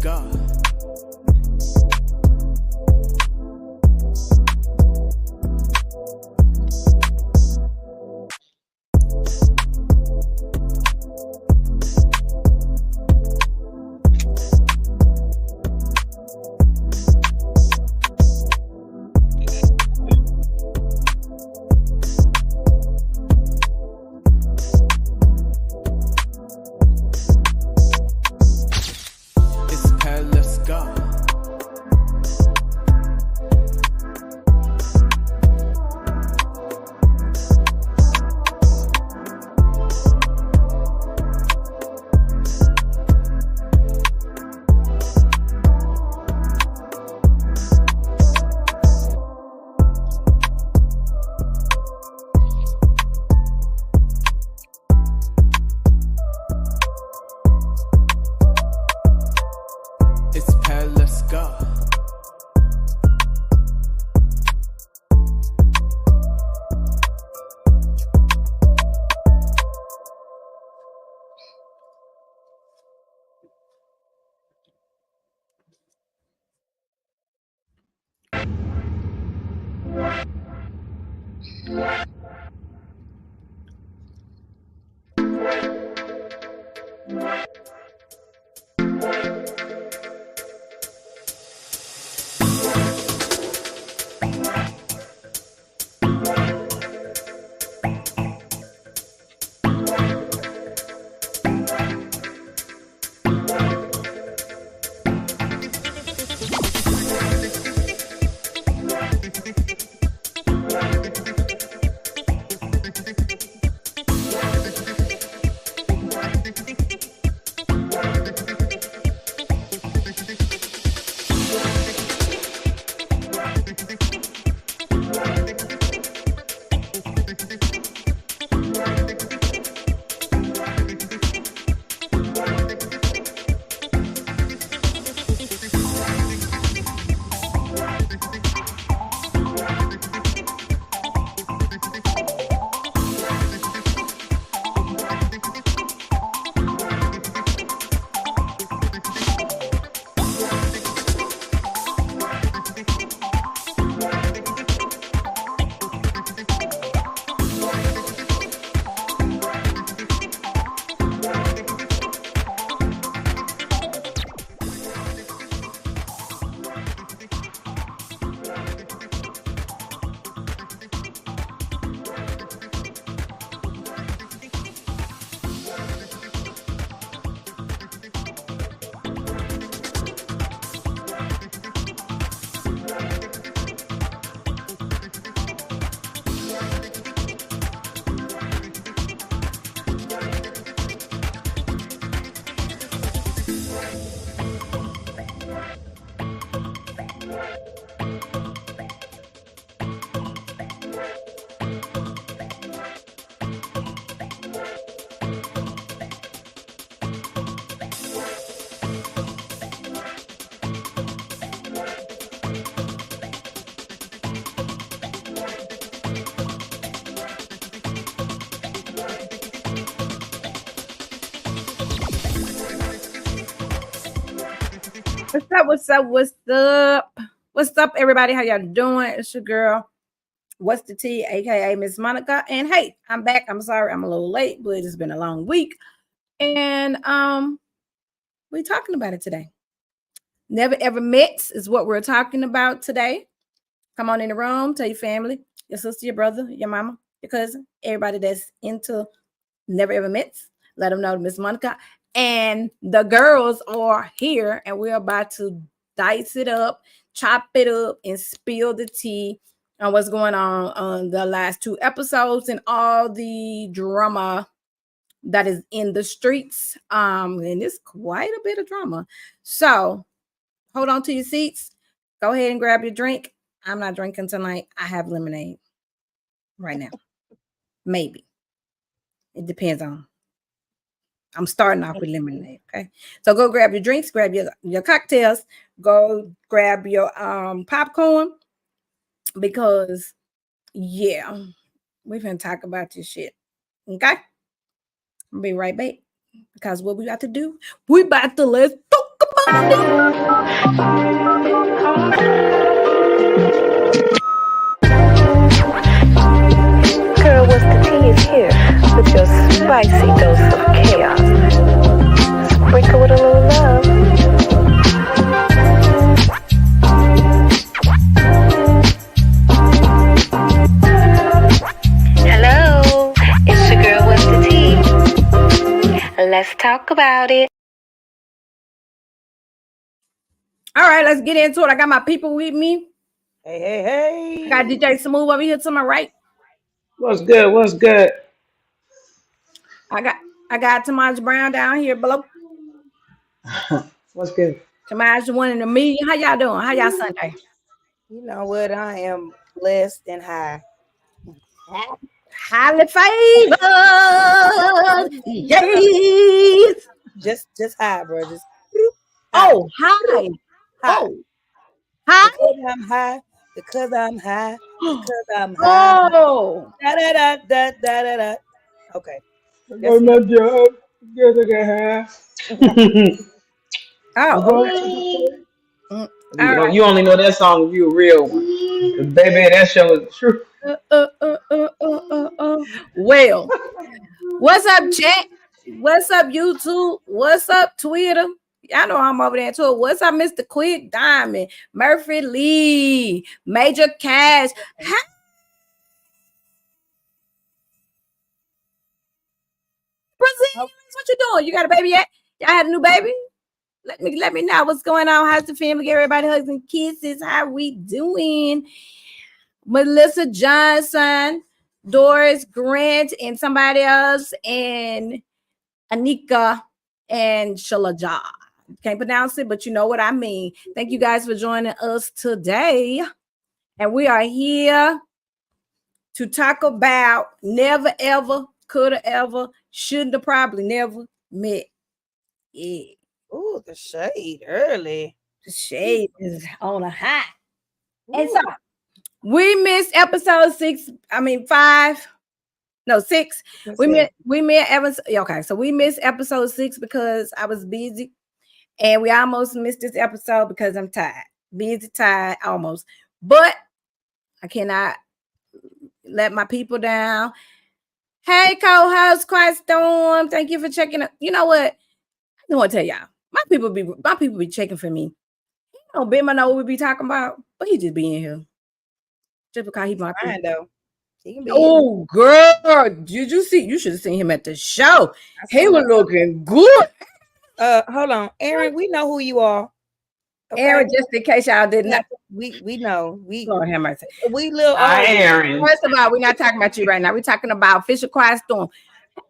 go. What's up? What's up? What's up? What's up, everybody? How y'all doing? It's your girl, What's the Tea, aka Miss Monica. And hey, I'm back. I'm sorry I'm a little late, but it's been a long week. And we're talking about it today. Never ever met is what we're talking about today. Come on in the room, tell your family, your sister, your brother, your mama, your cousin, everybody that's into never ever met. Let them know Miss Monica and the girls are here, and we're about to dice it up, chop it up, and spill the tea on what's going on the last 2 episodes and all the drama that is in the streets. And it's quite a bit of drama. So hold on to your seats. Go ahead and grab your drink. I'm not drinking tonight. I have lemonade right now. Maybe. It depends on. I'm starting off with lemonade, okay? So go grab your drinks, grab your cocktails, go grab your popcorn, because yeah, we're gonna talk about this shit, okay? I'll be right back, because what we got to do, we about to let's talk Girl, what's the tea is here with your spicy dose of chaos. Sprinkle with a little love. Hello, it's your girl, what's the tea? Let's talk about it. All right, let's get into it. I got my people with me. Hey. I got DJ Smooth over here to my right. What's good? What's good? I got Tamaj Brown down here below. What's good? Tamaj, the one in the million. How y'all doing? How y'all Sunday? You know what? I am blessed and high. Highly favored. Yes. Just high, bro. Just Oh, hi. high. Oh, hi. Because I'm high. Because I'm high. Because I'm high. Oh. Da da da da da da da. Okay. That's my job. Yes, I got high. Oh, okay. All right. You only know that song if you a real one. 'Cause baby, that show is true. Well, what's up, chat? What's up, YouTube? What's up, Twitter? I know I'm over there too. What's up, Mr. Quick Diamond, Murphy Lee, Major Cash? Brazil, what you doing? You got a baby yet? Y'all had a new baby? Let me know what's going on. How's the family? Everybody hugs and kisses. How we doing? Melissa Johnson, Doris Grant, and somebody else, and Anika and Shalaja. Can't pronounce it, but you know what I mean. Thank you guys for joining us today. And we are here to talk about never ever, could have ever, shouldn't have probably never met. Yeah. Ooh, the shade early. The shade is on a high. And so we missed episode 6. I mean 5. No, 6. We missed okay. So we missed episode 6 because I was busy. And we almost missed this episode because I'm tired. Busy, tired, almost. But I cannot let my people down. Hey, co-host Quiet Storm. Thank you for checking up. You know what? I want to tell y'all. My people be checking for me. You know, Bima know what we be talking about, but he just be in here. Just because he my fine though. He can be oh, girl. Did you see? You should have seen him at the show. He was looking good. Hold on. Aaron, we know who you are. Okay? Aaron, just in case y'all did not. We know. Lord have mercy. We little Aaron. First of all, we're not talking about you right now. We're talking about Fisher Quiet Storm.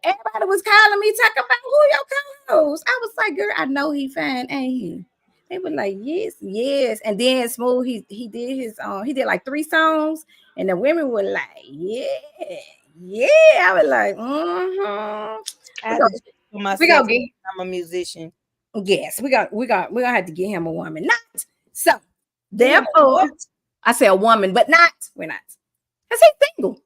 Everybody was calling me talking about who your co-host. I was like, girl, I know he fine, ain't he? They were like, yes. And then Smooth, he did his he did like 3 songs, and the women were like, yeah. I was like, I'm a musician. Yes, we're gonna have to get him a woman. Not so. Therefore, I say a woman, but not. We're not. I say single.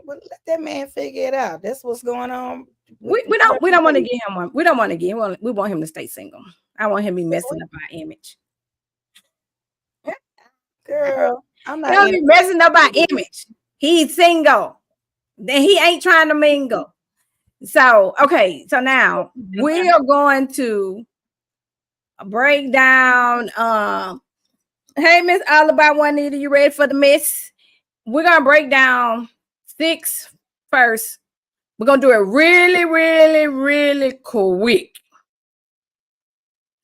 Well, let that man figure it out. That's what's going on. We don't want to get him one. We don't want to get him. We want him to stay single. I want him to be messing up our image. Girl, I'm not He'll be messing up our image. He's single. Then he ain't trying to mingle. So okay, so now we are going to break down. Hey, Miss Alibi Juanita, you ready for the mess? We're gonna break down 6 first. We're gonna do it really, really, really quick.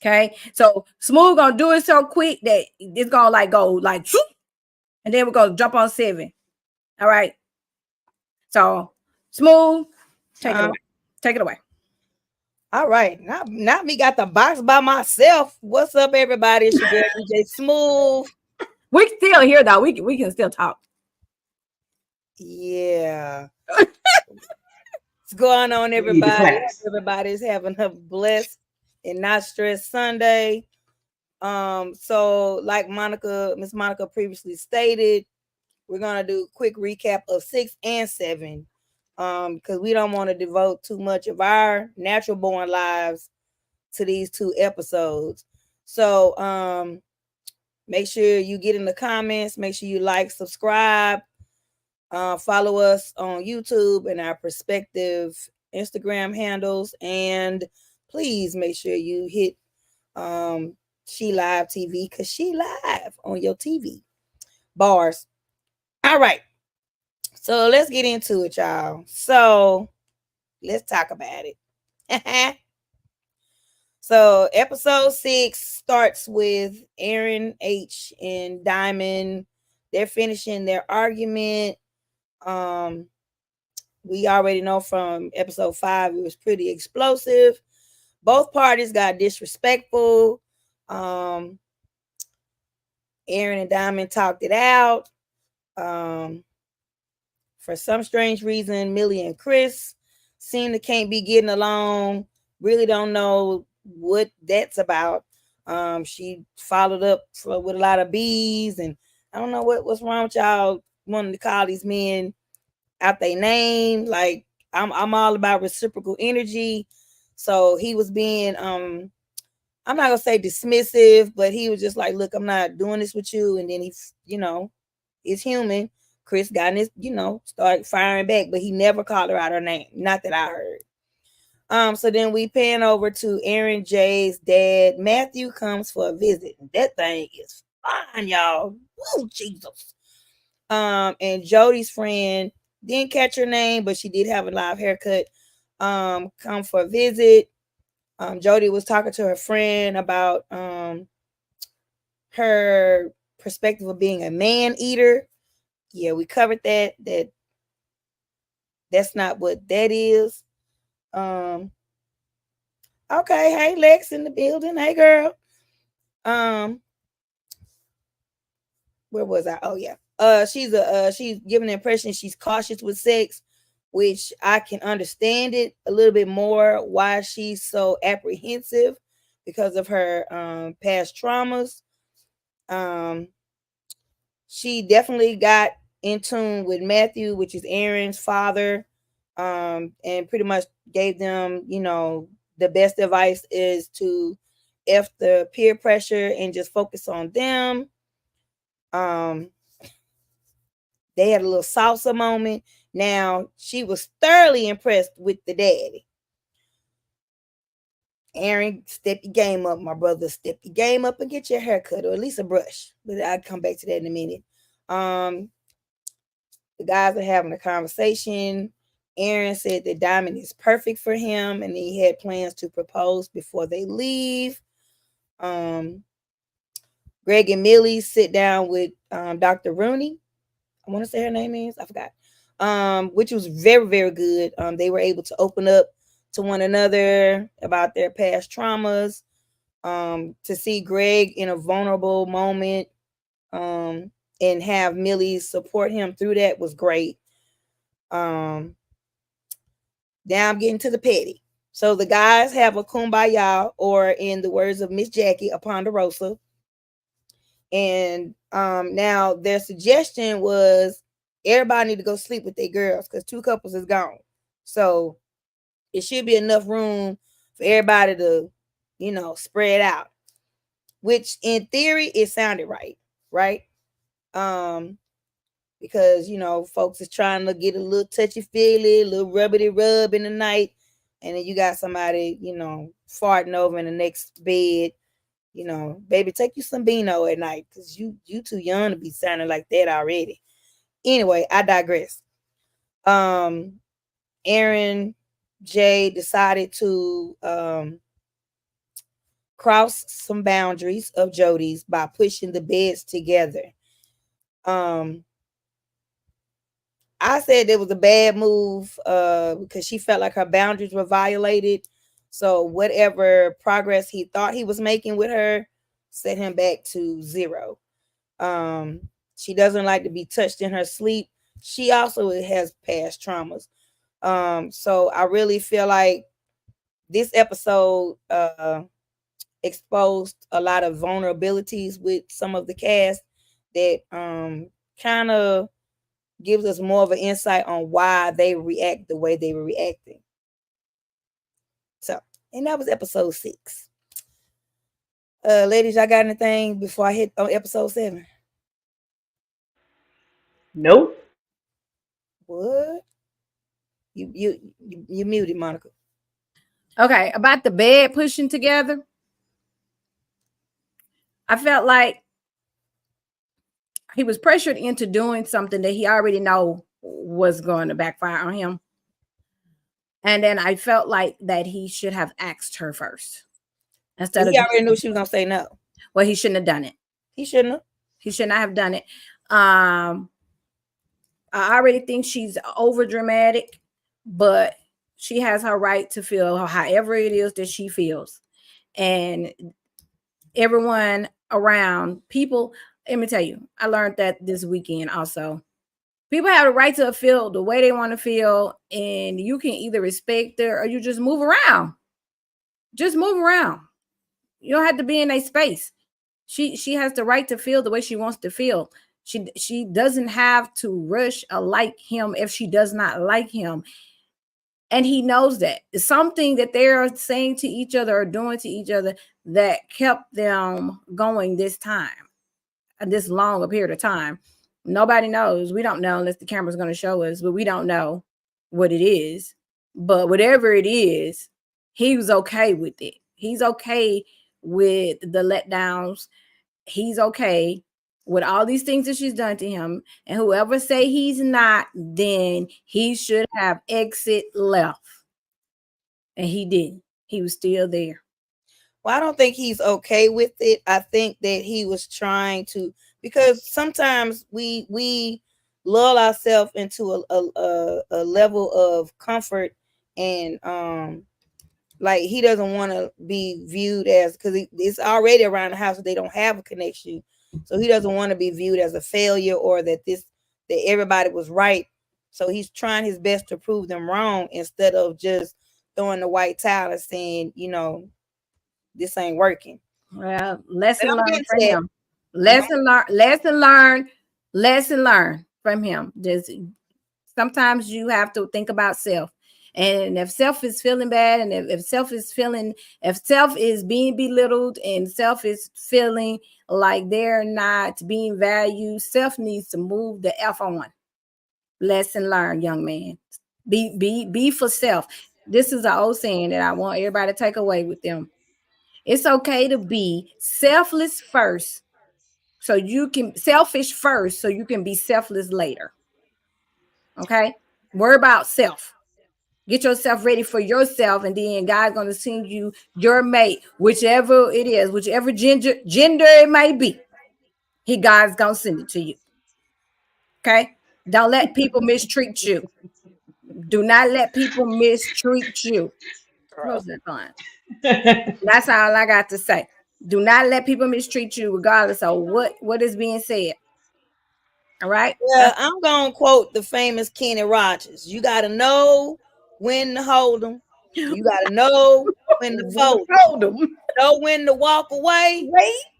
Okay, so Smooth gonna do it so quick that it's gonna go and then we're gonna jump on 7. All right. So Smooth, take it away. All right. Not me got the box by myself. What's up, everybody? It's your girl DJ Smooth. We still here though. We can still talk. Yeah. What's going on, everybody? Everybody's having a blessed and not stressed Sunday. So like Miss Monica previously stated, we're gonna do a quick recap of 6 and 7. Because we don't want to devote too much of our natural born lives to these 2 episodes. So make sure you get in the comments, make sure you like, subscribe, follow us on YouTube and our respective Instagram handles, and please make sure you hit shelivetv because she live on your TV. Bars. All right. So let's get into it, y'all. So let's talk about it. So episode 6 starts with Aaron H and Diamond. They're finishing their argument. We already know from episode 5 it was pretty explosive. Both parties got disrespectful. Aaron and Diamond talked it out. For some strange reason, Millie and Chris seem to can't be getting along. Really don't know what that's about. She followed up with a lot of bees, and I don't know what's wrong with y'all wanting to call these men out their name. Like I'm all about reciprocal energy. So he was being I'm not gonna say dismissive, but he was just like, look, I'm not doing this with you. And then he, is human. Chris got in his, started firing back, but he never called her out her name. Not that I heard. So then we pan over to Aaron J's dad. Matthew comes for a visit. That thing is fine, y'all. Oh, Jesus. And Jody's friend, didn't catch her name, but she did have a live haircut. Come for a visit. Jody was talking to her friend about her perspective of being a man eater. Yeah, we covered that. That's not what that is. Okay, hey Lex in the building. Hey girl. Where was I? Oh yeah. She's giving the impression she's cautious with sex, which I can understand it a little bit more why she's so apprehensive because of her past traumas. She definitely got in tune with Matthew, which is Aaron's father, and pretty much gave them, the best advice is to F the peer pressure and just focus on them. They had a little salsa moment. Now, she was thoroughly impressed with the daddy. Aaron, step your game up, my brother. Step your game up and get your haircut, or at least a brush. But I'll come back to that in a minute. The guys are having a conversation. Aaron said that Diamond is perfect for him, and he had plans to propose before they leave. Greg and Millie sit down with Dr. Rooney. I want to say her name is, I forgot. Which was very, very good. They were able to open up to one another about their past traumas. To see Greg in a vulnerable moment and have Millie support him through that was great. Now I'm getting to the petty. So the guys have a kumbaya, or in the words of Miss Jackie, a ponderosa. And now their suggestion was everybody need to go sleep with their girls because 2 couples is gone. So it should be enough room for everybody to, spread out. Which in theory it sounded right? Because folks is trying to get a little touchy-feely, a little rubbity rub in the night, and then you got somebody, farting over in the next bed. Baby, take you some Beano at night because you too young to be sounding like that already. Anyway, I digress. Aaron J decided to cross some boundaries of Jody's by pushing the beds together. I said it was a bad move because she felt like her boundaries were violated. So whatever progress he thought he was making with her set him back to 0. She doesn't like to be touched in her sleep. She also has past traumas. So I really feel like this episode exposed a lot of vulnerabilities with some of the cast that kind of gives us more of an insight on why they react the way they were reacting. So And that was episode 6. Ladies, y'all got anything before I hit on episode 7? Nope. What? You muted, Monica. Okay, about the bed pushing together. I felt like he was pressured into doing something that he already know was going to backfire on him. And then I felt like that he should have asked her first. Instead He already knew she was gonna say no. Well, he shouldn't have done it. He shouldn't have. He should not have done it. I already think she's over dramatic, but she has her right to feel however it is that she feels. And everyone around people, let me tell you, I learned that this weekend also. People have the right to feel the way they want to feel, and you can either respect it or you just move around. Just move around. You don't have to be in a space. She has the right to feel the way she wants to feel. She doesn't have to rush or like him if she does not like him. And he knows that. It's something that they're saying to each other or doing to each other that kept them going this time, this long a period of time. Nobody knows. We don't know unless the camera's going to show us, but we don't know what it is. But whatever it is, he was okay with it. He's okay with the letdowns. He's okay with all these things that she's done to him. And whoever say he's not, then he should have exit left. And he didn't. He was still there. Well, I don't think he's okay with it. I think that he was trying to, because sometimes we lull ourselves into a level of comfort, and like he doesn't want to be viewed as, because it's already around the house that they don't have a connection, so he doesn't want to be viewed as a failure or that everybody was right. So he's trying his best to prove them wrong instead of just throwing the white towel and saying, this ain't working. Well, lesson learned from him. Lesson learned from him. Sometimes you have to think about self. And if self is feeling bad, and if self is being belittled, and self is feeling like they're not being valued, self needs to move the F on. Lesson learned, young man. Be for self. This is an old saying that I want everybody to take away with them. It's okay to be selfish first, so you can be selfless later. Okay? Worry about self. Get yourself ready for yourself, and then God's going to send you your mate, whichever it is, whichever gender it may be. God's going to send it to you. Okay? Don't let people mistreat you. Do not let people mistreat you. Close that line. That's all I got to say. Do not let people mistreat you, regardless of what is being said. All right? Well, I'm going to quote the famous Kenny Rogers. You got to know when to hold them. You got to know when to fold them. Know when to walk away.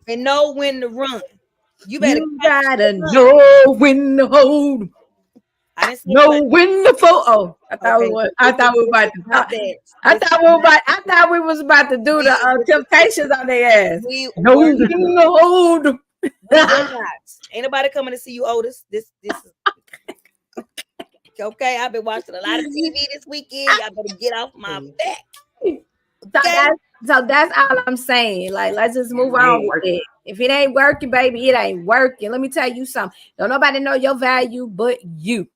And know when to run. You gotta know when to hold them. Know when to fold. Oh, I thought we were about to do the Temptations on their ass. Know when to hold them. Ain't nobody coming to see you, Otis. This is okay. I've been watching a lot of TV this weekend. I better get off my back. Okay? So that's all I'm saying. Like, let's just move on with it. If it ain't working, baby, it ain't working. Let me tell you something. Don't nobody know your value but you.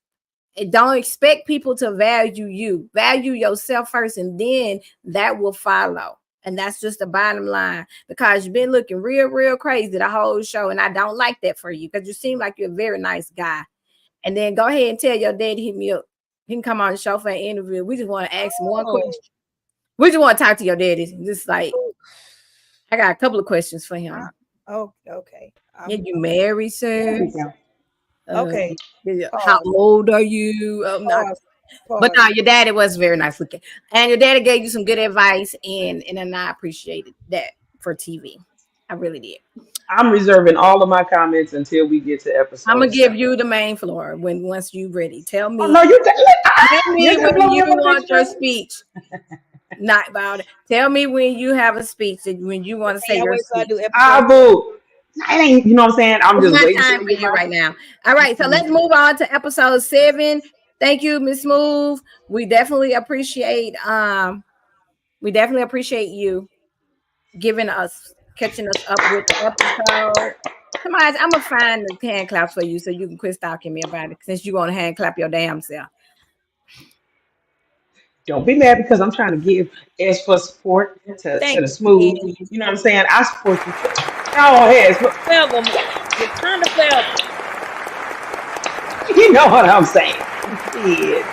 And don't expect people to value you. Value yourself first, and then that will follow. And that's just the bottom line, because you've been looking real, real crazy the whole show. And I don't like that for you, because you seem like you're a very nice guy. And then go ahead and tell your dad to hit me up. He can come on the show for an interview. We just want to ask him one question. We just want to talk to your daddy. Just like, I got a couple of questions for him. Oh, okay. Are you married, sir? Okay. How old are you? But no, your daddy was very nice looking, and your daddy gave you some good advice, and I appreciated that for TV. I really did. I'm reserving all of my comments until we get to episode. I'm gonna give you the main floor once you're ready. Tell me. Oh, no, you tell me when you want your speech. Not about it. Tell me when you have a speech and when you want to say Okay, I your wait till I speech. do episode. Ah, boo. It ain't, you know what I'm saying? I'm It's just not waiting time till for you get you my. right now. All right, so let's move on to episode 7. Thank you, Miss Move. We definitely appreciate you catching us up with the episode. Tomas, I'm gonna find the hand claps for you so you can quit stalking me about it since you want to hand clap your damn self. Don't be mad because I'm trying to give as for support to Thank the you, smooth. Ken. You know what I'm saying? I support you too. Go ahead. Forever, Wakanda forever. You know what I'm saying? Shit.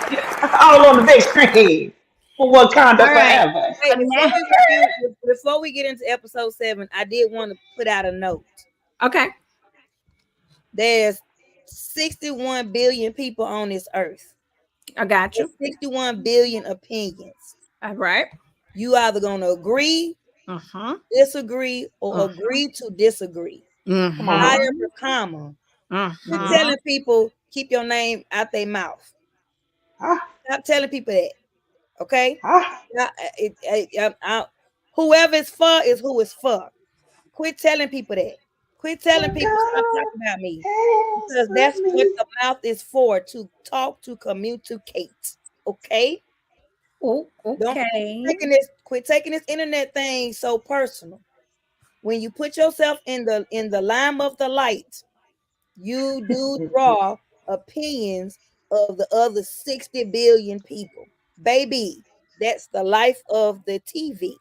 All on the big screen for All Wakanda right. forever. So Hey, now, before we get into episode 7, I did want to put out a note. okay, There's 61 billion people on this earth. I got There's you. 61 billion opinions. All right. You either gonna agree, Uh-huh. disagree, or Uh-huh. agree to disagree. Come on now. However, comma. Quit Uh-huh. telling people keep your name out their mouth. Ah, Stop telling people that. Okay? ah. Now, whoever it's for is who it's for. Quit telling people that. Quit telling What people stop God talking about me. has Because for that's what me. the mouth is for, to talk, to communicate. Okay? Oh, Don't okay. quit taking this internet thing so personal. When you put yourself in the line of the light, you do draw opinions of the other 60 billion people. Baby, that's the life of the TV.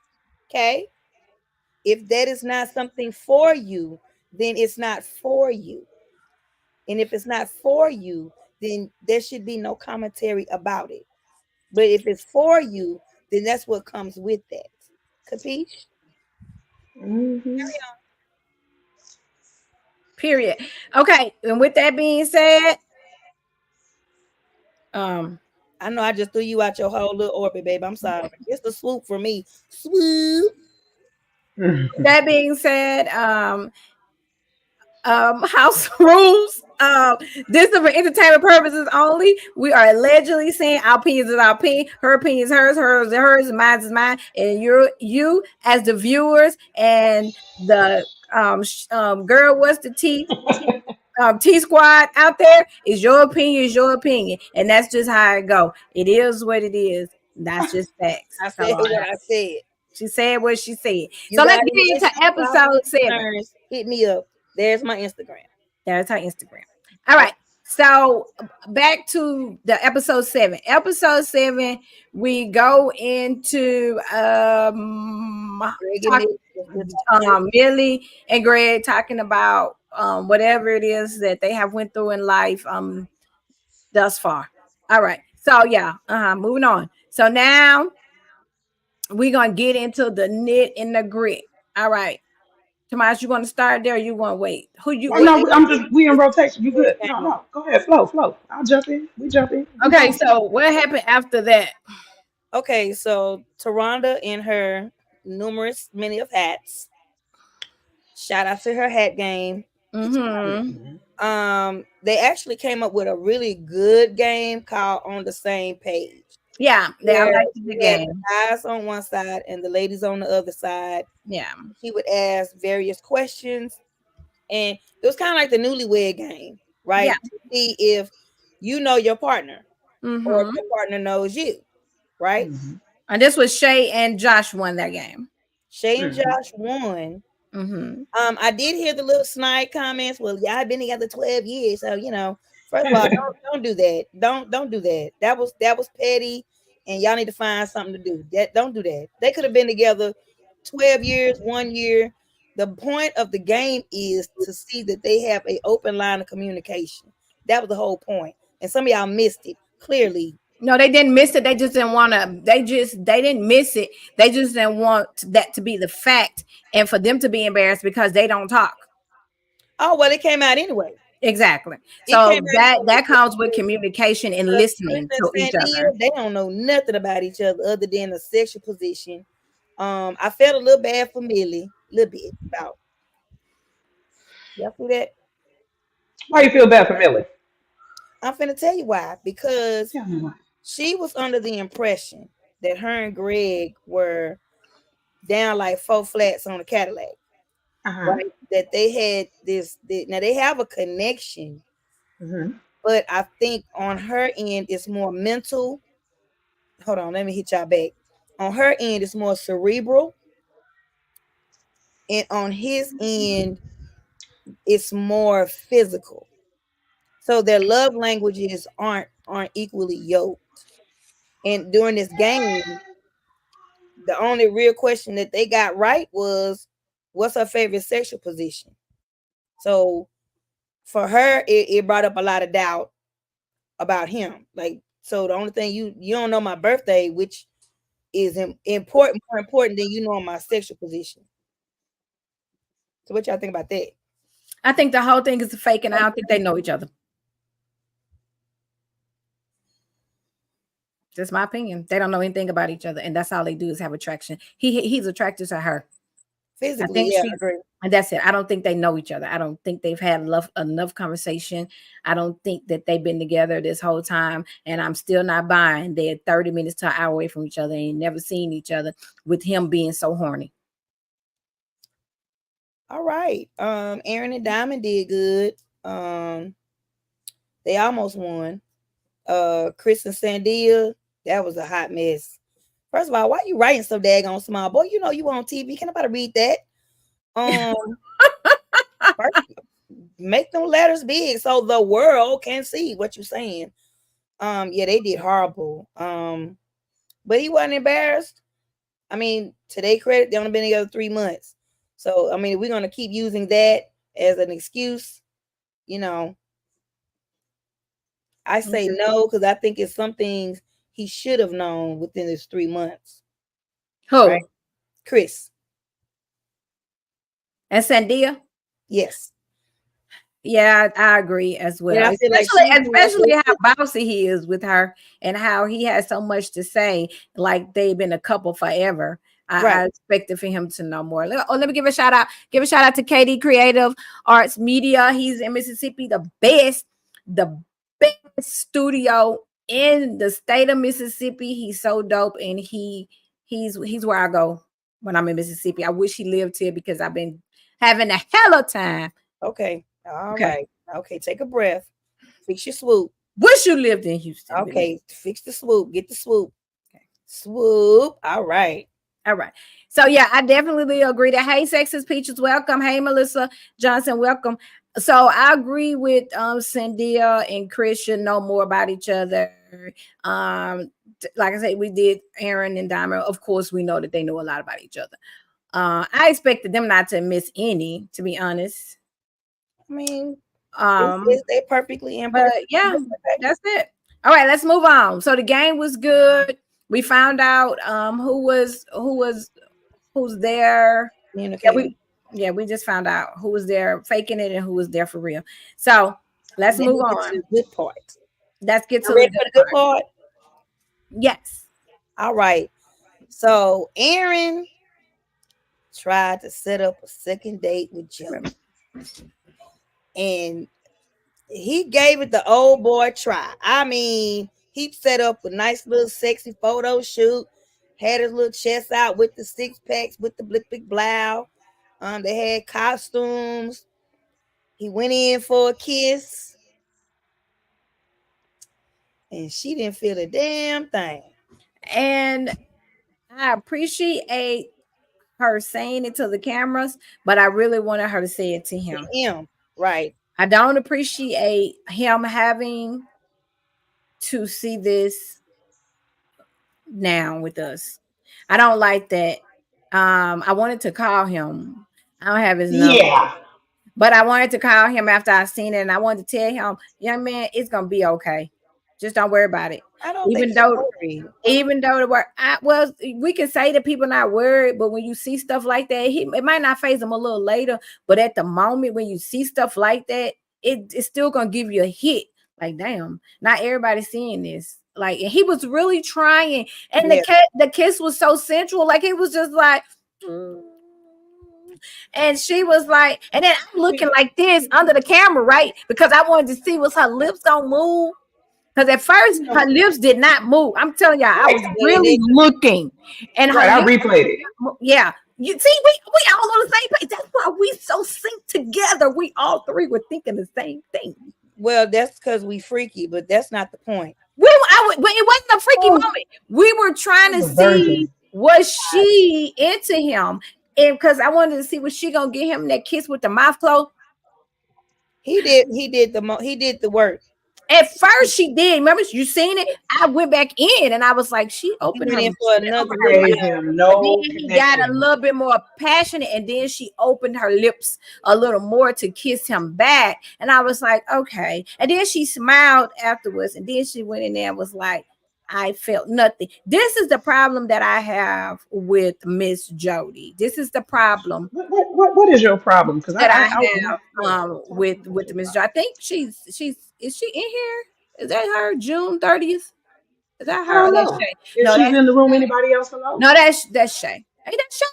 Okay? If that is not something for you, then it's not for you. And if it's not for you, then there should be no commentary about it. But if it's for you, then that's what comes with that. Capiche? Mhm. Period. Okay, and with that being said, um, I know I just threw you out your whole little orbit, babe. I'm sorry. It's the swoop for me. Swoop. that being said, house rules. This is for entertainment purposes only. We are allegedly saying our opinions is our opinion, her opinion is hers is hers, mine is mine, and you as the viewers and the girl, what's the T squad out there, is your opinion, and that's just how it go. It is what it is. That's just facts. I said Hello. what I said. She said what she said. You So let's got get any into issues, problems, episode 7. concerns, hit me up. There's my Instagram. There's her Instagram. All right. So back to the episode 7. Episode 7, we go into Greg and talk, Millie. Millie and Greg talking about whatever it is that they have went through in life thus far. All right. So yeah, moving on. So now we're gonna get into the knit and the grit. All right. Tomas, you want to start there or you want to wait? Who you Oh what no, we in rotation. You good? No, no. Go ahead, flow. I'll jump in. We jump in. We Okay, going. so what happened after that? Okay, so Taronda in her numerous many of hats. Shout out to her hat game. Mm-hmm. They actually came up with a really good game called On the Same Page. Yeah, I Where like the we had the game. guys on one side and the ladies on the other side. Yeah. He would ask various questions, and it was kind of like the newlywed game, Yeah. right? To see if you know your partner or if Mm-hmm. your partner knows you, right? Mm-hmm. And this was Shay and Josh won that game. Shay and Mm-hmm. Josh won. Mm-hmm. I did hear the little snide comments. Well, y'all been together 12 years, so first of all, don't do that. Don't do that. That was petty, and y'all need to find something to do. Don't do that. They could have been together 12 years, 1 year. The point of the game is to see that they have an open line of communication. That was the whole point. And some of y'all missed it clearly. No, they didn't miss it. They just didn't want to. They didn't miss it. They just didn't want that to be the fact, and for them to be embarrassed because they don't talk. Oh well, it came out anyway. Exactly. It So came out that anyway. comes with communication and listening to each other. They don't know nothing about each other other than a sexual position. I felt a little bad for Millie, a little bit about. Y'all see that? Why you feel bad for Millie? I'm finna tell you why. Because Tell me why. she was under the impression that her and Greg were down like 4 flats on a Cadillac, right? That they had now they have a connection, but I think on her end it's more mental. Hold on, let me hit y'all back. On her end it's more cerebral, and on his end it's more physical. So their love languages aren't equally yoked. And during this game, the only real question that they got right was, what's her favorite sexual position? So for her, it brought up a lot of doubt about him. Like, so the only thing you don't know my birthday, which is important, more important than you know my sexual position. So what y'all think about that? I think the whole thing is a fake, and I don't think they know each other. Just my opinion. They don't know anything about each other, and that's all they do is have attraction. He's attracted to her physically. Yeah, I agree. And that's it. I don't think they know each other. I don't think they've had enough conversation. I don't think that they've been together this whole time. And I'm still not buying they're 30 minutes to an hour away from each other and never seen each other with him being so horny. All right. Aaron and Diamond did good. They almost won. Chris and Sandia, that was a hot mess. First of all, why you writing so daggone small? Boy, you know you on TV. Can nobody read that? Make them letters big so the world can see what you're saying. Yeah, they did horrible. But he wasn't embarrassed. I mean, to their credit, they only been together 3 months. So, I mean, we're gonna keep using that as an excuse, you know. I say no, because I think it's some things he should have known within his 3 months. Who? Right? Chris. And Sandia? Yes. Yeah, I agree as well. Yeah, especially how bossy he is with her and how he has so much to say, like they've been a couple forever. I expected for him to know more. Let me give a shout out. Give a shout out to KD Creative Arts Media. He's in Mississippi, the best studio in the state of Mississippi. He's so dope, and he's where I go when I'm in Mississippi. I wish he lived here because I've been having a hell of a time. Okay. All right. Okay, take a breath. Fix your swoop. Wish you lived in Houston. Okay, fix the swoop. Get the swoop. Okay. Swoop. All right. All right. So yeah, I definitely agree that hey, Sexist Peaches, welcome. Hey, Melissa Johnson, welcome. So I agree with Sandia and Chris should know more about each other. Like I said, we did Aaron and Diamond. Of course, we know that they know a lot about each other. I expected them not to miss any, to be honest. I mean, they perfectly in. But yeah, that's it. All right, let's move on. So the game was good. We found out who's there. Yeah, we just found out who was there faking it and who was there for real. So let's move on. To the good part. Let's get to the good part. Yes. All right. So Aaron tried to set up a second date with Joe. And he gave it the old boy try. I mean, he set up a nice little sexy photo shoot, had his little chest out with the 6-packs, with the big blow. They had costumes. He went in for a kiss. And she didn't feel a damn thing. And I appreciate her saying it to the cameras, but I really wanted her to say it to him. Right. I don't appreciate him having to see this now with us. I don't like that. I wanted to call him. I don't have his number. Yeah. But I wanted to call him after I seen it, and I wanted to tell him, young man, it's gonna be okay. Just don't worry about it. I don't even though the word we can say that people not worried, but when you see stuff like that, it might not phase them a little later. But at the moment when you see stuff like that, it's still gonna give you a hit. Like, damn, not everybody's seeing this. Like, and he was really trying, and the kiss was so sensual. Like, it was just like. And she was like, and then I'm looking like this under the camera, right? Because I wanted to see was her lips gonna move. Because at first her lips did not move. I'm telling y'all, I was really looking, and her I lips replayed it. yeah. You see, we all on the same page. That's why we so synced together. We all three were thinking the same thing. Well, that's because we freaky, but that's not the point. But it wasn't a freaky moment. We were trying to see was she into him, and because I wanted to see was she gonna get him that kiss with the mouth closed. He did the work. At first, she did. Remember, you seen it? I went back in and I was like, she opened her in for another gave him no then he got a little bit more passionate, and then she opened her lips a little more to kiss him back. And I was like, okay. And then she smiled afterwards, and then she went in there and was like, I felt nothing. This is the problem that I have with Miss Jody. This is the problem. What is your problem? Because I have with Miss Jody. I think is she in here? Is that her? June 30th? Is that her? I don't know. If she's in the room, anybody else hello? No, that's Shay. Ain't that Shay?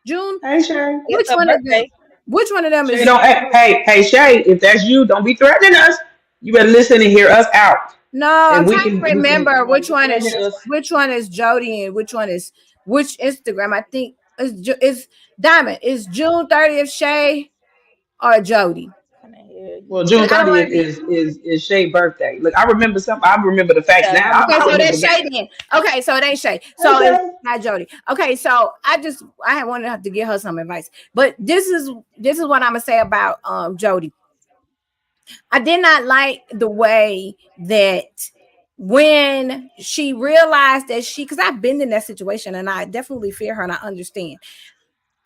June. Hey Shay. Which one of them? Which one of them is? Hey Shay, if that's you, don't be threatening us. You better listen and hear us out. No, I'm trying to remember which one is Jody and which Instagram. I think is Diamond. Is June 30th Shay or Jody? Well, June 30th is Shay's birthday. Look, I remember the facts now. Okay, so that's Shay then. Okay, so it ain't Shay. So it's not Jody. Okay, so I wanted to give her some advice. But this is what I'm gonna say about Jody. I did not like the way that when she realized that because I've been in that situation and I definitely fear her and I understand.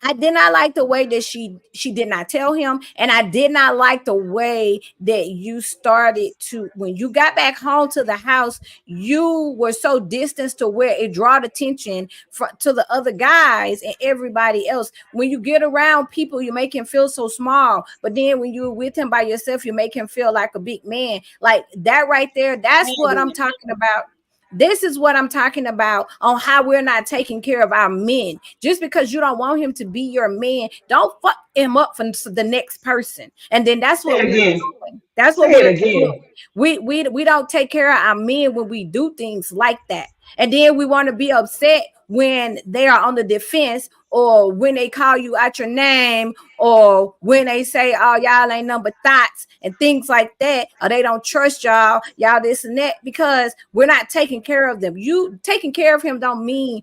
I did not like the way that she did not tell him, and I did not like the way that you started to, when you got back home to the house, you were so distant to where it drawed attention to the other guys and everybody else. When you get around people, you make him feel so small, but then when you're with him by yourself, you make him feel like a big man. Like that right there, that's what I'm talking about. This is what I'm talking about on how we're not taking care of our men. Just because you don't want him to be your man, don't fuck him up for the next person. And then that's what we're doing. That's what we're doing. We don't take care of our men when we do things like that. And then we want to be upset when they are on the defense, or when they call you out your name, or when they say, oh, y'all ain't number thoughts and things like that, or they don't trust y'all this and that, because we're not taking care of them. You taking care of him don't mean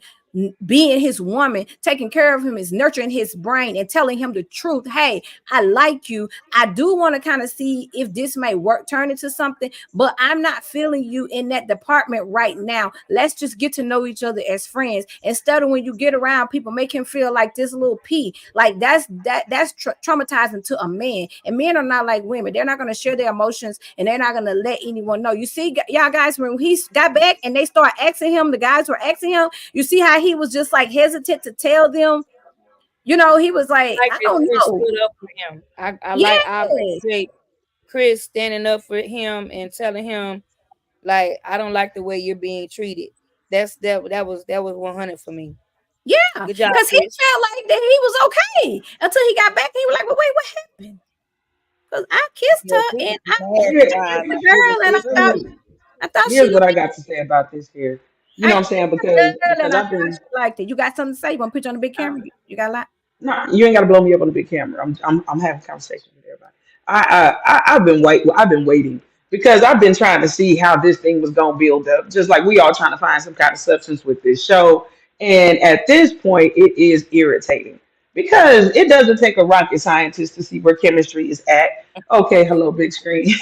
being his woman. Taking care of him is nurturing his brain and telling him the truth. Hey, I like you. I do want to kind of see if this may turn into something, but I'm not feeling you in that department right now. Let's just get to know each other as friends, instead of when you get around people, make him feel like this little P. Like that's traumatizing to a man. And men are not like women. They're not going to share their emotions, and they're not going to let anyone know. You see, y'all guys, when he got back and they start asking him, the guys were asking him, you see how he was just like hesitant to tell them. You know, he was like I don't know. Stood up for him. I appreciate Chris standing up for him and telling him, like, I don't like the way you're being treated. That was 100 for me. Yeah, because he felt like that he was okay until he got back. He was like, well, wait, what happened? Because I kissed her and I kissed the girl, and I thought here's what I got to say about this here. You know what I'm saying? Because I've been like that. You got something to say? You want to put you on the big camera? You got a lot? No, you ain't got to blow me up on the big camera. I'm having a conversation with everybody. I've been waiting because I've been trying to see how this thing was gonna build up. Just like we all trying to find some kind of substance with this show. And at this point, it is irritating because it doesn't take a rocket scientist to see where chemistry is at. Okay, hello, big screen.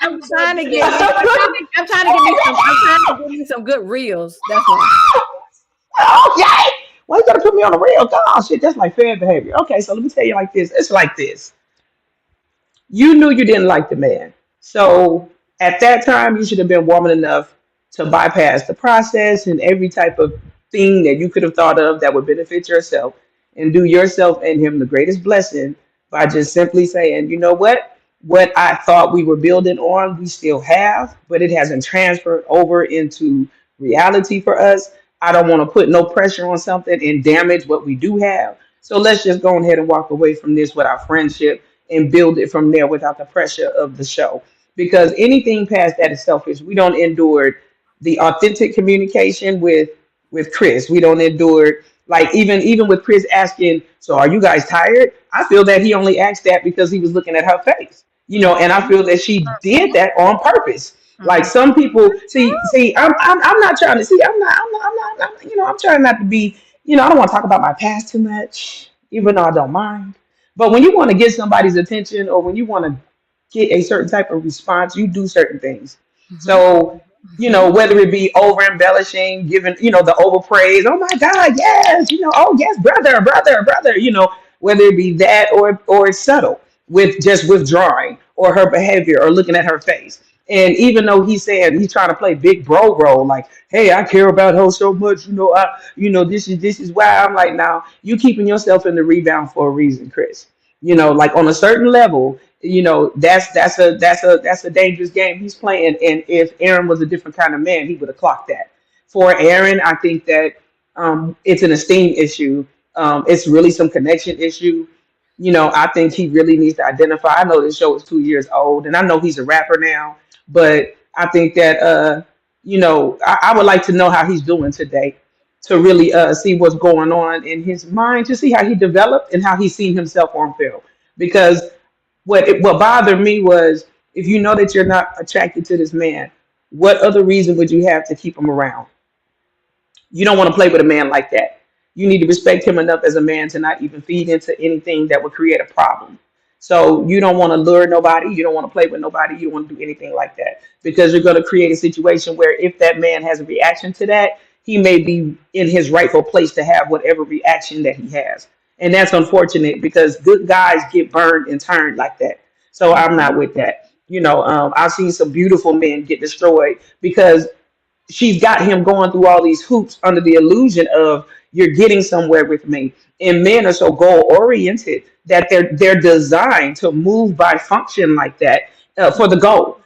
I'm trying to get me some good reels. That's why. Oh, yay! Why you gotta put me on a reel? Oh shit, that's like fan behavior. Okay, so let me tell you like this. It's like this. You knew you didn't like the man. So at that time, you should have been woman enough to bypass the process and every type of thing that you could have thought of that would benefit yourself, and do yourself and him the greatest blessing by just simply saying, you know what? What I thought we were building on, we still have, but it hasn't transferred over into reality for us. I don't want to put no pressure on something and damage what we do have. So let's just go ahead and walk away from this with our friendship and build it from there without the pressure of the show. Because anything past that is selfish. We don't endure the authentic communication with Chris. We don't endure like even with Chris asking, so are you guys tired? I feel that he only asked that because he was looking at her face. And I feel that she did that on purpose. Like some people see, I'm not trying to see, I'm trying not to be, I don't want to talk about my past too much, even though I don't mind. But when you want to get somebody's attention or when you want to get a certain type of response, you do certain things. So, whether it be over embellishing, giving, the overpraise, oh my God, yes, oh yes, brother, brother, brother, whether it be that or it's subtle with just withdrawing or her behavior or looking at her face. And even though he's saying he's trying to play big bro role, like, hey, I care about her so much, this is why I'm like, now you keeping yourself in the rebound for a reason, Chris. Like on a certain level, that's a dangerous game he's playing. And if Aaron was a different kind of man, he would have clocked that. For Aaron, I think that it's an esteem issue. It's really some connection issue. I think he really needs to identify. I know this show is 2 years old, and I know he's a rapper now, but I think that I would like to know how he's doing today to really see what's going on in his mind, to see how he developed and how he's seen himself on film. Because what bothered me was, if you know that you're not attracted to this man, what other reason would you have to keep him around? You don't want to play with a man like that. You need to respect him enough as a man to not even feed into anything that would create a problem. So you don't want to lure nobody. You don't want to play with nobody. You don't want to do anything like that, because you're going to create a situation where if that man has a reaction to that, he may be in his rightful place to have whatever reaction that he has. And that's unfortunate, because good guys get burned and turned like that. So I'm not with that. I've seen some beautiful men get destroyed because she's got him going through all these hoops under the illusion of, you're getting somewhere with me. And men are so goal oriented that they're designed to move by function like that for the goal.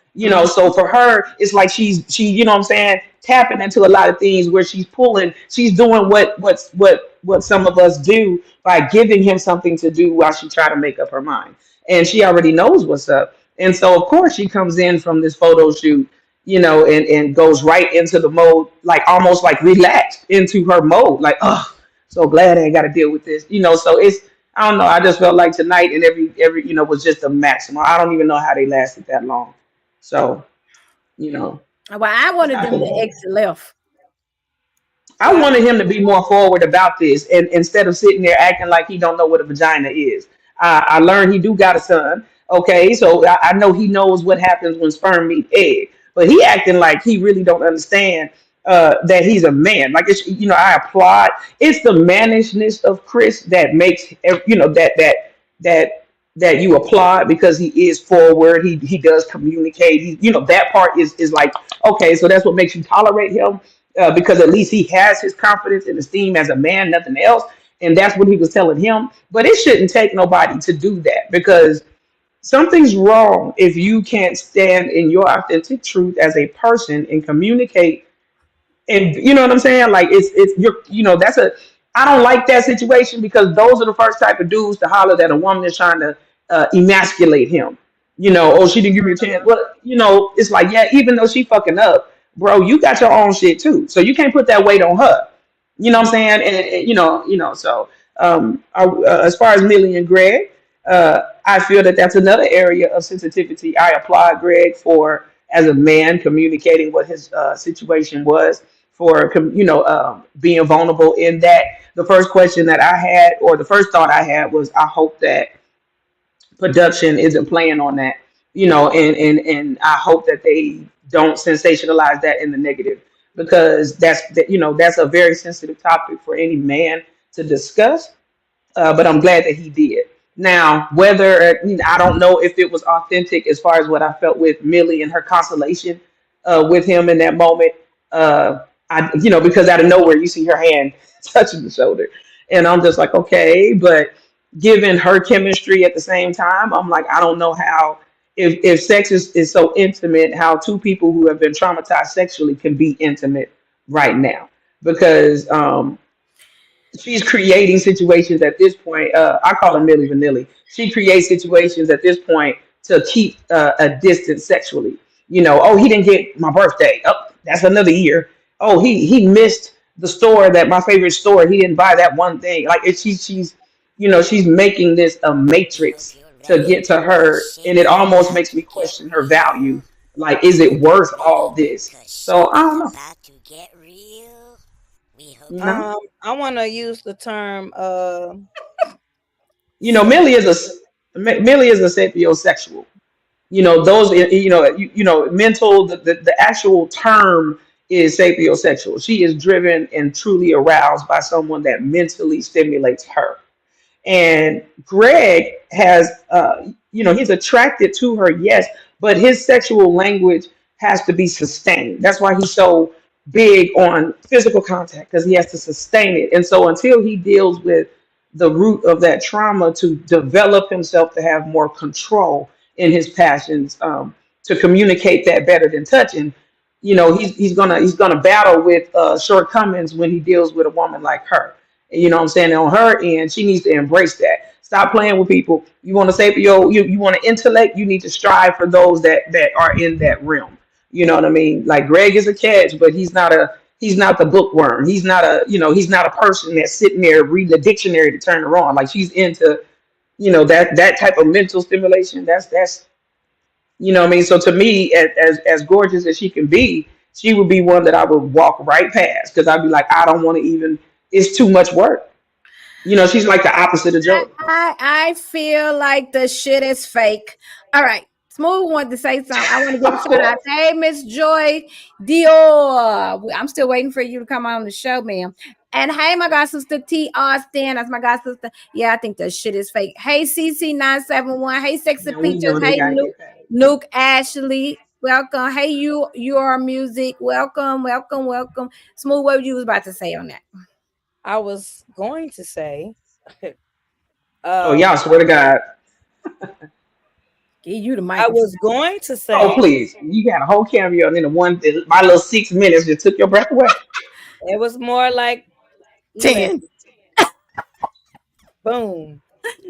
So for her, it's like she what I'm saying, tapping into a lot of things where she's doing what some of us do by giving him something to do while she try to make up her mind. And she already knows what's up. And so of course she comes in from this photo shoot, and goes right into the mode, like almost like relaxed into her mode, like, oh, so glad I ain't got to deal with this, So I don't know. I just felt like tonight and every was just a maximum. I don't even know how they lasted that long. So, well, I wanted them to exit left. I wanted him to be more forward about this, and instead of sitting there acting like he don't know what a vagina is. I learned he do got a son. Okay, so I know he knows what happens when sperm meet egg. But he acting like he really don't understand that he's a man. Like, it's, I applaud. It's the mannishness of Chris that makes that you applaud, because he is forward. He does communicate. That part is like, okay, so that's what makes you tolerate him, because at least he has his confidence and esteem as a man, nothing else. And that's what he was telling him. But it shouldn't take nobody to do that, because something's wrong if you can't stand in your authentic truth as a person and communicate. And you know what I'm saying? Like, I don't like that situation, because those are the first type of dudes to holler that a woman is trying to emasculate him. Oh, she didn't give me a chance. Well, it's like, yeah, even though she fucking up, bro, you got your own shit too. So you can't put that weight on her. You know what I'm saying? And so as far as Millie and Greg, I feel that that's another area of sensitivity. I applaud Greg for, as a man, communicating what his situation was, for being vulnerable in that. The first question that I had, or the first thought I had, was, I hope that production isn't playing on that, and I hope that they don't sensationalize that in the negative, because that's a very sensitive topic for any man to discuss. But I'm glad that he did. Now, whether I don't know if it was authentic as far as what I felt with Millie and her consolation with him in that moment. Because out of nowhere you see her hand touching the shoulder, and I'm just like, okay. But given her chemistry at the same time, I'm like, I don't know how, if sex is so intimate, how two people who have been traumatized sexually can be intimate right now, because she's creating situations at this point. I call her Millie Vanilli. She creates situations at this point to keep a distance sexually. You know, oh, he didn't get my birthday. Oh, that's another year. Oh, he missed the store, that my favorite store. He didn't buy that one thing. Like she's you know, she's making this a We hope matrix you're to ready get to for her, and it Shelly's almost about makes to me get question her value. real. Like, is We it hope worth you're all ready, this? cause So I Shelly's don't know. about to get real. We hope You you're know, I want to use the term you know, Millie is a sapiosexual. You know, those, you know, mental, the actual term is sapiosexual. She is driven and truly aroused by someone that mentally stimulates her. And Greg has, you know, he's attracted to her, yes, but his sexual language has to be sustained. That's why he's so big on physical contact, because he has to sustain it. And so until he deals with the root of that trauma to develop himself to have more control in his passions, to communicate that better than touching, you know, he's gonna battle with shortcomings when he deals with a woman like her. You know what I'm saying? On her end, she needs to embrace that. Stop playing with people. You want to say for you want to intellect, you need to strive for those that are in that realm. You know what I mean? Like Greg is a catch, but he's not the bookworm. He's not a, you know, he's not a person that's sitting there reading the dictionary to turn her on. Like she's into, you know, that type of mental stimulation. That's you know what I mean? So to me, as gorgeous as she can be, she would be one that I would walk right past, because I'd be like, I don't want to even, it's too much work. You know, she's like the opposite of Joe. I feel like the shit is fake. All right. Smooth wanted to say something. I want to give a shout out. Hey, Miss Joy Dior. I'm still waiting for you to come on the show, ma'am. And hey, my god sister T Austin. That's my god sister. Yeah, I think that shit is fake. Hey, CC971. Hey, Sexy Now we Peaches. know they Hey, gotta get paid. Nuke Ashley. Welcome. Hey, your music. Welcome, welcome, welcome. Smooth, what you was about to say on that? I was going to say Oh, um y'all swear to God. Give you the I microphone. was going to Oh, say please. You got a whole cameo, and then my little 6 minutes just took your breath away. it was more like 11. 10. Boom.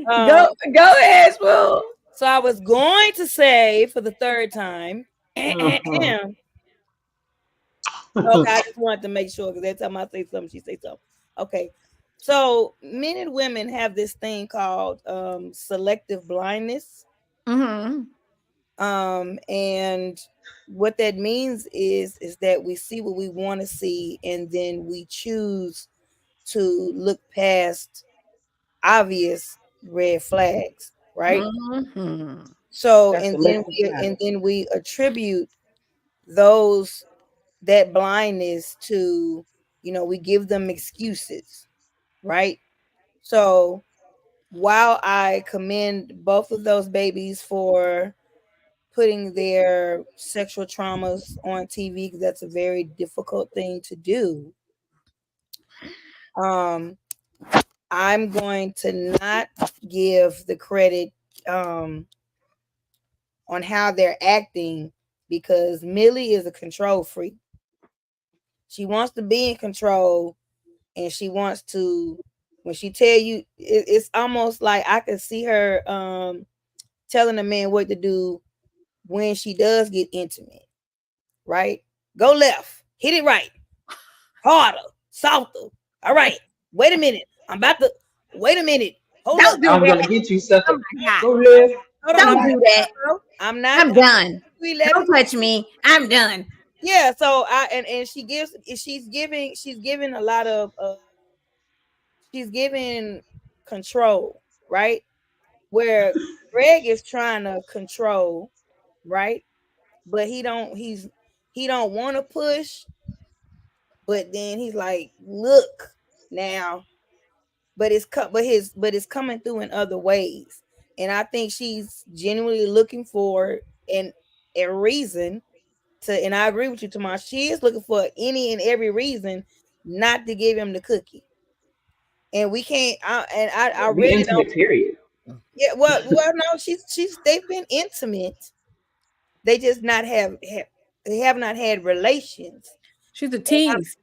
Go, Um go ahead, Smooth. so I was going to say for the third time. Mhm. Okay, I just wanted to make sure because every time I say something, she say something. Okay. So men and women have this thing called selective blindness. Mm-hmm. And what that means is that we see what we want to see and then we choose to look past obvious red flags, right? Mm-hmm. So That's selective and blindness. then we attribute those that blindness to, we give them excuses, right? So while I commend both of those babies for putting their sexual traumas on TV, because that's a very difficult thing to do, um I'm going to not give the credit um on how they're acting, because Millie is a control freak. She wants to be in control, and she wants to, when she tell you, it's almost like I can see her telling a man what to do when she does get intimate, right? Go left, hit it right, harder, softer. All right, wait a minute. I'm about to wait a minute. Hold up. Don't do I'm that. gonna get you, Oh sucker. my God. Go live. Hold on. Don't do that. I'm not I'm done. 11. Don't touch me. I'm done. Yeah, so and she's giving a lot of she's giving control, right? Where Greg is trying to control, right? But he don't want to push, but then he's like, look now, but it's coming through in other ways. And I think she's genuinely looking for an a reason to, and I agree with you, Tomas. She is looking for any and every reason not to give him the cookie. And we can't. I Be really don't. intimate, period. Yeah. Well, no. She's. They've been intimate. They just not have. They have not had relations. She's a And tease.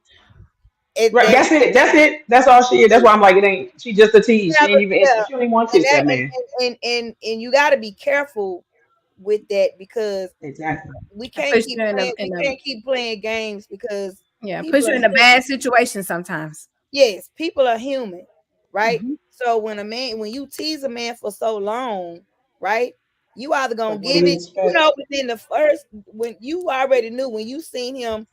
Right, that's it. That's it. That's all she is. That's why I'm like, it ain't. She just a tease. She ain't even. Yeah, She don't even want to and kiss that man. and you got to be careful with that because Exactly. we I can't push keep you in playing. a, We in a can't keep playing games because yeah, people push are you in a human. bad situation sometimes. Yes, people are human, right? Mhm. So when you tease a man for so long, right? You either gonna Like, what do give you it, expect? within the first when you already knew when you seen him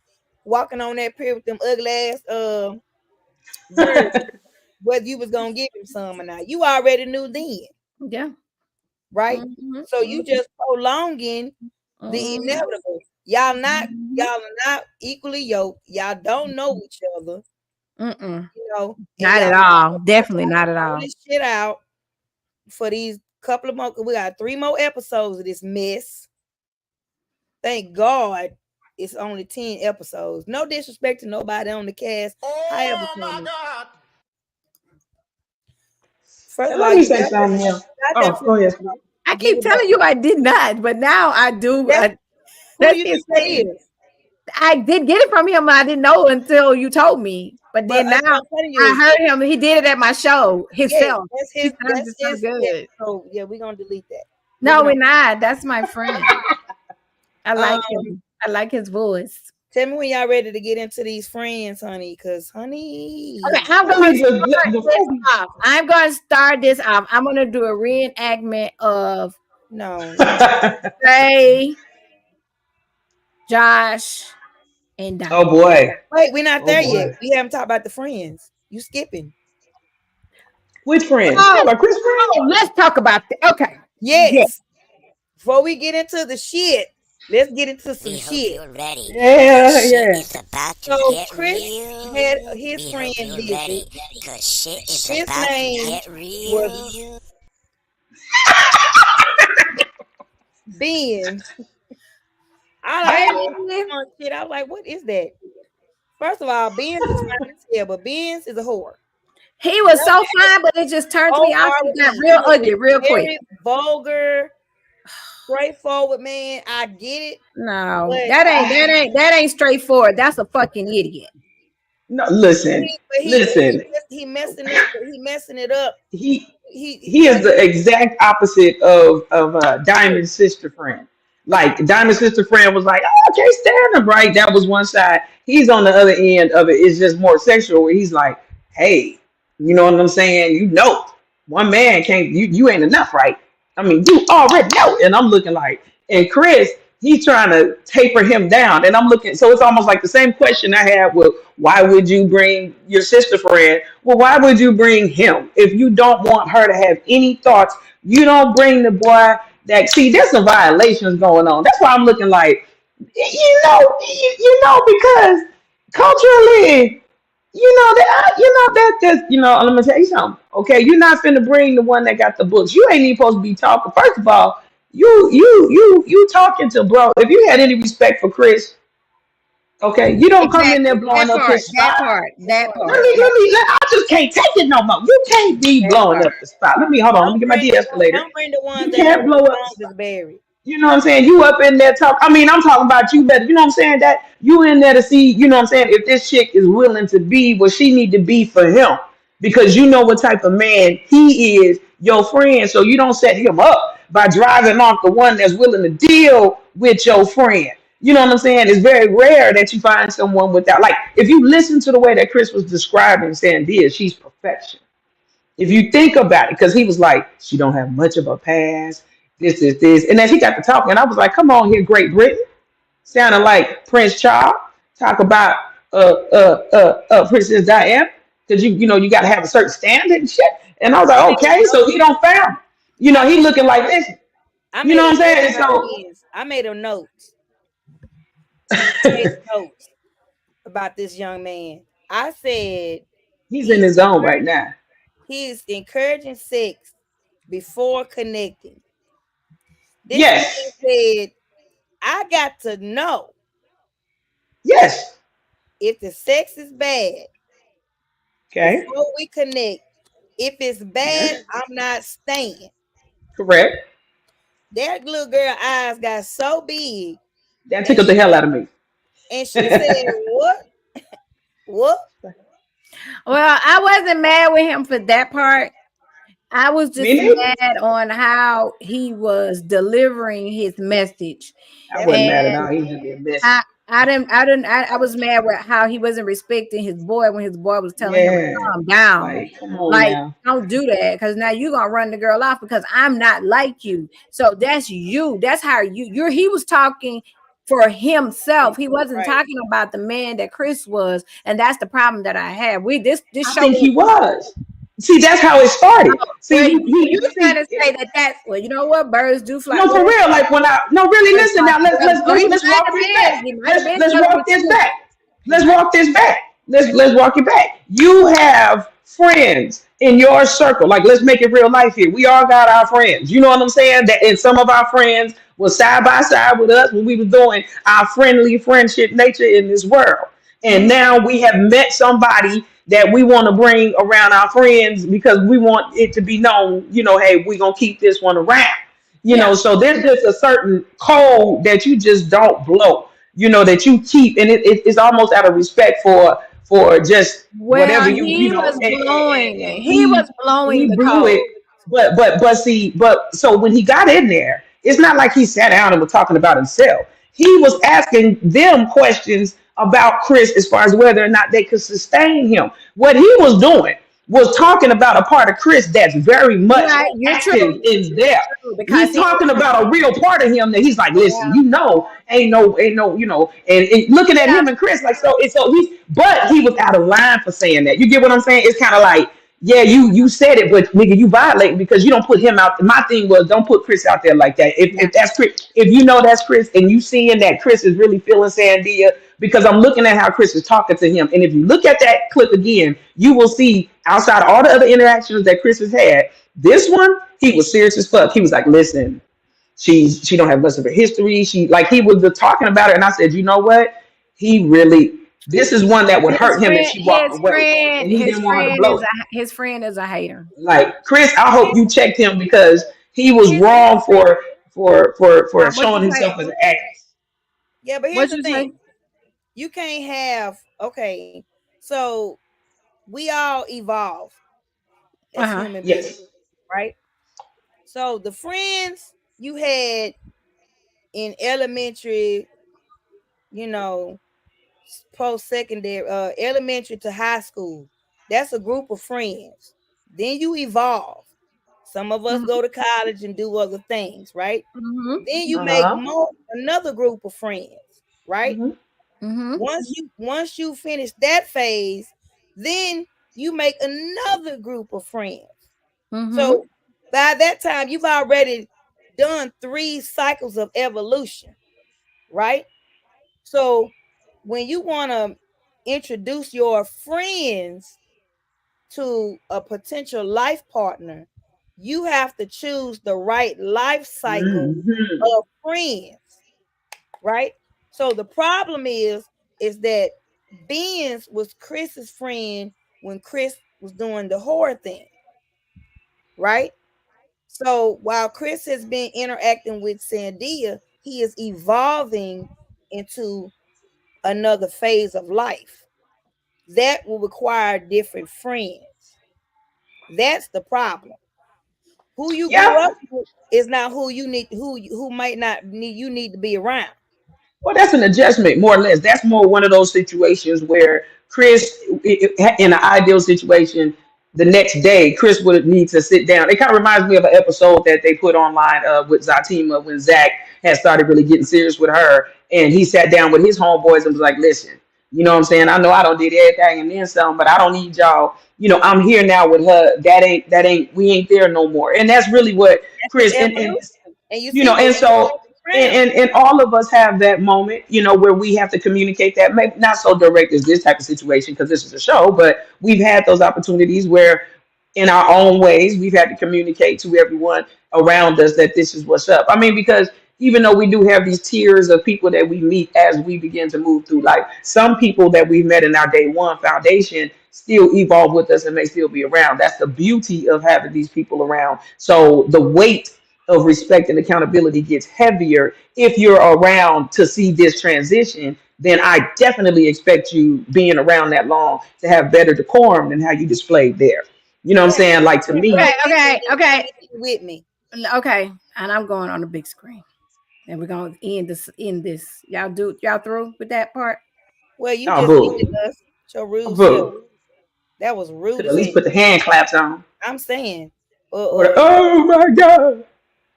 walking on that pier with them ugly ass birds, whether you was gonna give him some or not. You already knew then, Yeah. right? Mhm, So you mhm, just prolonging the mhm, inevitable. mhm. Y'all are not equally yoked. Y'all don't know each other, Mm-mm. and Not y'all at all. Definitely not at roll all. this shit out for these couple of months. We got 3 more episodes of this mess. Thank God it's only 10 episodes. No disrespect to nobody on the cast. However, first And of all, let me you say something here. Oh, go definitely ahead. I give keep it back. telling you I did not, but now I do. That's who That's you his think that thing. is. I did get it from him. I didn't know until you told me. But But then now what I'm telling you I is, heard him. He did it at my show yeah, himself. He sounded so yeah. good. So yeah, we're gonna delete that. No, Moving on. we're not. That's my friend. I like Um, him. I like his voice. tell me when y'all ready to get into these friends, honey. Cause honey, Okay, I'm Let going me to just start this before we. off. I'm going to start this off. I'm going to do a reenactment of no. Trey, Josh, and Oh Diamond. boy. Wait, we're not Oh there yet. boy. We haven't talked about the friends. You skipping. Which friend? You talking Oh, about Chris friend? let's talk about that. Okay. Yeah. Yes. Before we get into the shit, let's get into some We hope shit. you're ready. Yeah, Cause shit yeah. is about to So get Chris real. had his We friend hope you're visit. ready. Cause shit is His about to name get was real. Ben. I Hey. on shit. I was like, what is that? First of all, Ben's is fine as hell, but Ben's is a whore. He was so fine, but it just turned me off. He got real He is ugly real a quick. very vulgar, straightforward man. I get it, No, but that ain't straightforward. That's a fucking idiot. No, listen, listen. he messing it. He messing it up. He He he is like the exact opposite of Diamond's sister friend. Like Diamond's sister friend was like, oh, I can't stand him, right? That was one side. He's on the other end of it. It's just more sexual where he's like, hey, you know what I'm saying? You know, one man can't you ain't enough, right? I mean, you already know. And I'm looking like, and Chris, he's trying to taper him down. And I'm looking, so it's almost like the same question I had with why would you bring your sister friend? Well, why would you bring him? If you don't want her to have any thoughts, you don't bring the boy that, see, there's some violations going on. That's why I'm looking like, because culturally, let me tell you something. Okay, you're not finna bring the one that got the books. You ain't even supposed to be talking. First of all, you talking to bro. If you had any respect for Chris, okay, you don't come in there Exactly. blowing up his That spot. part. That Let part. me, I just can't take it no more. You can't be That blowing part. up the spot. Hold on, let me get my de-escalator. don't bring the ones You that know can't the blow up the song spot. is buried. You know what I'm saying? You up in there talk. I mean, I'm talking about you better. You know what I'm saying? That you in there to see, you know what I'm saying, if this chick is willing to be what she need to be for him. Because you know what type of man he is, your friend. So you don't set him up by driving off the one that's willing to deal with your friend. You know what I'm saying? It's very rare that you find someone without, like, if you listen to the way that Chris was describing Sandia, she's perfection. If you think about it, because he was like, she don't have much of a past, this. And as he got to talking, I was like, come on here, Great Britain. Sounding like Prince Charles. Talk about Princess Diana. Because you gotta have a certain standard and shit. And I was like, okay, so he don't found. I He made looking like this. I You know made a what I'm note saying? about So this. I made a note to take notes about this young man. I said he's in he's his zone right now. he's encouraging sex before connecting. This man Yes. said, I got to know Yes. if the sex is bad Okay. before we connect. If it's bad, Yes. I'm not staying. Correct. That little girl eyes got so big, That and tickled the hell out of me. she said, "What? What? Well, I wasn't mad with him for that part. I was Me just neither. mad on how he was delivering his message. I That wasn't part. mad at And all. He was just being I messy. I was mad with how he wasn't respecting his boy when his boy was telling him to Yeah. calm down. Like, come on Like, now. don't do that because now you're gonna run the girl off because I'm not like you. So that's you. That's how you're he was talking for himself. He wasn't Right. talking about the man that Chris was, and that's the problem that I have. This I show think was he was. See, that's how it started. See, well, he you trying see. to say that well, you know what? Birds do fly. No, Well, for real. Like when I no, really birds listen fly now. Let's together. let's So let's he let's might walk have this been. back. He might have been Let's telling walk the this truth. back. He Let's might. walk this back. Let's walk it back. You have friends in your circle. Like let's make it real life here. We all got our friends. You know what I'm saying? That and some of our friends was side by side with us when we was doing our friendly friendship nature in this world. And Mhm. now we have met somebody that we want to bring around our friends because we want it to be known, hey, we're gonna keep this one around. Yeah. So there's just a certain code that you just don't blow, that you keep, and it's almost out of respect for just Well, whatever he was blowing it. and He was blowing he the blew code. it, but see, but so when he got in there, it's not like he sat down and was talking about himself. He was asking them questions about Chris as far as whether or not they could sustain him. What he was doing was talking about a part of Chris that's very You're much right. You're true. active in there. True, because He's he talking about a real part of him that he's like, listen, yeah, ain't no, and looking at him and Chris like so he's but he was out of line for saying that. You get what I'm saying? It's kind of like, yeah, you said it, but nigga, you violating because you don't put him out. My thing was don't put Chris out there like that. If yeah. if that's Chris, if you know that's Chris, and you seeing that Chris is really feeling Sandia, because I'm looking at how Chris is talking to him, and if you look at that clip again, you will see outside all the other interactions that Chris has had, this one he was serious as fuck. He was like, listen, she don't have much of a history. She like he was talking about it, and I said, you know what? He really this is one that would hurt him if she walked away, and he didn't want her to blow it. His friend is a hater. Like Chris, I hope you checked him because he was His, wrong for what showing you say? himself as an actress. Yeah, but here's What the you thing. say? You can't have okay. So we all evolve Uh as huh. human beings, Yes. right? So the friends you had in elementary, you know, post secondary, elementary to high school, that's a group of friends. Then you evolve. Some of us go to college and do other things, right? Mm-hmm. Then you Uh make huh. more another group of friends, right? Hmm. Mm-hmm. Once you finish that phase, then you make another group of friends. Mm-hmm. So by that time, you've already done 3 cycles of evolution, right? So when you want to introduce your friends to a potential life partner, you have to choose the right life cycle Hmm. of friends, right? So the problem is that Benz was Chris's friend when Chris was doing the horror thing, right? So while Chris has been interacting with Sandia, he is evolving into another phase of life that will require different friends. That's the problem. Who you grew Yeah. up with is not who you need, who might not need you need to be around. Well, that's an adjustment, more or less. That's more one of those situations where Chris, in an ideal situation, the next day, Chris would need to sit down. It kind of reminds me of an episode that they put online with Zatima when Zach had started really getting serious with her. And he sat down with his homeboys and was like, listen, you know what I'm saying? I know I don't did everything and then some, but I don't need y'all. I'm here now with her. We ain't there no more. And that's really what That's his Chris, and evolution. And you see and this so around. and all of us have that moment, where we have to communicate that. Maybe not so direct as this type of situation because this is a show, but we've had those opportunities where, in our own ways, we've had to communicate to everyone around us that this is what's up. I mean, because even though we do have these tiers of people that we meet as we begin to move through life, some people that we've met in our day one foundation still evolve with us and may still be around. That's the beauty of having these people around. So the weight of respect and accountability gets heavier if you're around to see this transition, then I definitely expect you being around that long to have better decorum than how you displayed there. You know what I'm Yeah, saying? Like to me, with me. Okay. And I'm going on the big screen. And we're gonna end this. Y'all through with that part? Well, you oh just ended boo, us. Your rude self. boo. That was rude Could at as hell. least put the hand claps on. I'm saying. Or the, oh my god.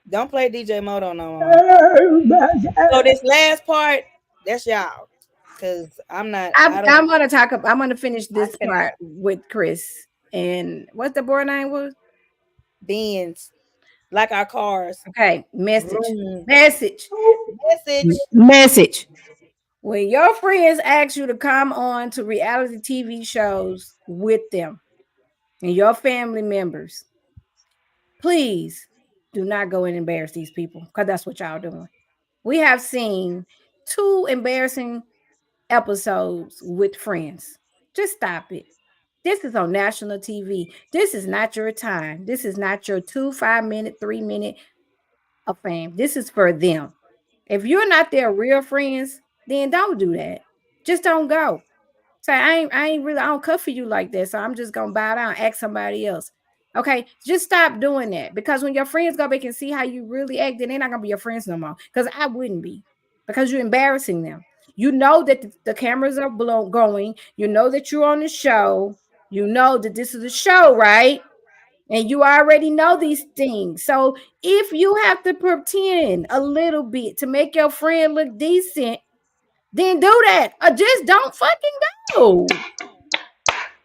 Don't play DJ Moto no more. Oh my god. So this last part, that's y'all. Cause I'm not. I'm I don't. gonna finish this cannot. part with Chris. And what's the boy name was? Benz, like our cars. Okay, message. Vroom. Message. When your friends ask you to come on to reality TV shows with them and your family members, please do not go and embarrass these people, because that's what y'all doing. We have seen 2 embarrassing episodes with friends. Just stop it. This is on national TV. This is not your time. This is not your 2, 5-minute, 3-minute of fame. This is for them. If you're not their real friends, then don't do that. Just don't go. Say, I don't cut for you like that. So I'm just gonna bow down, ask somebody else. Okay, just stop doing that. Because when your friends go back and see how you really act, then they're not gonna be your friends no more. Because I wouldn't be. Because you're embarrassing them. You know that the cameras are going. You know that you're on the show. You know that this is a show, right? And you already know these things. So if you have to pretend a little bit to make your friend look decent, then do that. Or just don't fucking go.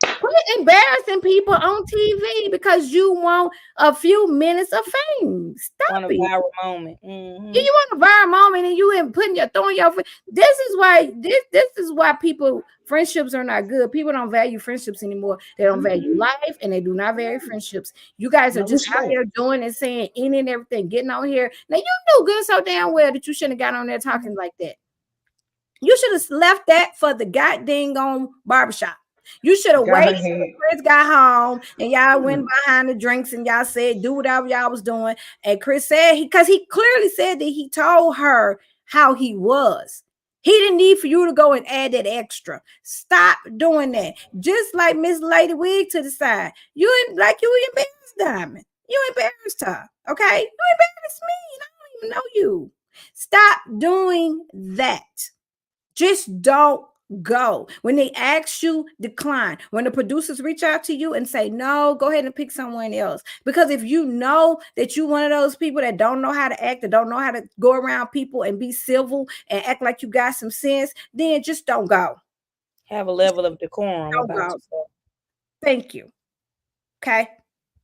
Quit embarrassing people on TV because you want a few minutes of fame. Stop On a it. viral moment. Mm-hmm. You want a viral moment and you ain't throwing your. This is why people friendships are not good. People don't value friendships anymore. They don't value life and they do not value friendships. You guys are just out here doing and saying any and everything, getting on here. Now you knew good so damn well that you shouldn't have got on there talking like that. You should have left that for the goddamn on barbershop. You should have waited till Chris got home and y'all went behind the drinks and y'all said do whatever y'all was doing. And Chris said because he clearly said that he told her how he was. He didn't need for you to go and add that extra. Stop doing that. Just like Miss Lady Wig to the side. You embarrassed Diamond. You embarrassed her. Okay? You embarrassed me. And I don't even know you. Stop doing that. Just don't go. When they ask you, decline. When the producers reach out to you and say, no, go ahead and pick someone else. Because if you know that you're one of those people that don't know how to act, that don't know how to go around people and be civil and act like you got some sense, then just don't go. Have a level of decorum about yourself. Thank you. Okay.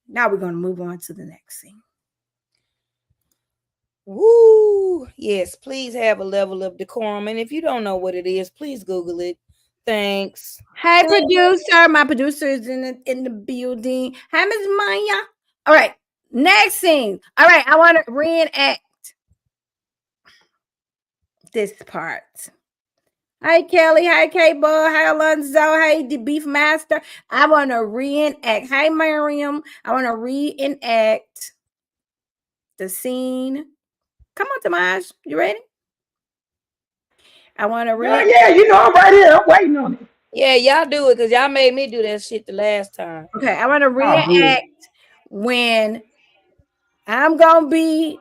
Now we're going to move on to the next scene. Woo! Yes, please have a level of decorum. And if you don't know what it is, please Google it. Thanks. Hey, producer. My producer is in the building. Hi, Miss Maya. All right. Next scene. All right. I want to reenact this part. Hi, Kelly. Hi, K-Bo. Hi, Alonzo. Hi, the Beef Master. I want to reenact. Hi, Miriam. I want to reenact the scene. Come on, Tamaj. You ready? I want to reenact. Yeah, you know I'm right here. I'm waiting on it. Yeah, y'all do it because y'all made me do that shit the last time. Okay, I want to reenact when I'm gonna be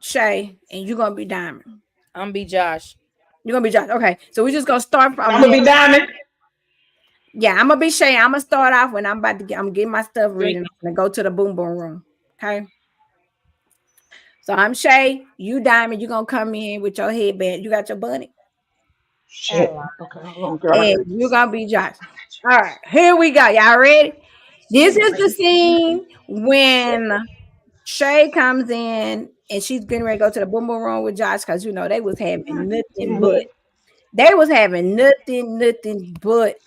Shay and you're gonna be Diamond. I'm gonna be Josh. You're gonna be Josh. Okay, so we're just gonna start from. I'm gonna be Diamond. Yeah, I'm gonna be Shay. I'm gonna start off when I'm getting my stuff ready and I'm gonna go to the boom boom room. Okay. So I'm Shay, you Diamond, you're gonna come in with your headband. You got your bunny? Shit. Okay, hold on, girl. And you're gonna be Josh. All right, here we go. Y'all ready? This is the scene when Shay comes in and she's getting ready to go to the boom boom room with Josh because you know they was having nothing but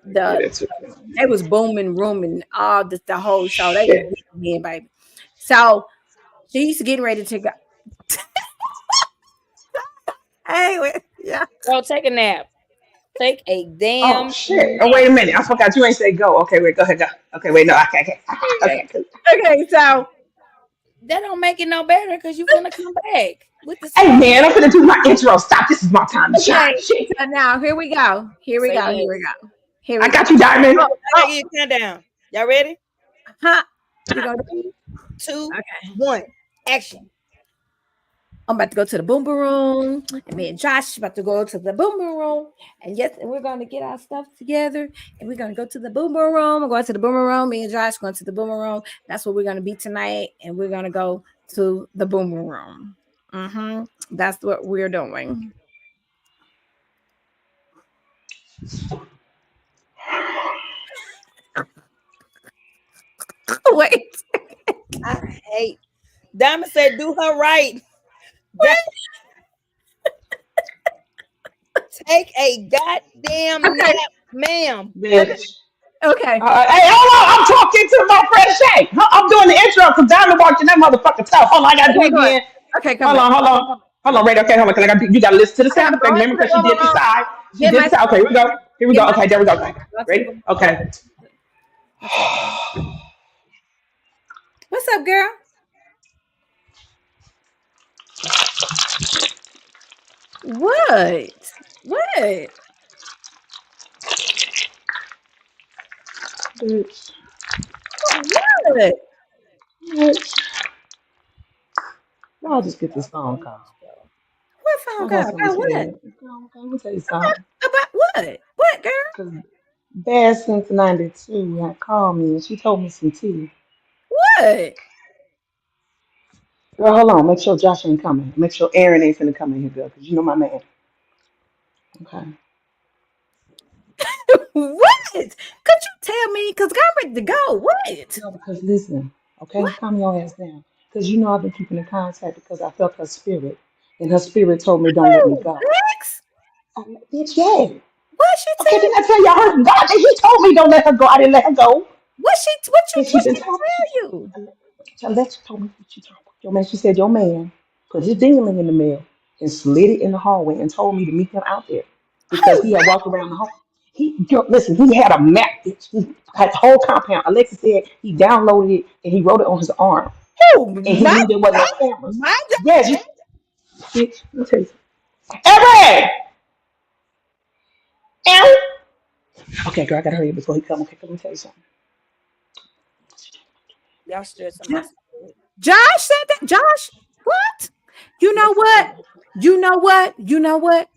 they was booming room and all the whole show. They was in, baby. So she's getting ready to go. Hey, yeah. Go take a nap. Take a damn. Oh shit! Oh wait a minute! I forgot you ain't say go. Okay, wait. Go ahead. Go. Okay, wait. No. Okay. Okay. So That don't make it no better because you finna come back with the Hey song. man, I'm gonna do my intro. Stop. This is my time to shine. Okay, Shit. so now here we go. Here we Say go. less. Here we go. Here I we go. got you, Diamond. Oh, I gotta get a countdown. Y'all ready? huh? You gonna? 2, Okay. 1, action. I'm about to go to the boom boom room, and me and Josh about to go to the boom boom room, and yes, and we're gonna get our stuff together, and we're gonna go to the boom boom room. I'm going to the boom boom room. Me and Josh going to the boom boom room. That's where we're gonna be tonight, and we're gonna go to the boom boom room. That's what we're doing. Wait, I hate. Diamond said, "Do her right." That, take a goddamn okay, nap, ma'am. Bitch. okay, Hey, hold on. I'm talking to my friend Shay. I'm doing the intro because Diamond walked in that motherfucker tough. Hold on, I gotta do okay, it go ahead. again. Okay, come Hold back. on, hold on. Hold on, right? Okay, hold on. Cause you gotta listen to the Okay, sound I'm effect. going Remember, to the because she boom boom did the room. side. She Get did my the side. Okay, here we go. Here we get go. my Okay, there we go. Okay. go to the Ready? boom. Okay. Go to the boom. What's up, girl? What? What? Bitch. What? Bitch. Y'all Oh, just get this phone call. What phone I got call? something About to tell what? you. Let me tell you something. About what? What, girl? Because Bad since 92 had called me and she told me some tea. What? Girl, hold on. Make sure Josh ain't coming. Make sure Aaron ain't finna come in here, girl, because you know my man. Okay. What? Could you tell me? Because I'm ready to go. What? No, because listen, okay, What? calm your ass down. Because you know I've been keeping in contact because I felt her spirit. And her spirit told me don't let me Oh, go. Lex? I'm like, bitch, yeah. What she Okay, tell didn't I you? tell you I heard from God that he told me don't let her go. I didn't let her go. And she What been she talking. tell you? Alexa told me what she told me. Your man, she said your man put his demon in the mail and slid it in the hallway and told me to meet him out there because Oh, he had walked around the hall. Listen, he had a map. He had the whole compound. Alexa said he downloaded it and he wrote it on his arm. oh, And he my knew there wasn't God. no cameras. My God. Yes, bitch, let me tell you. Everett! Aaron! Okay, girl, I gotta hurry up before he come. Okay, let me tell you something. y'all stressing my spirit. Josh said that. Josh, what? You know What you what? say? You know what? You know what?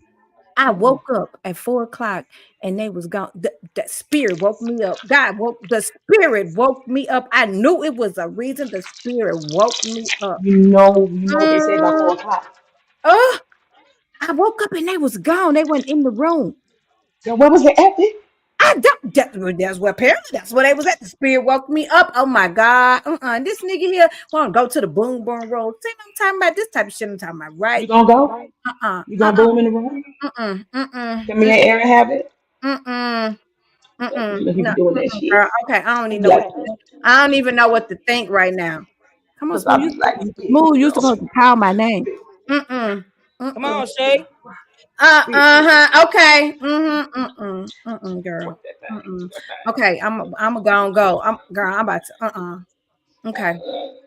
I Mm-mm. woke up at 4 o'clock and they was gone. The spirit woke me up. God woke the spirit woke me up. I knew it was a reason. The spirit woke me up. You know what they say about Mm, 4 o'clock. oh, I woke up and they was gone. They went in the room. Girl, where was the epic? I don't. That's where apparently that's where they was at. The spirit woke me up. Oh my God. This nigga here want to go to the boom boom roll. See what I'm talking about? This type of shit I'm talking about, You right? gonna go? Uh-uh. You gonna Uh-uh. boom in the room? Mm-mm. Mm-mm. Can me and Aaron have it? Mm-mm. Cause Mm-mm. you know he be No, doing that shit. girl. Okay, I don't even know what Yeah. to think. I don't even know what to think right now. Come on, Cause I Smooth. be like, Smooth, you girl, supposed to call my name. Mm-mm. Come Mm-mm. on, Shay. Uh-huh. Okay. Girl. twerk that thing, Mm-mm. twerk that Okay, I'm gonna go. I'm about to Okay. thing.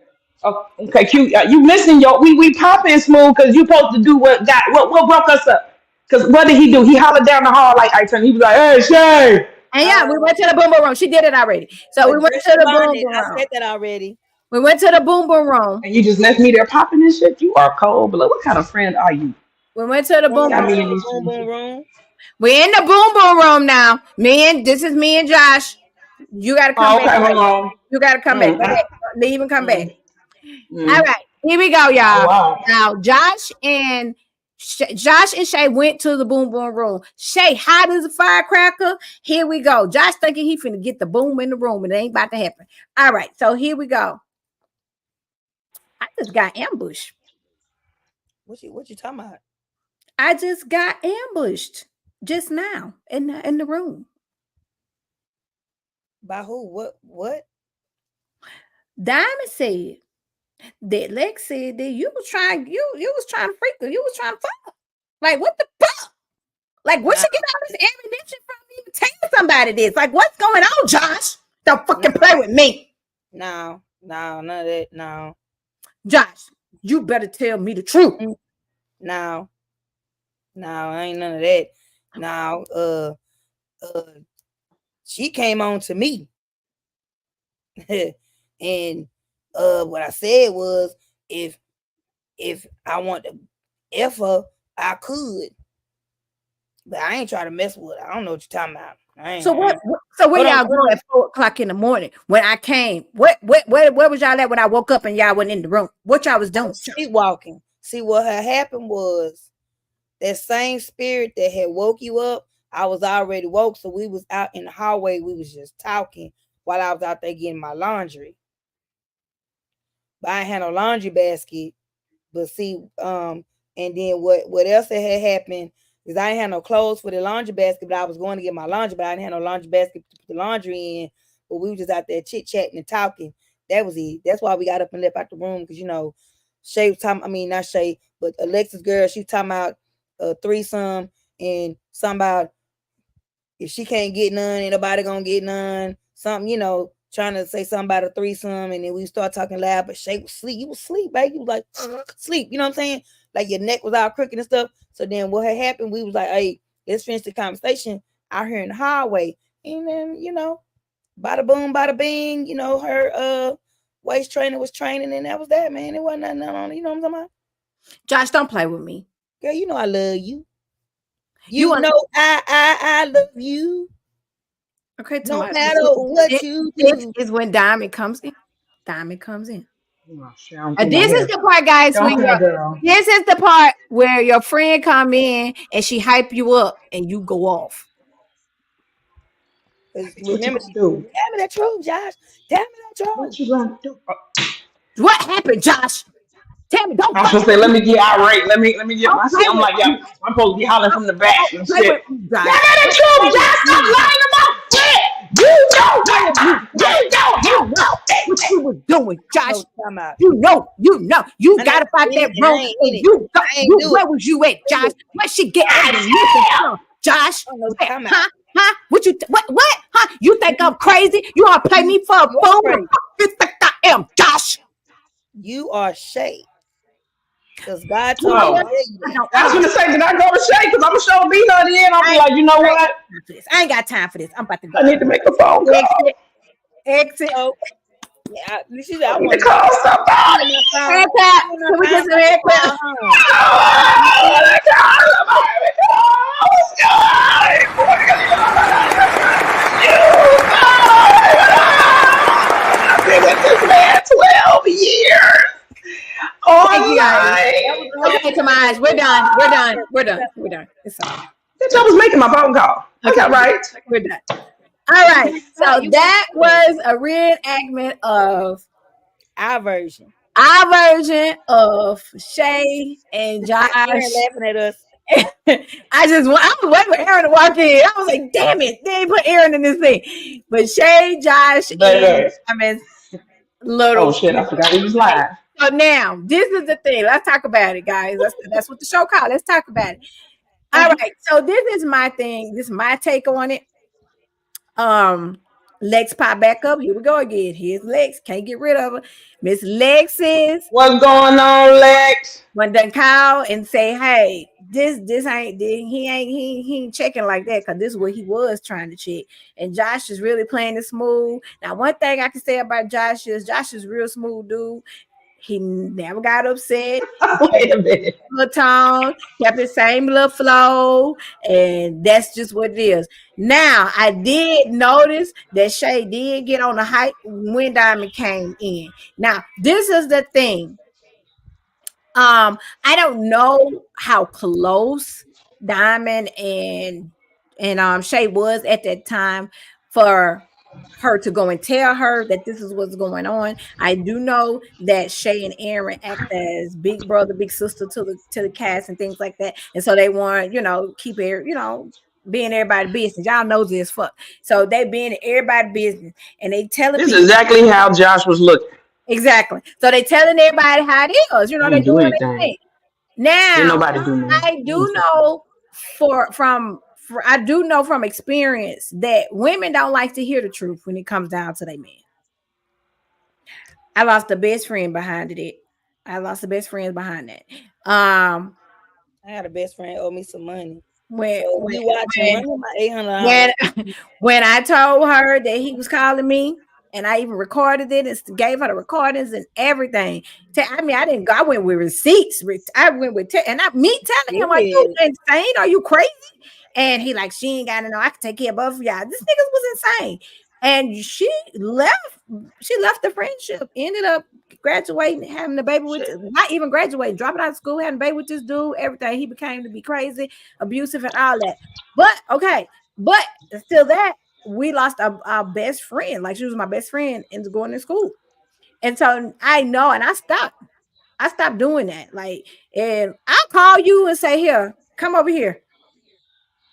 Oh, okay, cute. You missing your we popping Smooth because you supposed to do what broke us up. Cause what did he do? He hollered down the hall like I turned. He was like, "Hey, Shay." And yeah, we Uh, went to the boom boom room. She did it already. So we went address to your the boom bonnet. boom I room. said that already. We went to the boom boom room. And you just left me there popping and shit. You are cold blood. What kind of friend are you? We went to the When boom y'all boom Got went me to in room. the these boom boom trenches. room, We're in the boom boom room now. This is me and Josh. You gotta come Oh, back. okay, hold on. You gotta come back. Mm, Go back. Leave and come back. mm, All mm. right, here we go, Oh y'all. wow. Now, Josh and Shay went to the boom boom room. Shay, hot as a firecracker. Here we go. Josh thinking he finna get the boom in the room, and it ain't about to happen. All right, so here we go. I just got ambushed. what you talking about? I just got ambushed just now in the room. By who? What? Diamond said that Lex said that you was trying to freak her. You was trying to fuck her. Like what the fuck? Like where Nah, she get all this ammunition from even telling somebody this? Like what's going on, Josh? Don't fucking nah, play with me. no, none of that. No. Josh, you better tell me the truth. No, ain't none of that. Now, she came on to me. And what I said was if I want to F her, I could. But I ain't trying to mess with her. I don't know what you're talking about. So where y'all go at 4:00 in the morning when I came? Where was y'all at when I woke up and y'all went in the room? What y'all was doing? Sleepwalking. See, what had happened was that same spirit that had woke you up, I was already woke. So we was out in the hallway. We was just talking while I was out there getting my laundry. But I ain't had no laundry basket. But see, and then what else that had happened is I ain't had no clothes for the laundry basket, but I was going to get my laundry, but I didn't have no laundry basket to put the laundry in. But we were just out there chit-chatting and talking. That was it. That's why we got up and left out the room, because Shay was talking, I mean not Shay, but Alexis girl, she talking about a threesome and something about if she can't get none, ain't nobody gonna get none. Something, trying to say something about a threesome, and then we start talking loud, but Shay was asleep. You was asleep, baby. You was like sleep, you know what I'm saying? Like your neck was all crooked and stuff. So then what had happened, we was like, hey, let's finish the conversation out here in the hallway. And then, bada boom, bada bing, her waist trainer was training, and that was that, man. It wasn't nothing on, you know what I'm talking about? Josh, don't play with me. Girl, you know I love you. You know I love you. Okay, no matter what you do. This is when Diamond comes in. Diamond comes in. This is the part, guys. This is the part where your friend come in and she hype you up and you go off. Remember, tell me the truth, Josh. Tell me the truth. What you gonna do? What happened, Josh? Tell me. Don't. I was gonna say, let me get irate. Let me get my shit. I'm like, yeah, I'm supposed to be hollering from the back and shit. Tell me the truth, Josh. Stop lying about shit. You know what time. You know what you was doing, Josh. You know. You gotta fight that wrong. Where was you at, Josh? Where she get from? Josh, huh? What? Huh? You think I'm crazy? You wanna play me for a fool? You think I am, Josh? You are Shay. Because God told me to tell you. I was gonna say, did I go to Shay? Because I'm gonna show B her the end. I'll be like, you know what? I ain't got time for this. I'm about to go. I need to make a phone call. Exit. Oh, yeah, I want to call somebody. Can we get some air clap? I've been with this man 12 years. Okay, Tamaj, we're done. It's all right. I was making my phone call. Okay, right. We're done. All right. So that was a reenactment of our version of Shay and Josh laughing at us. I was waiting for Aaron to walk in. I was like, damn it, they didn't put Aaron in this thing. But Shay, Josh, and little. Oh shit, I forgot he was live. So now this is the thing. Let's talk about it, guys. That's what the show called. Let's talk about it. All right. So this is my thing. This is my take on it. Lex pop back up. Here we go again. Here's Lex. Can't get rid of her. Miss Lex is what's going on, Lex? When done call and say, hey, this ain't he ain't checking like that, because this is what he was trying to check. And Josh is really playing it smooth. Now, one thing I can say about Josh is real smooth dude. He never got upset. Wait a minute. Tone, kept the same little flow, and that's just what it is. Now, I did notice that Shay did get on the hype when Diamond came in. Now, this is the thing. I don't know how close Diamond and Shay was at that time for her to go and tell her that this is what's going on. I do know that Shay and Aaron act as big brother, big sister to the cast and things like that. And so they want, keep it, being everybody's business. Y'all know this fuck. So they being everybody's business. And they telling this is exactly how Josh was looking. Exactly. So they telling everybody how it is. They doing anything. Now I do know I do know from experience that women don't like to hear the truth when it comes down to their man. I lost a best friend behind it. I lost the best friends behind that. I had a best friend owe me some money. When So when you watching when one of my $800. when when I told her that he was calling me, and I even recorded it and gave her the recordings and everything. I mean, I didn't go. I went with receipts. I went with and me telling him, "Are you Shit. insane? Are you crazy?" And he like, "She ain't got to know. I can take care of both of y'all." This nigga was insane. And she left. She left the friendship. Ended up graduating, having a baby with, not even graduating, dropping out of school, having a baby with this dude. Everything. He became to be crazy, abusive, and all that. But okay, but still that we lost our best friend. Like she was my best friend into going to school. And so I know, and I stopped. I stopped doing that. Like, and I'll call you and say, "Here, come over here."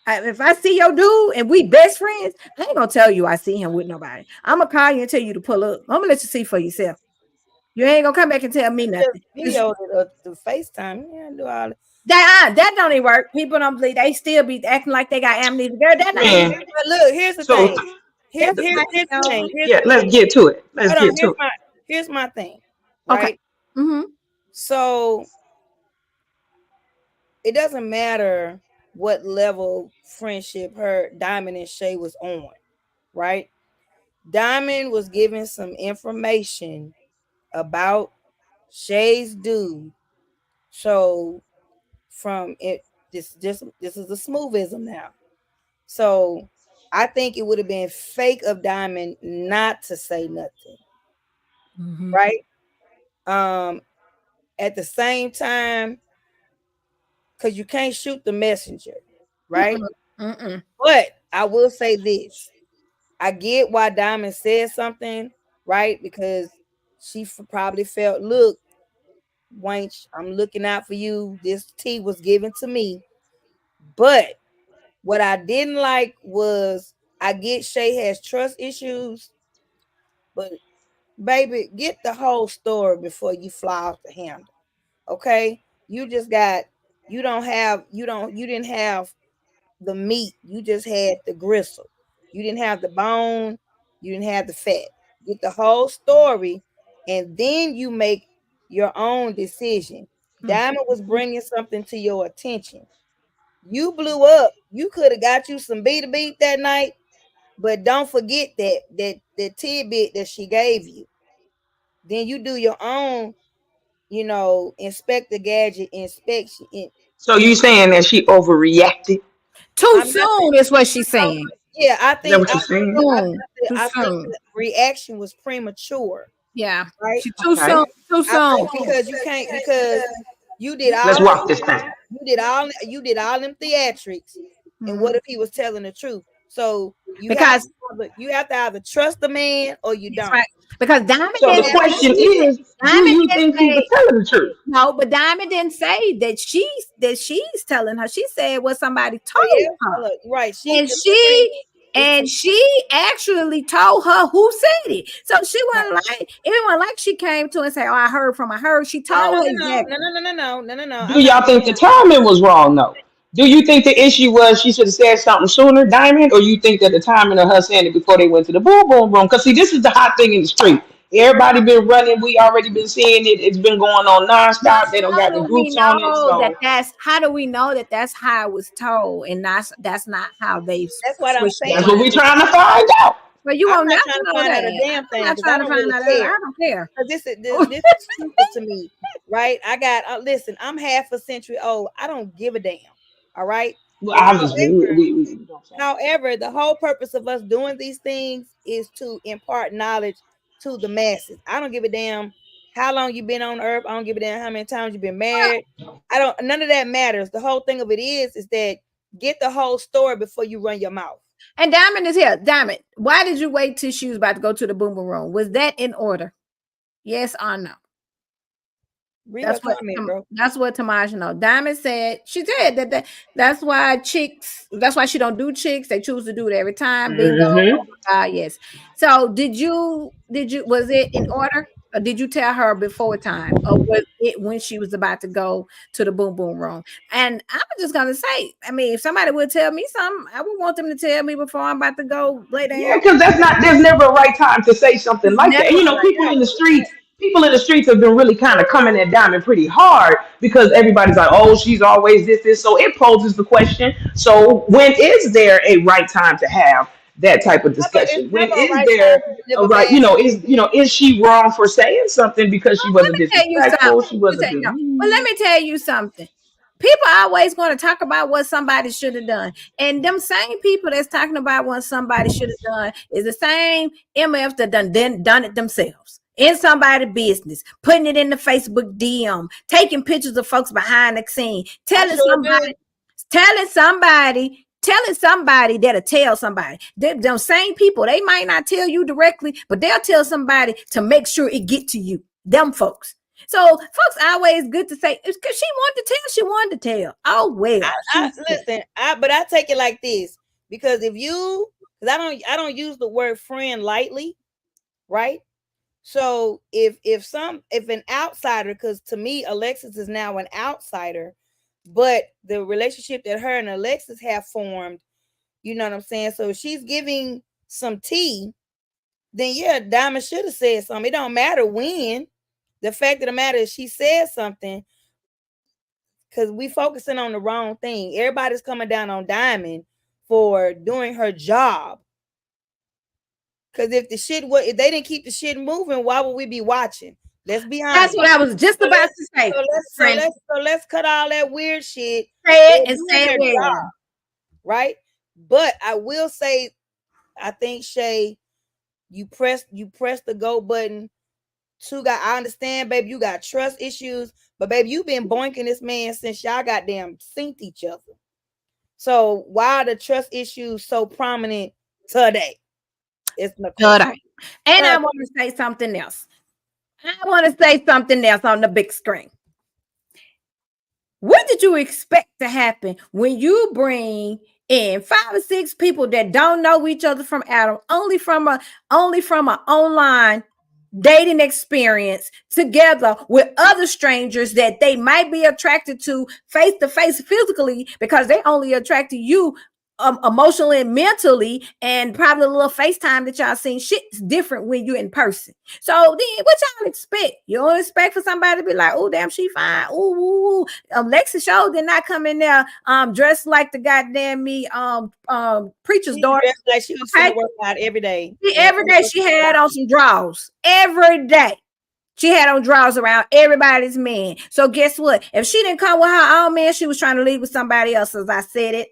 If I see your dude and we best friends, I ain't gonna tell you I see him with nobody. I'm gonna call you and tell you to pull up. I'm gonna let you see for yourself. You ain't gonna come back and tell me Just nothing. video the FaceTime. Yeah, do all that. That don't even work. People don't believe. They still be acting like they got amnesia. Girl, that not even. Man, But look, here's the so thing. That's the Here's the thing. thing. Here's yeah, the let's thing. get to it. Let's Hold on. get to it. Here's my thing. Okay. Right. Mm-hmm. So it doesn't matter what level friendship her Diamond and Shay was on, right? Diamond was given some information about Shay's dude. So from it, this is a smoothism now. So I think it would have been fake of Diamond not to say nothing, Mm-hmm. right? At the same time, because you can't shoot the messenger, right? Mm-mm. Mm-mm. But I will say this: I get why Diamond said something, right? Because she probably felt, look, Wanch, I'm looking out for you. This tea was given to me. But what I didn't like was I get Shay has trust issues, but baby, get the whole story before you fly off the handle. Okay? You just got you didn't have the meat, you just had the gristle. You didn't have the bone, you didn't have the fat. Get the whole story, and then you make your own decision. Diamond was bringing something to your attention. You blew up. You could have got you some beat beat that night, but don't forget that tidbit that she gave you. Then you do your own, inspect the gadget inspection. So you saying that she overreacted? Too I'm not saying, soon is what she's saying. yeah, Is that what you're saying? Soon. Too I think soon. the reaction was premature, Yeah. right? She too Okay, soon. Too I soon. think because you can't, because you did let's all walk this thing. you did all them theatrics, and Mhm. what if he was telling the truth? So Because you have to either trust the man or you that's don't. right. Because Diamond So the didn't question say, is, do Diamond you didn't think he was say telling the truth? no, but Diamond didn't say that she's telling her. She said what somebody Oh told yeah, her. look, right. She's And delivering she it. and she actually told her who said it. So she Right. wasn't like it wasn't like she came to and say, "Oh, I heard from her." She No, told no, her no, no, exactly. no, no, no, no, no, no, no. Do I'm not. y'all think the timing was wrong though? Do you think the issue was she should have said something sooner, Diamond, or you think that the timing of her saying it before they went to the boom boom room? Because see, this is the hot thing in the street. Everybody been running. We already been seeing it. It's been going on nonstop. They don't How got the do we groups on it. know that So that's how do we know that that's how it was told and that's not how they That's what I'm switched it that's saying. what we around? trying to find out. But you I'm won't not never trying to know find out a that. damn I'm thing not because I trying to don't find really out. care. I don't care. Because this is stupid to me, right? I got listen. I'm half a century old. I don't give a damn. All right. Well, And obviously, we you know what I'm saying. however, the whole purpose of us doing these things is to impart knowledge to the masses. I don't give a damn how long you've been on earth. I don't give a damn how many times you've been married. I don't. None of that matters. The whole thing of it is that get the whole story before you run your mouth. And Diamond is here. Diamond, why did you wait till she was about to go to the boom boom room? Was that in order? Yes or no? Read her comment, bro. That's what Tamaj know. Diamond said she said that's why that's why she don't do chicks. They choose to do it every time. Bingo. Mm-hmm. Oh my God, yes. So did you was it in order? Or did you tell her before time? Or was it when she was about to go to the boom boom room? And I'm just gonna say, I mean, if somebody would tell me something, I would want them to tell me before I'm about to go lay Yeah, down. because that's not. There's never a right time to say something It's like that. never And you a know, right people time. in the streets. people in the streets have been really kind of coming at Diamond pretty hard because everybody's like, oh, she's always this. So it poses the question. So when is there a right time to have that type of It's discussion? When never a is right time there to a deliver right, bad news. is she wrong for saying something because she Let wasn't me tell you something. disrespectful? She wasn't No, but let me tell you something. People are always going to talk about what somebody should have done. And them same people that's talking about what somebody should have done is the same MF that done it themselves. In somebody's business, putting it in the Facebook DM, taking pictures of folks behind the scene, telling somebody that'll tell somebody. Them same people, they might not tell you directly, but they'll tell somebody to make sure it get to you. Them folks. So folks always good to say it's because she wanted to tell. Oh well. But I take it like this because because I don't use the word friend lightly, right? So if an outsider, because to me Alexis is now an outsider, but the relationship that her and Alexis have formed, you know what I'm saying? So if she's giving some tea, then yeah, Diamond should have said something. It don't matter when. The fact of the matter is she said something because we focusing on the wrong thing. Everybody's coming down on Diamond for doing her job. Because if they didn't keep the shit moving, why would we be watching? Let's be honest. That's what I was just about to say. So let's cut all that weird shit. Say it and say it well. Right? But I will say, I think Shay, you press the go button. I understand, baby, you got trust issues, but baby, you've been boinking this man since y'all goddamn synced each other. So why are the trust issues so prominent today? It's today. And I want to say something else. On the big screen. What did you expect to happen when you bring in 5 or 6 people that don't know each other from Adam, only from an online dating experience together with other strangers that they might be attracted to face to face physically because they only attracted you emotionally and mentally, and probably a little FaceTime that y'all seen. Shit's different when you're in person. So then what y'all expect? You don't expect for somebody to be like, oh damn, she fine. Ooh. Lexi Show did not come in there dressed like the goddamn preacher's daughter. Like she was going to work out every day. Every day she had on some drawers. Every day. She had on drawers around everybody's man. So guess what? If she didn't come with her own man, she was trying to leave with somebody else, as I said it.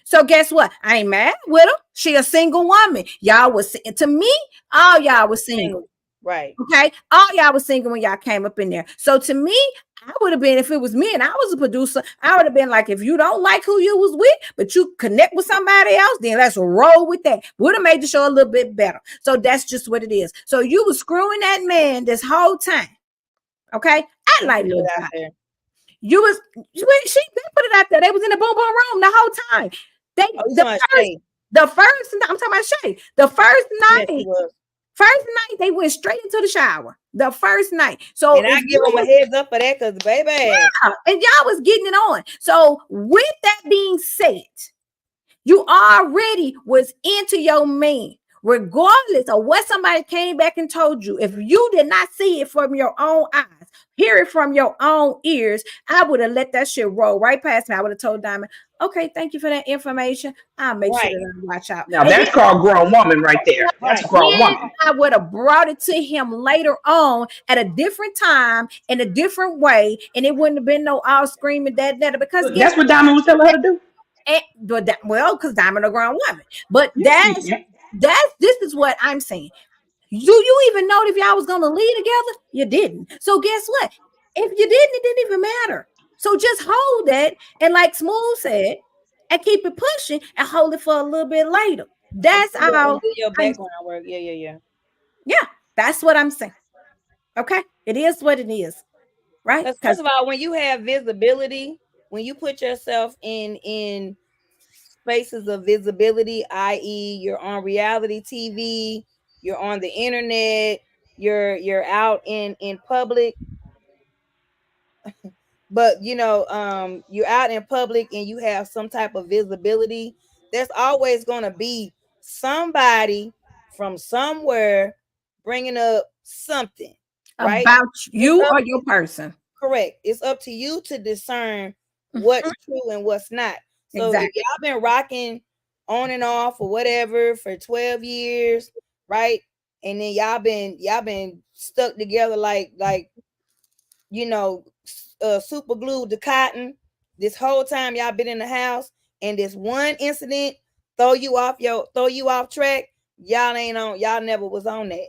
So guess what? I ain't mad with her. She a single woman. Y'all was, to me, all y'all was single. Right. Okay. All y'all was single when y'all came up in there. So to me, I would have been, if it was me and I was a producer, I would have been like, if you don't like who you was with, but you connect with somebody else, then let's roll with that. Would have made the show a little bit better. So that's just what it is. So you was screwing that man this whole time. Okay. I like little guy. They put it out there. They was in the boom boom room the whole time. The first I'm talking about Shay. The first night they went straight into the shower. The first night. So and I give them a heads up for that because baby. Yeah, and y'all was getting it on. So with that being said, you already was into your man. Regardless of what somebody came back and told you, if you did not see it from your own eyes, hear it from your own ears, I would have let that shit roll right past me. I would have told Diamond, okay, thank you for that information. I'll make sure that I watch out. Now that's called grown woman right there. That's grown woman. I would have brought it to him later on at a different time in a different way, and it wouldn't have been no all screaming that because that's what Diamond was telling her to do. Because Diamond a grown woman. But this is what I'm saying. You even know if y'all was gonna leave together? You didn't. So guess what? If you didn't, it didn't even matter. So just hold that, and like Smooth said, and keep it pushing and hold it for a little bit later. That's how your background work. Yeah. That's what I'm saying. Okay, it is what it is, right? Because first of all, when you have visibility, when you put yourself in spaces of visibility, i.e., you're on reality TV, you're on the internet, you're out in public. But you're out in public and you have some type of visibility, there's always going to be somebody from somewhere bringing up something. right? About you It's or up, your person. correct. It's up to you to discern what's true and what's not. So if Exactly. y'all been rocking on and off or whatever for 12 years, right? And then y'all been stuck together like super glued to cotton this whole time y'all been in the house, and this one incident throw you off track. Y'all never was on that.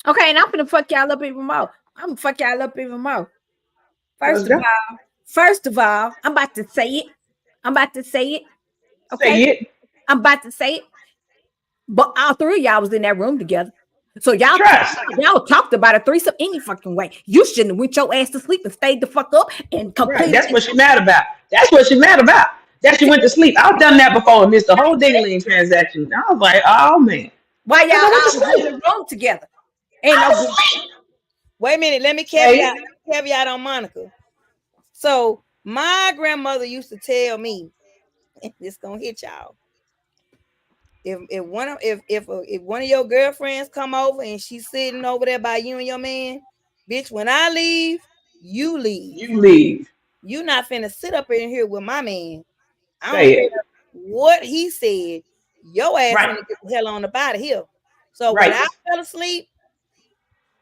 Okay, and I'm gonna fuck y'all up even more. I'm gonna fuck y'all up even more. Let's First of go. all, first of all, I'm about to say it. I'm about to say it. Say Okay, it. I'm about to say it. But all three of y'all was in that room together. So Trust. y'all talked about a threesome any fucking way. You shouldn't have went your ass to sleep and stayed the fuck up and Right. completed. That's what she mad about. That's what she mad about. That she went to sleep. I've done that before and missed the whole ding transaction. I was like, oh man. Why y'all Because I went to all was in sleep. the room together? Ain't I no was good. asleep. Wait a minute, let me Say caveat on Monica. So my grandmother used to tell me, and this gonna hit y'all. If one of your girlfriends come over and she's sitting over there by you and your man, bitch, when I leave, you leave. you leave. You not finna sit up in here with my man. I don't Say care it. what he said. Your ass Right. finna get the hell on up out of here. So when Right. I fell asleep,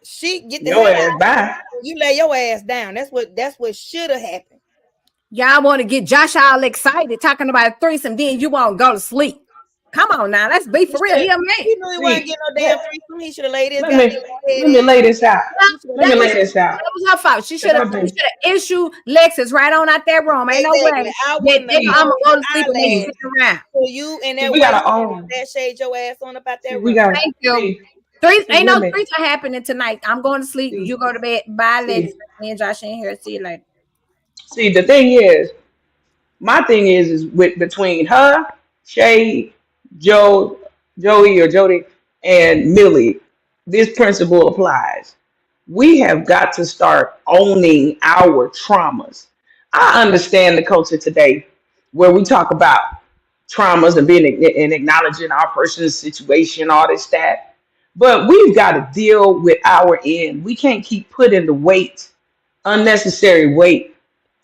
she get the hell Your ass out. bye. You lay your ass down. That's what should have happened. Y'all want to get Josh all excited talking about a threesome, then you won't go to sleep. Come on now, let's be He for real. should. He a man. He knew he wasn't See, getting no damn threesome. He should have laid his let goddamn me head let me in. lay this out. Well, Let me that was lay this out. that was her fault. She should Because have I've been issued Lexus right on out that room. Ain't no Exactly. way I that wouldn't have they see, mama rolled go an to sleep and they eyelash. sit around. So you and see, that we way gotta own. that shade your ass on up out See, that we room. gotta Thank you. see, Three see, ain't no women. threesome happening tonight. I'm going to sleep. See, You go to bed. Bye, Lex. see, Me and Josh in here. See you later. see, the thing is, my thing is with between her, Shay, Joe, Joey or Jody, and Millie, this principle applies. We have got to start owning our traumas. I understand the culture today where we talk about traumas and being and acknowledging our person's situation, all this that. But we've got to deal with our end. We can't keep putting the weight, unnecessary weight,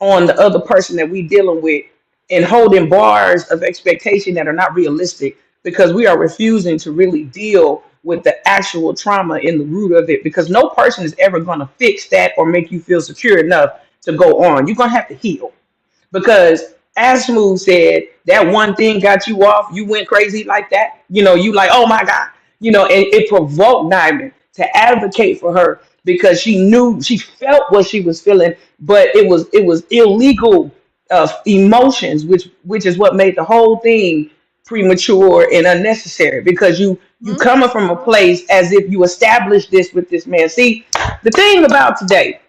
on the other person that we dealing with and holding bars of expectation that are not realistic because we are refusing to really deal with the actual trauma in the root of it because no person is ever going to fix that or make you feel secure enough to go on. You're going to have to heal because as Smooth said, that one thing got you off, you went crazy like that. You like, oh my God. And it provoked Diamond to advocate for her because she knew she felt what she was feeling, but it was illegal emotions, which is what made the whole thing premature and unnecessary because you Hmm? coming from a place as if you established this with this man. See, the thing about today,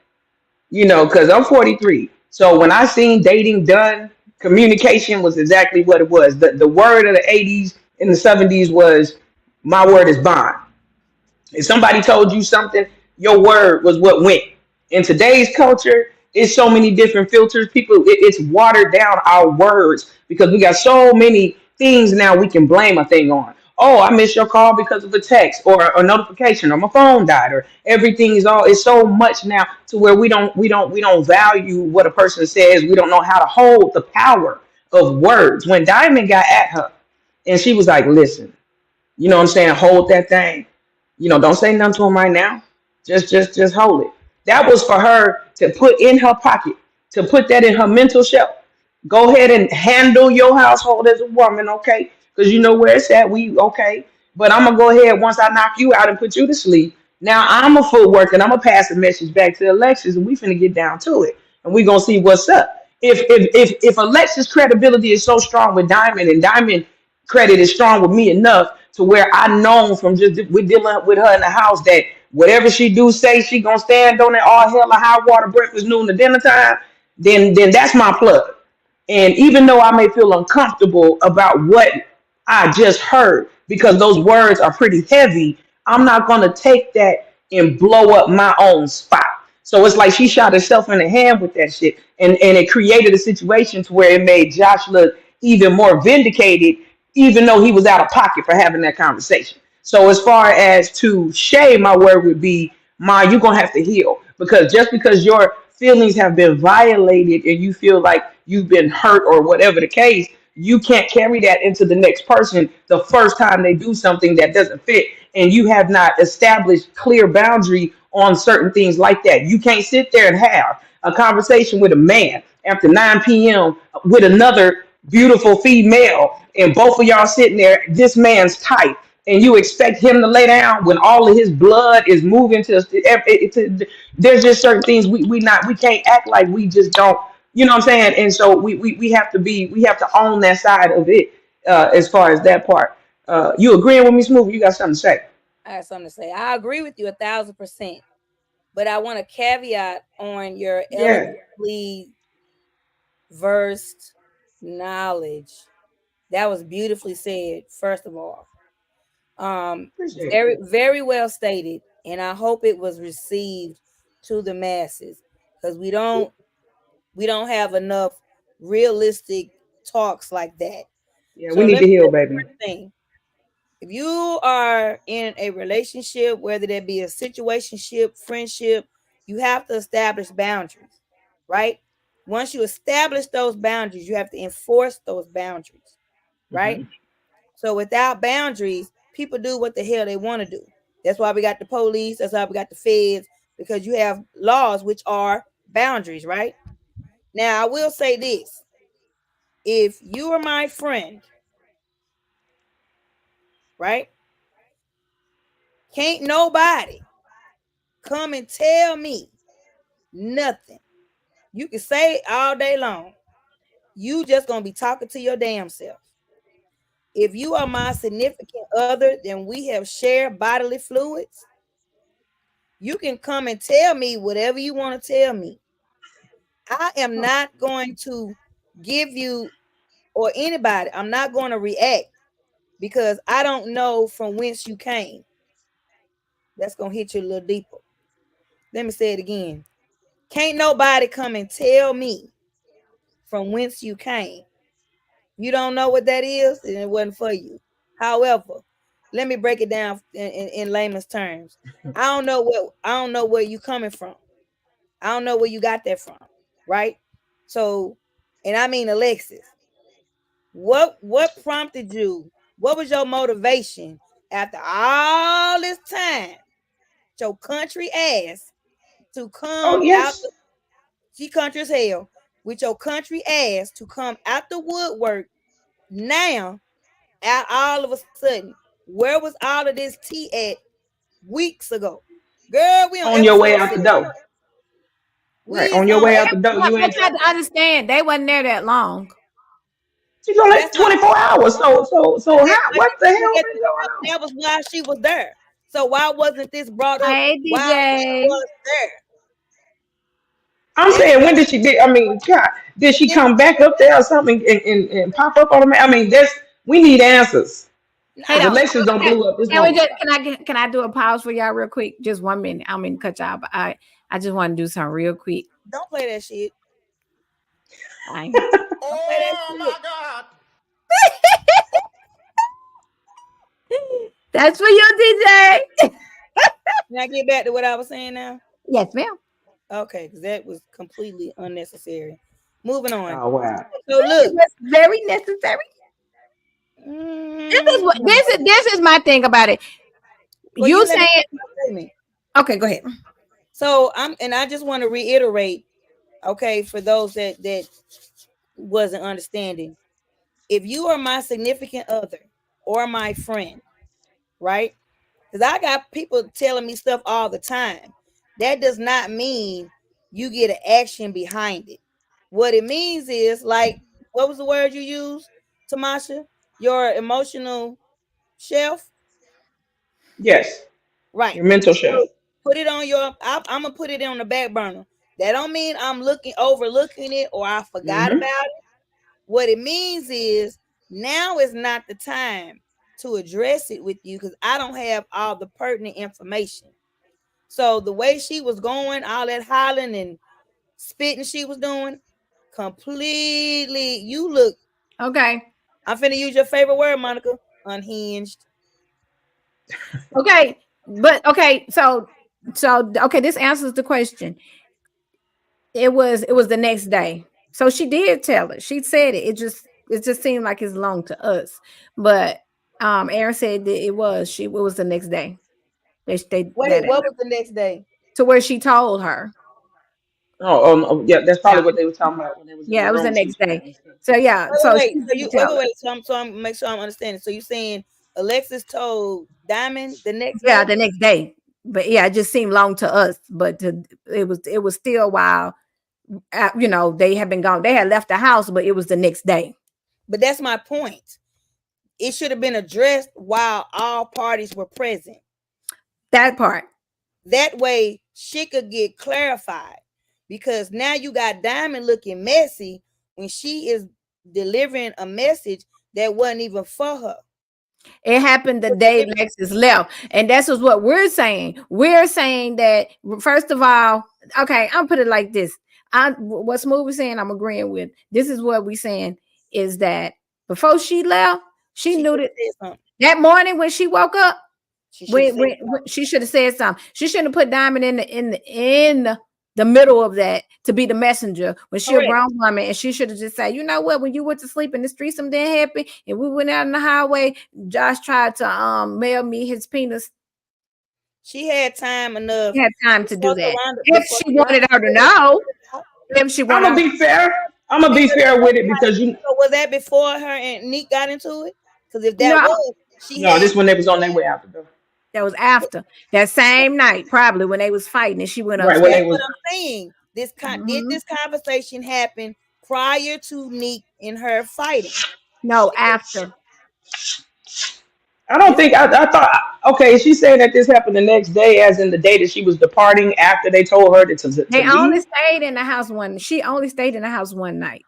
because I'm 43. So when I seen dating done, communication was exactly what it was. The word of the 80s and the 70s was my word is bond. If somebody told you something, your word was what went. In today's culture, it's so many different filters. It's watered down our words because we got so many things now we can blame a thing on. Oh, I missed your call because of a text or a notification or my phone died or everything is so much now to where we don't value what a person says. We don't know how to hold the power of words. When Diamond got at her and she was like, listen, what I'm saying? Hold that thing. Don't say nothing to him right now. Just hold it. That was for her to put in her pocket, to put that in her mental shelf. Go ahead and handle your household as a woman, okay? Because you know where it's at. We okay. But I'm gonna go ahead once I knock you out and put you to sleep. Now I'm a footwork and I'm gonna pass the message back to Alexis and we finna get down to it. And we gonna see what's up. If Alexis' credibility is so strong with Diamond and Diamond credit is strong with me enough to where I know from just with dealing with her in the house that whatever she do say she gonna stand on it all hell or high water, breakfast, noon, to dinner time. Then that's my plug. And even though I may feel uncomfortable about what I just heard, because those words are pretty heavy, I'm not gonna take that and blow up my own spot. So it's like she shot herself in the hand with that shit, and it created a situation to where it made Josh look even more vindicated, even though he was out of pocket for having that conversation. So as far as to Shay, my word would be Ma, you're gonna have to heal, because just because your feelings have been violated and you feel like you've been hurt or whatever the case, you can't carry that into the next person the first time they do something that doesn't fit, and you have not established clear boundary on certain things like that. You can't sit there and have a conversation with a man after 9 p.m. with another beautiful female, and both of y'all sitting there, this man's tight, and you expect him to lay down when all of his blood is moving there's just certain things we can't act like we just don't, you know what I'm saying? And so we have to own that side of it, as far as that part. You agreeing with me, Smooth? You got something to say? I have something to say. I agree with you 1,000%, but I want a caveat on your Yeah, eloquently versed knowledge. That was beautifully said, first of all. appreciate it. Very, very well stated, and I hope it was received to the masses, because we don't have enough realistic talks like that. Yeah, we So need let to me heal, say the baby. first thing. If you are in a relationship, whether that be a situationship, friendship, you have to establish boundaries, right? Once you establish those boundaries, you have to enforce those boundaries, right? Hmm. So without boundaries, people do what the hell they want to do. That's why we got the police. That's why we got the feds, because you have laws which are boundaries, right? Now, I will say this. If you are my friend, right? Can't nobody come and tell me nothing. You can say it all day long. You just gonna be talking to your damn self. If you are my significant other, then we have shared bodily fluids. You can come and tell me whatever you want to tell me. I am not going to give you, or anybody, I'm not going to react, because I don't know from whence you came. That's gonna hit you a little deeper. Let me say it again. Can't nobody come and tell me from whence you came. You don't know what that is, and it wasn't for you. However, let me break it down in layman's terms. I don't know where you coming from. I don't know where you got that from, right? So, and I mean Alexis, what prompted you? What was your motivation after all this time? Your country ass to Oh come out yes. the, she country as hell, with your country ass to come out the woodwork now, out all of a sudden. Where was all of this tea at weeks ago? Girl, we on On your way episode out the 6. door. Right, We's on your on way out the door, episode But you but ain't. you have to understand, they wasn't there that long. She's only That's not 24 hours. So that, how? but What the hell at been the going time, on? that was why she was there. So why wasn't this brought up Hey while she DJ. was there? I'm That's saying, why when did she did? I mean, God, did she this come back up there or something and pop up on the? I mean, that's we need answers, Hey, because nah, don't. Alexis don't Can blew up. It's can we gonna. just can I do a pause for y'all real quick? Just 1 minute. I mean, cut y'all, but I just want to do something real quick. don't play that shit. I Don't play that Oh shit. my God. That's for you, DJ. Can I get back to what I was saying now? Yes, ma'am. Okay, because that was completely unnecessary. Moving on. Oh wow. So It look. was very necessary. This is what mm, this is my thing about it. well, You you let me saying finish my statement. okay? Go ahead. So I just want to reiterate, okay, for those that wasn't understanding. If you are my significant other or my friend, right? Because I got people telling me stuff all the time. That does not mean you get an action behind it. What it means is, like, what was the word you used, Tamasha? Your emotional shelf, Yes, right? your mental shelf. So put it on your. I'm gonna put it on the back burner. That don't mean I'm overlooking it, or I forgot Hmm. about it. What it means is now is not the time to address it with you, because I don't have all the pertinent information. So the way she was going, all that hollering and spitting she was doing, completely. You look. Okay. I'm finna use your favorite word, Monica. Unhinged. Okay. But okay. So So okay, this answers the question. It was the next day. So she did tell it. She said it. It just seemed like it's long to us. But Aaron said that it was the next day. They Wait, that what was the next day? to where she told her. Yeah, that's Yeah. probably what they were talking about when they was in the Yeah, it was the room. She next was day. playing this thing. So yeah, Wait, so wait, she wait. So did you tell wait, her. wait. So I'm make sure I'm understanding. So you saying Alexis told Diamond the next Yeah, day? the next day. But yeah, it just seemed long to us. But it was still while they had been gone. They had left the house, but it was the next day. But that's my point. It should have been addressed while all parties were present. That part. That way she could get clarified. Because now you got Diamond looking messy when she is delivering a message that wasn't even for her. It happened the day Lexus left. And that's what we're saying. We're saying that, first of all, okay, I'll put it like this. What Smooth was saying, I'm agreeing with. This is what we're saying is that before she left, she knew that morning when she woke up, when she should have said something. She shouldn't have put Diamond in the middle of that to be the messenger when she a grown woman, and she should have just said, you know what, when you went to sleep in the street, something didn't happen, and we went out on the highway, Josh tried to mail me his penis. She had time enough. She had time to do that. If she wanted her to know. If she wanted I'm gonna be fair. I'm gonna be fair with it because So was that before her and Nick got into it? Because if that No. was, no, this when they was on their way out the door. That was after that same night, probably when they was fighting, and she went Right, upstairs. when they was. What I'm saying, did this conversation happen prior to Nick and her fighting? No, after. I don't think I thought. Okay, she's saying that this happened the next day, as in the day that she was departing after they told her to They leave. only stayed in the house she only stayed in the house one night.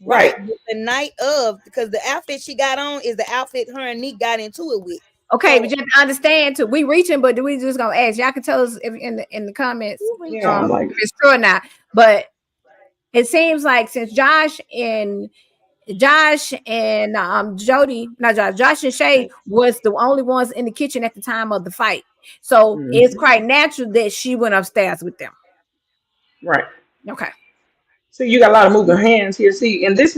Right. The night of, because the outfit she got on is the outfit her and Nick got into it with. Okay, but just understand too. We reaching, but we just gonna ask. Y'all can tell us if in the comments Yeah, like, if it's true or not. But it seems like since Josh and Jody, not Josh and Shay was the only ones in the kitchen at the time of the fight. So it's quite natural that she went upstairs with them. right. Okay. So you got a lot of moving hands here. See, and this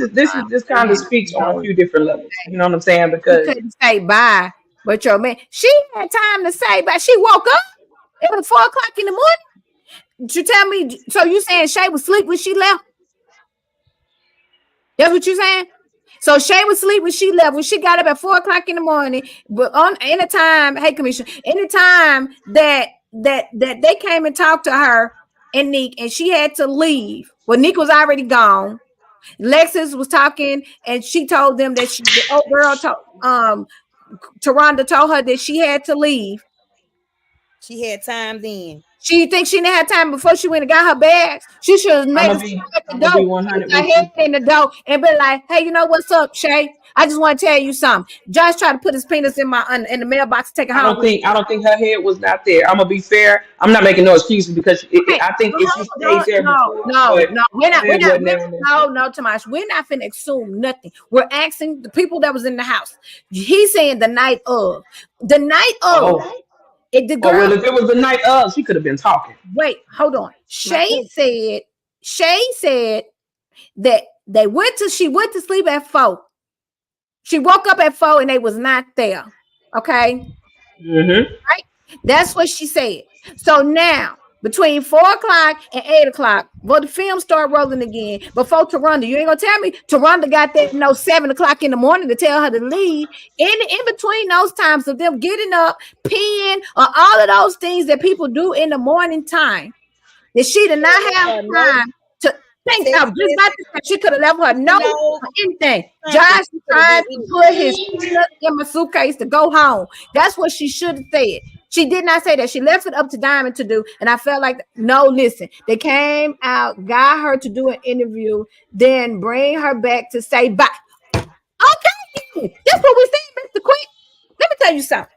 kind of speaks on a few different levels. You know what I'm saying? You Because couldn't say bye, but your man, she had time to say bye. She woke up. It was 4:00 in the morning. You tell me, so you saying Shay was asleep when she left? That's what you saying? So Shay was asleep when she left. When she got up at 4:00 in the morning, but on anytime, hey Commissioner, anytime that they came and talked to her and Nick, and she had to leave. Well, Nick was already gone. Lexus was talking, and she told them that the old girl Taronda told her that she had to leave. She had time then. She thinks she didn't have time before she went and got her bags. She should have made I'm a gonna stop at the be door, 100 put her with you. head in the door, and be like, "Hey, you know what's up, Shay? I just want to tell you something. Josh tried to put his penis in in the mailbox to take it home." I don't think her head was not there. I'm gonna be fair. I'm not making no excuses because I think if she stayed there before, No, we're not, no, Tomash, we're not finna assume nothing. We're asking the people that was in the house. He's saying the night of. The night of. The girl, well, if it was the night of, she could have been talking. Wait, hold on. Shay said that she went to sleep at 4. She woke up at 4 and they was not there. Okay. Right? That's what she said. So now between 4:00 and 8:00, well, the film start rolling again. Before Taronda, you ain't gonna tell me Taronda got there 7:00 in the morning to tell her to leave. In between those times of them getting up, peeing, or all of those things that people do in the morning time, that she did not have time to think of. Just about to say she could have left her note or anything. Josh tried to put his peanut in my suitcase to go home. That's what she should have said. She did not say that. She left it up to Diamond to do. And I felt like, no, listen, they came out, got her to do an interview, then bring her back to say bye. Okay, that's what we're saying, Mr. Quick. Let me tell you something.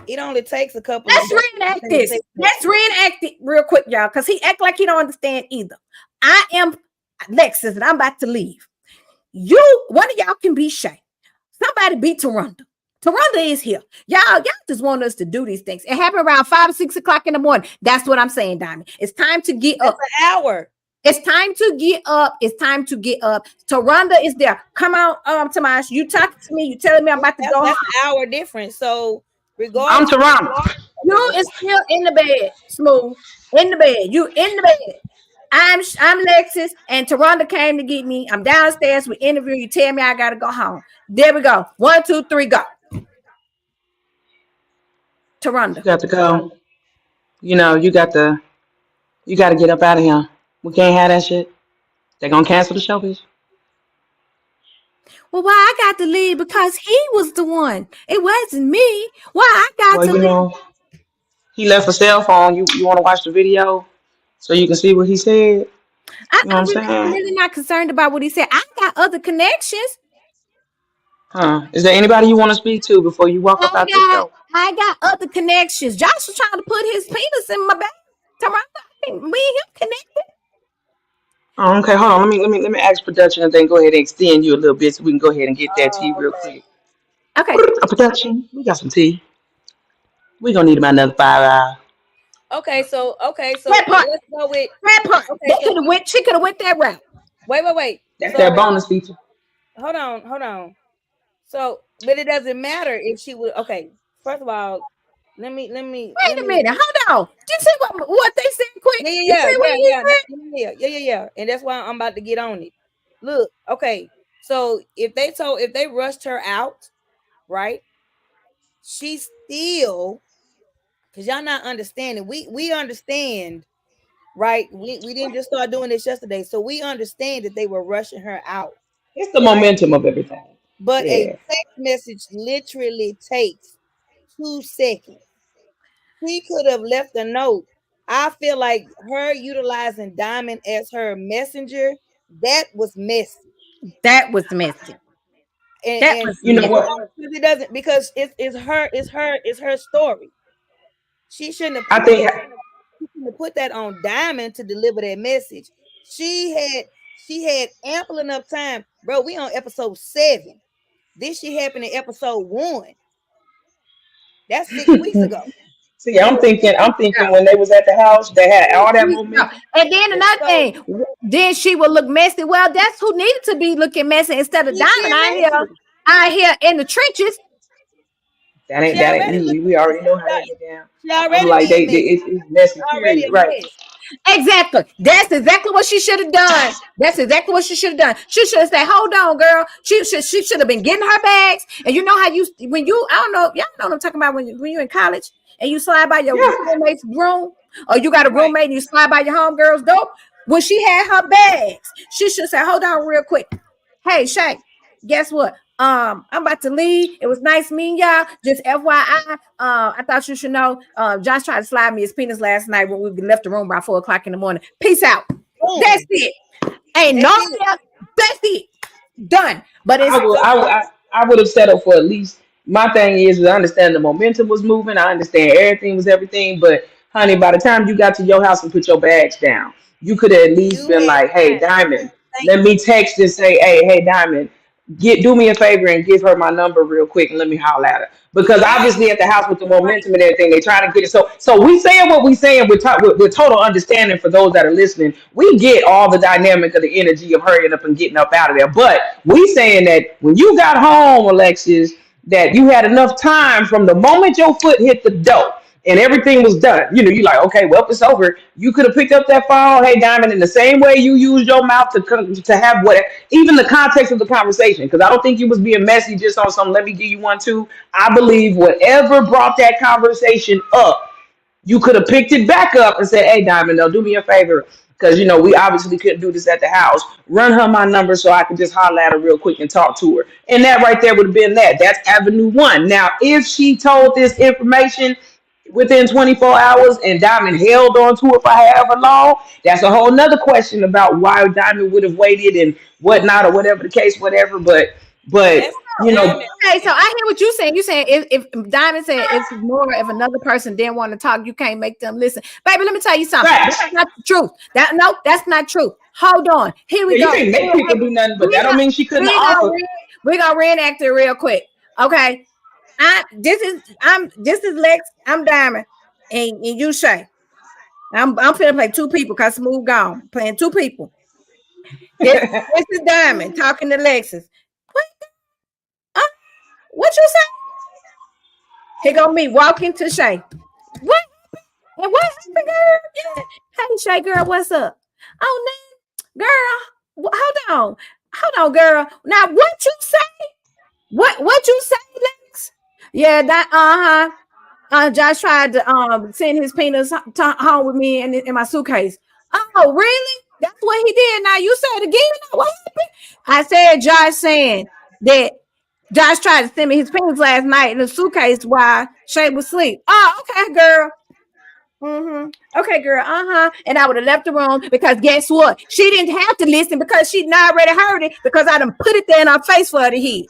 It only takes a couple. Let's reenact this. Let's reenact it real quick, y'all, because he act like he don't understand either. I am Lexus, and I'm about to leave. One of y'all can be Shay. Somebody be Taronda. Taronda is here. Y'all just want us to do these things. It happened around 5 or 6 o'clock in the morning. That's what I'm saying, Diamond. It's time to get up. An hour. It's time to get up. It's time to get up. Taronda is there. Come on, Tamash. You talking to me. You telling me I'm about to go. That's an hour difference. So regardless, I'm Taronda. You is still in the bed, Smooth. In the bed. You in the bed. I'm Lexus, and Taronda came to get me. I'm downstairs. We interview. You tell me I gotta go home. There we go. 1, 2, 3, go. Taronda. You got to go. You know, you got to get up out of here. We can't have that shit. They're gonna cancel the show, bitch. Well, why I got to leave? Because he was the one. It wasn't me. Why I got to leave? Know, he left a cell phone. You want to watch the video so you can see what he said? I'm really not concerned about what he said. I got other connections. Is there anybody you want to speak to before you walk up out the show? I got other connections. Josh was trying to put his penis in my back. Me and him connected. Oh, okay, hold on. Let me ask production and then go ahead and extend you a little bit so we can go ahead and get that tea real quick. Okay. Production, we got some tea. We're gonna need about another 5 hours. Okay, so let's go with that part. Okay, she could have went that route. Wait. That's their bonus feature. Hold on. So, but it doesn't matter if she would. Okay, first of all, let me. Wait a minute. Hold on. Did you see what they said? Quick. Yeah. And that's why I'm about to get on it. Look, okay. So if they rushed her out, right? She still, because y'all not understanding. We understand, right? We didn't just start doing this yesterday, so we understand that they were rushing her out. It's the momentum of everything. But a text message literally takes 2 seconds. She could have left a note. I feel like her utilizing Diamond as her messenger, that was messy. That was messy. And you know what? It doesn't, because it's her story. She shouldn't have put that on Diamond to deliver that message. She had ample enough time, bro. We on episode 7. This shit happened in episode 1. That's 6 weeks ago. See, I'm thinking when they was at the house, they had all that momentum. And then another thing, then she would look messy. Well, that's who needed to be looking messy instead of Diamond out here in the trenches. That ain't we already know how that get down. She already like it's messy, period. Right. Exactly. That's exactly what she should have done. She should have said, "Hold on, girl." She should have been getting her bags. And you know how I don't know, y'all know what I'm talking about when you're in college and you slide by your roommate's room, or you got a roommate and you slide by your homegirl's door. When she had her bags, she should say, "Hold on, real quick. Hey, Shay, guess what? I'm about to leave. It was nice meeting y'all. Just FYI, I thought you should know. Josh tried to slide me his penis last night when we left the room by 4 o'clock in the morning. Peace out." Ooh. That's it. Ain't no else. That's it. Done. But it's I would have settled for at least. My thing is, I understand the momentum was moving. I understand everything was everything. But honey, by the time you got to your house and put your bags down, you could have at least been like, "Hey, Diamond, let me text and say, hey, Diamond, do me a favor and give her my number real quick and let me holler at her." Because obviously at the house with the momentum and everything, they trying to get it. So we saying what we saying with total understanding for those that are listening. We get all the dynamic of the energy of hurrying up and getting up out of there. But we saying that when you got home, Alexis, that you had enough time from the moment your foot hit the door and everything was done. You know, you're like, okay, well, it's over. You could have picked up that phone, "Hey, Diamond," in the same way you used your mouth to have even the context of the conversation. Because I don't think you was being messy just on some, "Let me give you one, too." I believe whatever brought that conversation up, you could have picked it back up and said, "Hey, Diamond, do me a favor. Because, you know, we obviously couldn't do this at the house. Run her my number so I could just holler at her real quick and talk to her." And that right there would have been that. That's avenue 1. Now, if she told this information within 24 hours and Diamond held on to it for however long, that's a whole nother question about why Diamond would have waited and whatnot, or whatever the case, whatever. But you know. Okay, so I hear what you're saying. You're saying if Diamond said it's more if another person didn't want to talk, you can't make them listen. Baby, let me tell you something. Right. That's not the truth. That's not true. Hold on. Here we go. You can't make people do nothing, but that don't mean she couldn't offer. We're gonna reenact it real quick. Okay. This is Lex. I'm Diamond, and you Shay. I'm finna play two people because Smooth gone. Playing two people. This is Diamond talking to Lexus. What? Uh, what you say? Here go me walking to Shay. What? And what happened, girl? Yeah. Hey Shay, girl, what's up? Oh, now, girl, hold on, girl. Now, what you say? What you say, Lex? Yeah, that Josh tried to send his penis home with me in my suitcase. Oh, really? That's what he did. Now you said it again. What happened? I said Josh saying that Josh tried to send me his penis last night in the suitcase while Shay was asleep. Oh, okay, girl. Okay, girl. And I would have left the room because guess what? She didn't have to listen because she already heard it because I done put it there in her face for her to hear.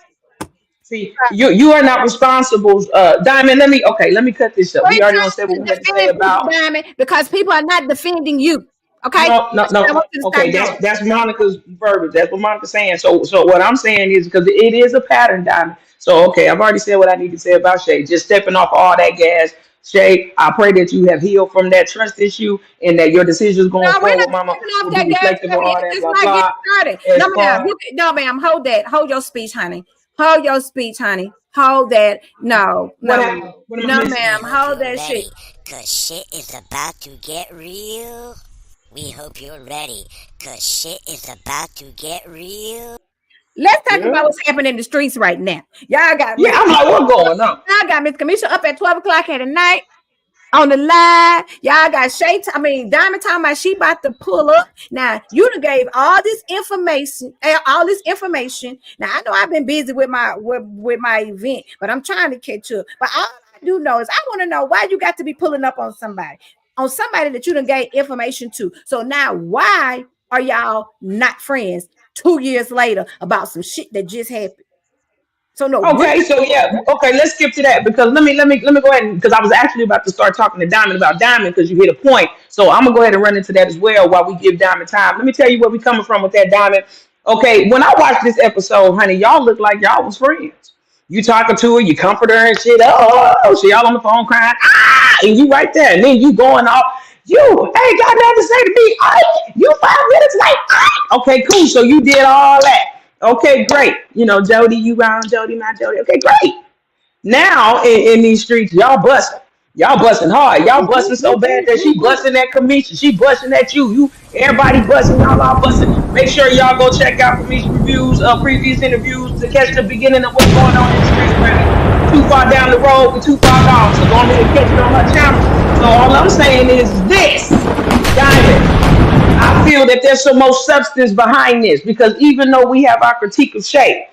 See, you are not responsible, Diamond. Let me cut this up. We already don't say what we had to say about. Diamond, because people are not defending you. Okay. No. Okay, that's Monica's verbiage. That's what Monica's saying. So what I'm saying is because it is a pattern, Diamond. So okay, I've already said what I need to say about Shay. Just stepping off all that gas. Shay, I pray that you have healed from that trust issue and that your decisions going forward, Mama, will be reflective of all that. Blah, blah. No, ma'am. Hold that. Hold your speech, honey. Hold your speech, honey. Hold that. No, ma'am. Hold that shit. Cause shit is about to get real. We hope you're ready. Cause shit is about to get real. Let's talk about what's happening in the streets right now. Y'all got I'm like, what's going on? Y'all got Miss Kamisha up at 12 o'clock at night on the live. Y'all got Diamond talking about she about to pull up. Now, you done gave all this information. Now, I know I've been busy with my event, but I'm trying to catch up. But all I do know is I want to know why you got to be pulling up on somebody that you done gave information to. So now, why are y'all not friends 2 years later about some shit that just happened? So no. Okay, let's skip to that because let me go ahead because I was actually about to start talking to Diamond about Diamond because you hit a point. So I'm gonna go ahead and run into that as well while we give Diamond time. Let me tell you where we coming from with that, Diamond. Okay, when I watched this episode, honey, y'all look like y'all was friends. You talking to her, you comfort her and shit. Oh, she all on the phone crying, and you right there, and then you going off. You ain't got nothing to say to me. You 5 minutes late. Okay, cool. So you did all that. Okay, great. Jody, you round Jody, not Jody. Okay, great. Now in these streets, y'all busting. Y'all busting hard. Y'all busting so bad that she busting at Kamisha. She busting at you. Everybody busting. Y'all all busting. Make sure y'all go check out Kamisha reviews, previous interviews to catch the beginning of what's going on in the streets. Too far down the road, we're too far gone. So go ahead and catch it on her channel. So all I'm saying is this, Diamond. I feel that there's some more substance behind this because even though we have our critique of Shay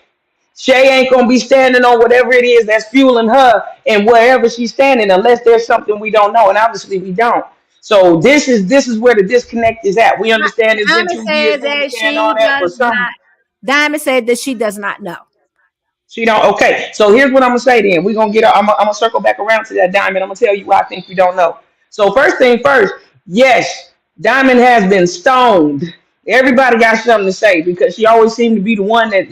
ain't gonna be standing on whatever it is that's fueling her and wherever she's standing unless there's something we don't know, and obviously we don't. So this is where the disconnect is at. We understand it's been 2 years. Diamond said that she does not know. She don't. Okay, so here's what I'm gonna say. Then we're gonna I'm gonna circle back around to that, Diamond. I'm gonna tell you why I think you don't know. So first thing first, yes. Diamond has been stoned. Everybody got something to say because she always seemed to be the one that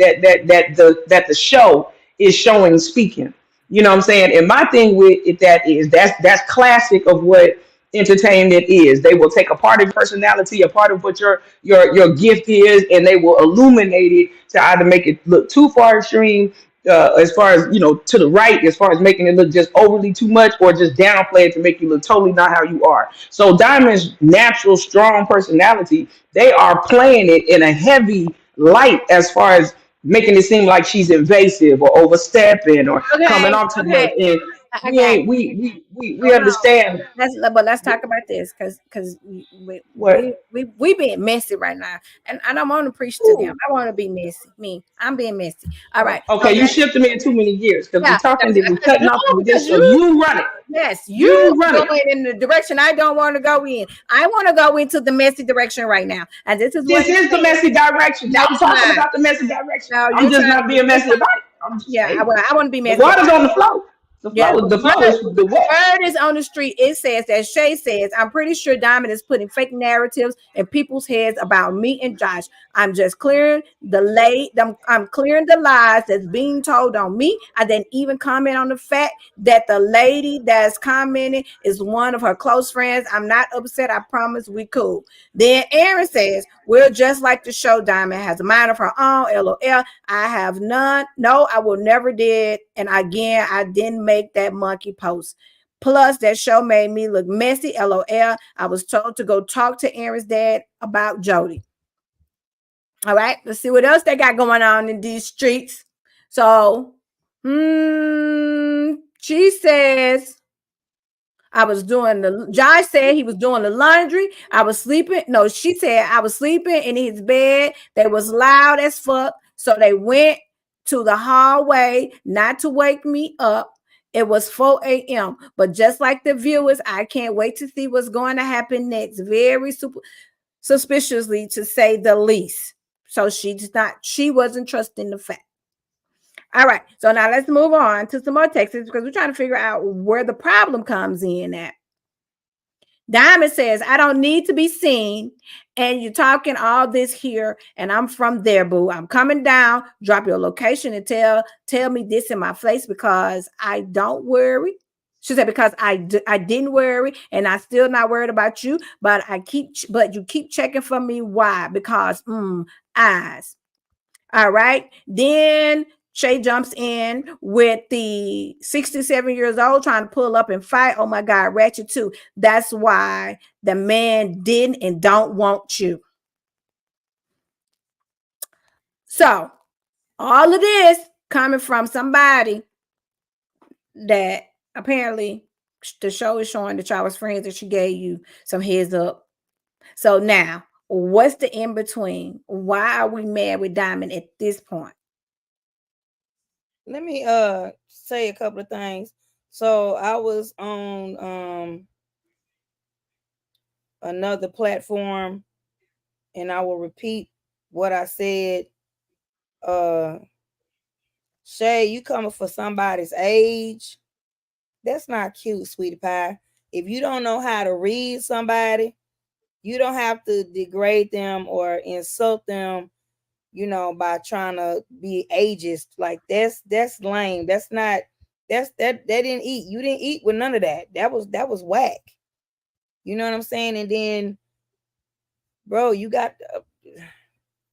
the show is showing speaking. You know what I'm saying? And my thing with it that's classic of what entertainment is. They will take a part of your personality, a part of what your gift is, and they will illuminate it to either make it look too far extreme, as far as to the right, as far as making it look just overly too much, or just downplay it to make you look totally not how you are. So Diamond's natural strong personality, they are playing it in a heavy light as far as making it seem like she's invasive or overstepping or coming off too much. And we understand. Let's talk about this because we being messy right now, and I don't want to preach to them. I want to be messy. I'm being messy. All right. Okay, you shifted me in too many gears because we're talking that we're cutting off with this. So you run it. Yes, you going in the direction I don't want to go in. I want to go into the messy direction right now, and this is the messy direction. I'm talking about the messy direction. I'm just not being messy about it. I want to be messy. The water's on the floor. Yeah, The flow is the what? word is on the street. It says that Shay says, I'm pretty sure Diamond is putting fake narratives in people's heads about me and Josh. I'm just clearing I'm clearing the lies that's being told on me. I didn't even comment on the fact that the lady that's commenting is one of her close friends. I'm not upset. I promise we cool. Then Aaron says, we're just like the show. Diamond has a mind of her own. LOL. I have none. No, I will never did. And again, I didn't make that monkey post. Plus, that show made me look messy. LOL. I was told to go talk to Aaron's dad about Jody. All right, let's see what else they got going on in these streets. So, she says, Josh said he was doing the laundry. I was sleeping. No, she said I was sleeping in his bed. They was loud as fuck. So they went to the hallway not to wake me up. It was 4 a.m. But just like the viewers, I can't wait to see what's going to happen next. Very suspiciously, to say the least. So she wasn't trusting the fact. All right. So now let's move on to some more texts because we're trying to figure out where the problem comes in at. Diamond says, I don't need to be seen. And you're talking all this here. And I'm from there, boo. I'm coming down. Drop your location and tell me this in my face because I don't worry. She said, because I didn't worry and I still not worried about you, but you keep checking for me. Why? Because eyes. All right. Then Shay jumps in with the 67 years old trying to pull up and fight. Oh my God, ratchet too. That's why the man didn't and don't want you. So all of this coming from somebody that apparently the show is showing that y'all was friends and she gave you some heads up. So now, what's the in between? Why are we mad with Diamond at this point? Let me say a couple of things. So I was on another platform and I will repeat what I said. Shay, you coming for somebody's age? That's not cute, sweetie pie. If you don't know how to read somebody, you don't have to degrade them or insult them, by trying to be ageist. Like that's lame. That's not that didn't eat. You didn't eat with none of that. That was whack. You know what I'm saying? And then, bro, you got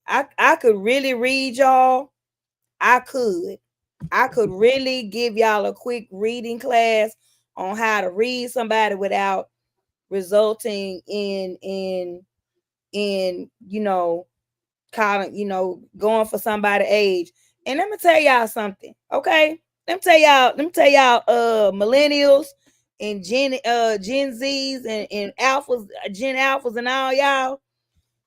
I could really read y'all. I could really give y'all a quick reading class on how to read somebody without resulting in calling, going for somebody's age. And let me tell y'all something, okay? Let me tell y'all, millennials and Gen Zs and alphas, Gen alphas and all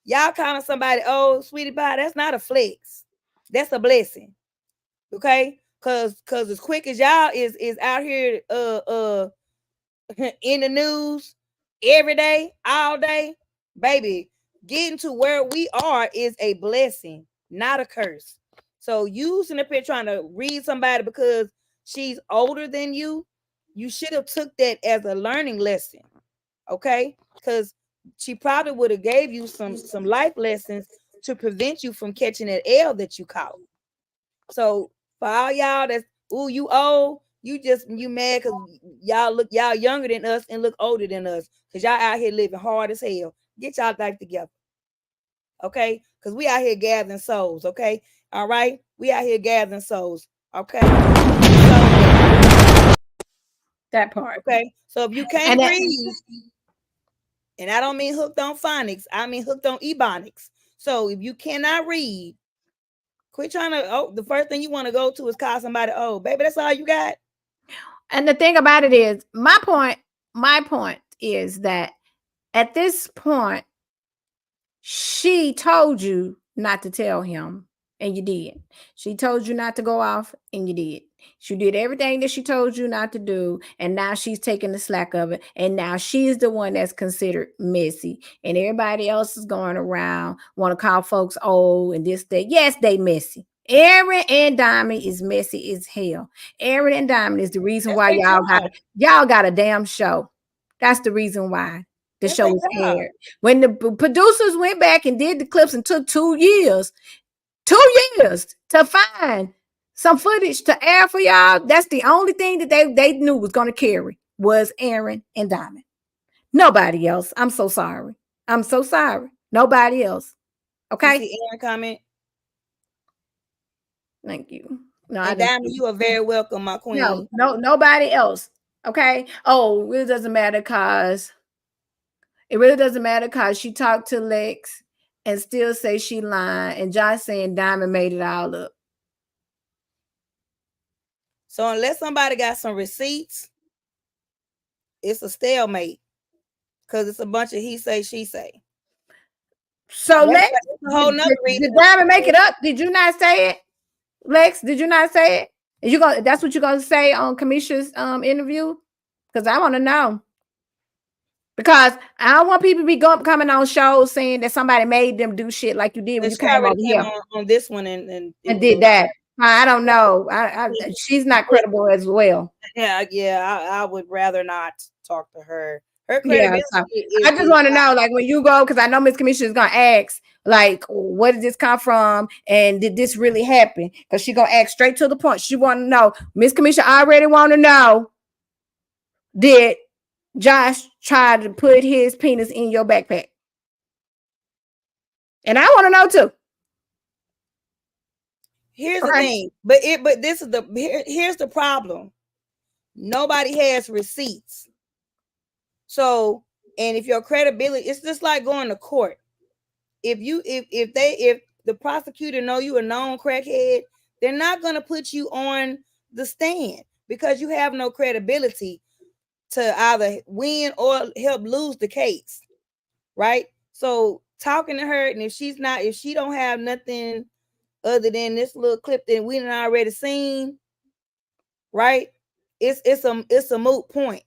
y'all calling somebody old, sweetie pie, that's not a flex. That's a blessing. Okay? Cause as quick as y'all is out here in the news every day, all day, baby, getting to where we are is a blessing, not a curse. So you sitting up here trying to read somebody because she's older than you should have took that as a learning lesson, okay? Because she probably would have gave you some life lessons to prevent you from catching that L that you caught. So for all y'all that's you old, you mad because y'all younger than us and look older than us because y'all out here living hard as hell. Get y'all life together, okay? Because we out here gathering souls, okay? All right, we out here gathering souls, okay? That part, okay. So if you can't read, and I don't mean hooked on phonics, I mean hooked on ebonics. So if you cannot read, quit trying to. The first thing you want to go to is call somebody old, baby. That's all you got. And the thing about it is, my point is that at this point, she told you not to tell him, and you did. She told you not to go off, and you did. She did everything that she told you not to do, and now she's taking the slack of it. And now she's the one that's considered messy, and everybody else is going around want to call folks old and this, that. Yes, they messy. Aaron and Diamond is messy as hell. Aaron and Diamond is the reason That's why their y'all got a damn show. That's the reason why the That's show their was job. aired. When the producers went back and did the clips and took 2 years to find some footage to air for y'all, that's the only thing that they knew was going to carry was Aaron and Diamond. Nobody else. I'm so sorry. I'm so sorry. Nobody else. You Okay. see Aaron comment. Thank you. No, And Diamond, you are very welcome, my queen. No, nobody else. Okay. Oh, it really doesn't matter because she talked to Lex and still say she lying, and Josh saying Diamond made it all up. So unless somebody got some receipts, it's a stalemate because it's a bunch of he say, she say. So Lex, a whole nother reason. Did Diamond make it up? Did you not say it? Lex, did you not say it? That's what you're gonna say on Kamisha's interview? Because I want to know. Because I don't want people to be coming on shows saying that somebody made them do shit like you did when you came over here on this one and did that. I don't know. She's not credible as well. Yeah. I would rather not talk to her. Her credibility. Yeah, I just want to know, like, when you go, because I know Miss Kamisha is gonna ask, like, where did this come from, and did this really happen? Because she gonna ask straight to the point. She want to know. Miss Kamisha already want to know, did Josh try to put his penis in your backpack? And I want to know too. Here's the thing, but this is here's the problem. Nobody has receipts. So, and if your credibility, it's just like going to court. If the prosecutor know you a known crackhead, they're not going to put you on the stand because you have no credibility to either win or help lose the case, right? So talking to her, and if she don't have nothing other than this little clip that we done already seen, right? It's a moot point.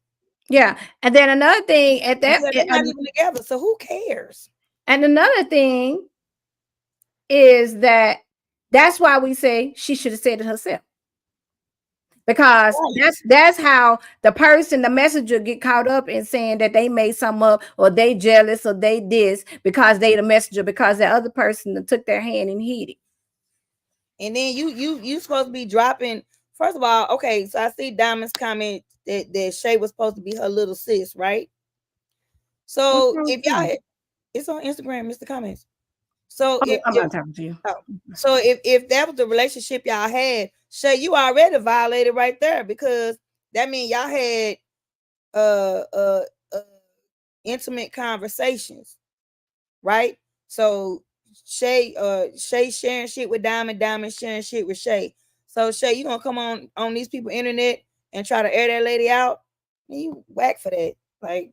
Yeah, and then another thing at that, they're not even together, so who cares? And another thing is that's why we say she should have said it herself. Because that's how the messenger get caught up in saying that they made something up, or they jealous, or they this, because they the messenger, because the other person took their hand and hid it. And then you supposed to be dropping. First of all, okay, so I see Diamond's comment that Shay was supposed to be her little sis, right? So if y'all, it's on Instagram, Mr. Comments. So I'm not talking to you. So if that was the relationship y'all had, Shay, you already violated right there, because that means y'all had intimate conversations, right? So Shay sharing shit with Diamond sharing shit with Shay. So Shay, you gonna come on these people internet and try to air that lady out? And you whack for that. Like,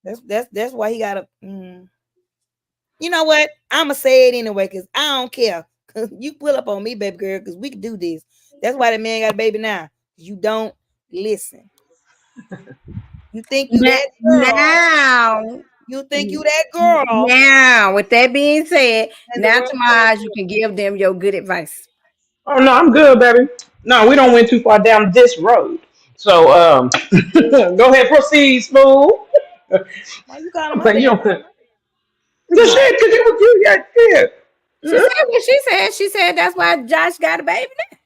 that's why he gotta. You know what? I'ma say it anyway, because I don't care. Cause you pull up on me, baby girl, because we can do this. That's why the man got a baby now. You don't listen. You think you that girl. Now. You think you that girl. Now, with that being said, now tomorrow you can give them your good advice. Oh no, I'm good, baby. No, we don't went too far down this road. So go ahead, proceed, Smooth. Why you calling my name? The shit, because it was you, yeah. She said what she said. She said that's why Josh got a baby now.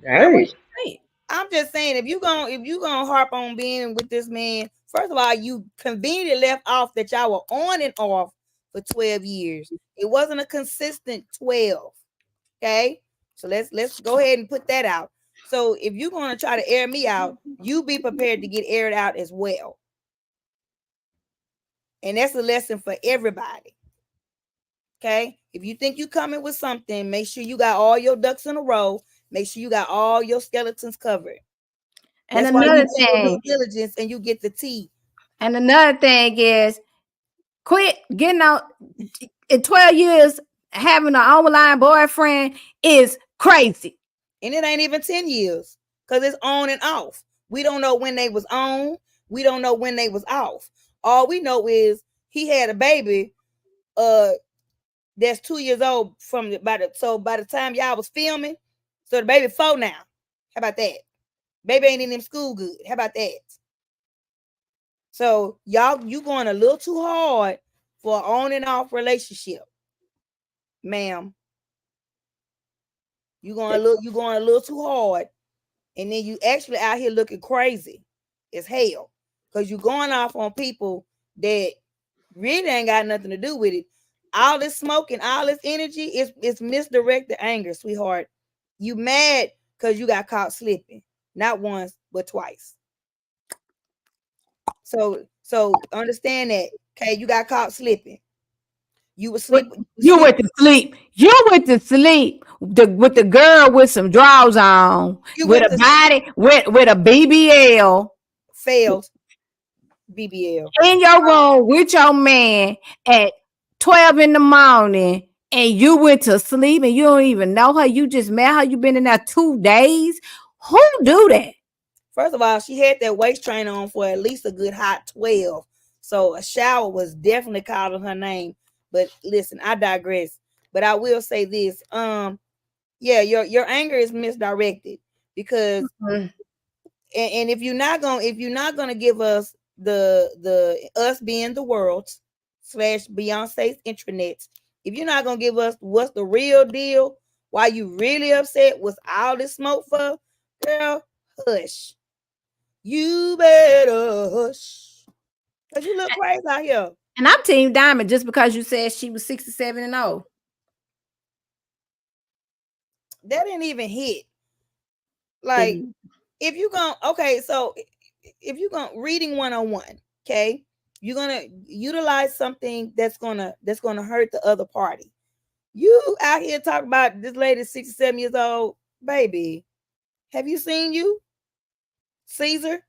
Hey. I'm just saying, if you gonna harp on being with this man, first of all, you conveniently left off that y'all were on and off for 12 years. It wasn't a consistent 12. Okay, so let's go ahead and put that out. So if you're gonna try to air me out, you be prepared to get aired out as well. And that's a lesson for everybody. Okay, if you think you coming with something, make sure you got all your ducks in a row. Make sure you got all your skeletons covered. And that's another thing, diligence, and you get the tea. And another thing is, quit getting out in 12 years. Having an online boyfriend is crazy, and it ain't even 10 years because it's on and off. We don't know when they was on. We don't know when they was off. All we know is he had a baby that's 2 years old from by the time y'all was filming, so the baby 4 now. How about that? Baby ain't in them school good. How about that? So y'all, you going a little too hard for an on and off relationship, ma'am. You going a little too hard, and then you actually out here looking crazy as hell because you going off on people that really ain't got nothing to do with it. All this smoke and all this energy is misdirected anger, sweetheart. You mad because you got caught slipping, not once but twice. So understand that, okay? You got caught slipping. You was sleeping. You went to sleep. You went to sleep with the girl with some drawers on, with a body, with a BBL. Failed. BBL. In your room with your man at 12 in the morning, and you went to sleep and you don't even know her. You just met her. You been in there 2 days. Who do that? First of all, she had that waist trainer on for at least a good hot 12. So a shower was definitely called on her name. But listen, I digress. But I will say this. Yeah, your anger is misdirected because and if you're not gonna give us the us being the world / Beyonce's intranet, if you're not gonna give us what's the real deal, why you really upset, what's all this smoke for, girl, hush. You better hush. Cause you look crazy out here. And I'm Team Diamond just because you said she was 67 and old. That didn't even hit. Like, if you gonna so if you gonna reading 101, okay, you're gonna utilize something that's gonna hurt the other party. You out here talking about this lady 67 years old, baby. Have you seen you, Caesar?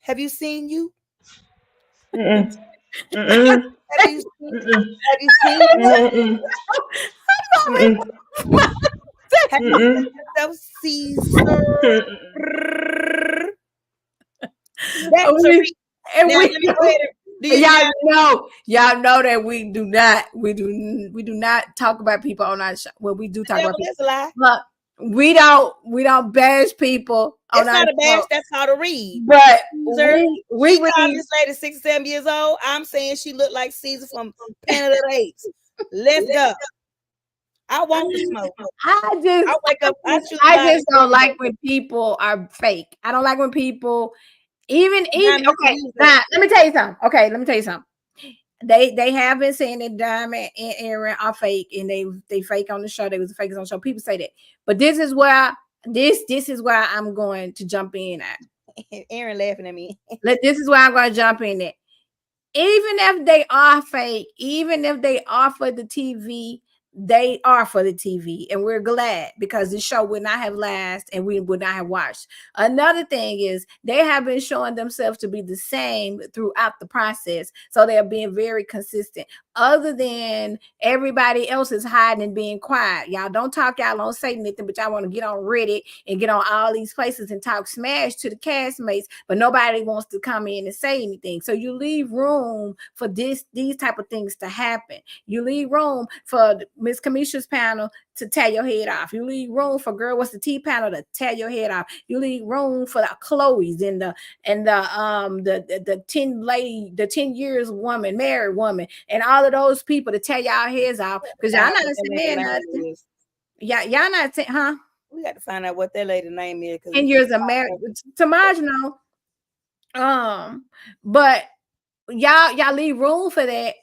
Have you seen you? Mm-mm. Mm-mm. Have you seen you? Mm-mm. Have you seen yourself, Caesar? Back to read. Now, let me go ahead. Y'all know that we do not talk about people on our show. Well, we do talk about people. That's a lie. But we don't bash people on our show. It's not a bash. That's how to read. But Caesar, we call this lady 67 years old. I'm saying she looked like Caesar from Planet of the Apes. Let's go. I want the smoke. I wake up. I just don't like when people are fake. I don't like when people even okay. Now, let me tell you something. Okay, let me tell you something. They have been saying that Diamond and Aaron are fake, and they fake on the show. They was fakers on the show. People say that, but this is where I'm going to jump in at. Aaron laughing at me. This is where I'm going to jump in at. Even if they are fake, even if they are for the TV, they are for the TV, and we're glad because the show would not have lasted and we would not have watched. Another thing is they have been showing themselves to be the same throughout the process, so they're being very consistent. Other than everybody else is hiding and being quiet. Y'all don't talk, y'all don't say nothing, but y'all want to get on Reddit and get on all these places and talk smash to the castmates, but nobody wants to come in and say anything. So you leave room for these type of things to happen. You leave room for Miss Kamisha's panel to tear your head off. You leave room for Girl What's the Tea panel to tear your head off. You leave room for the Chloe's and the 10 years woman, married woman, and all of those people to tear y'all heads off because y'all not saying nothing. Y'all not saying, huh? We got to find out what that lady name is. 10 years of marriage to marginal. But y'all leave room for that.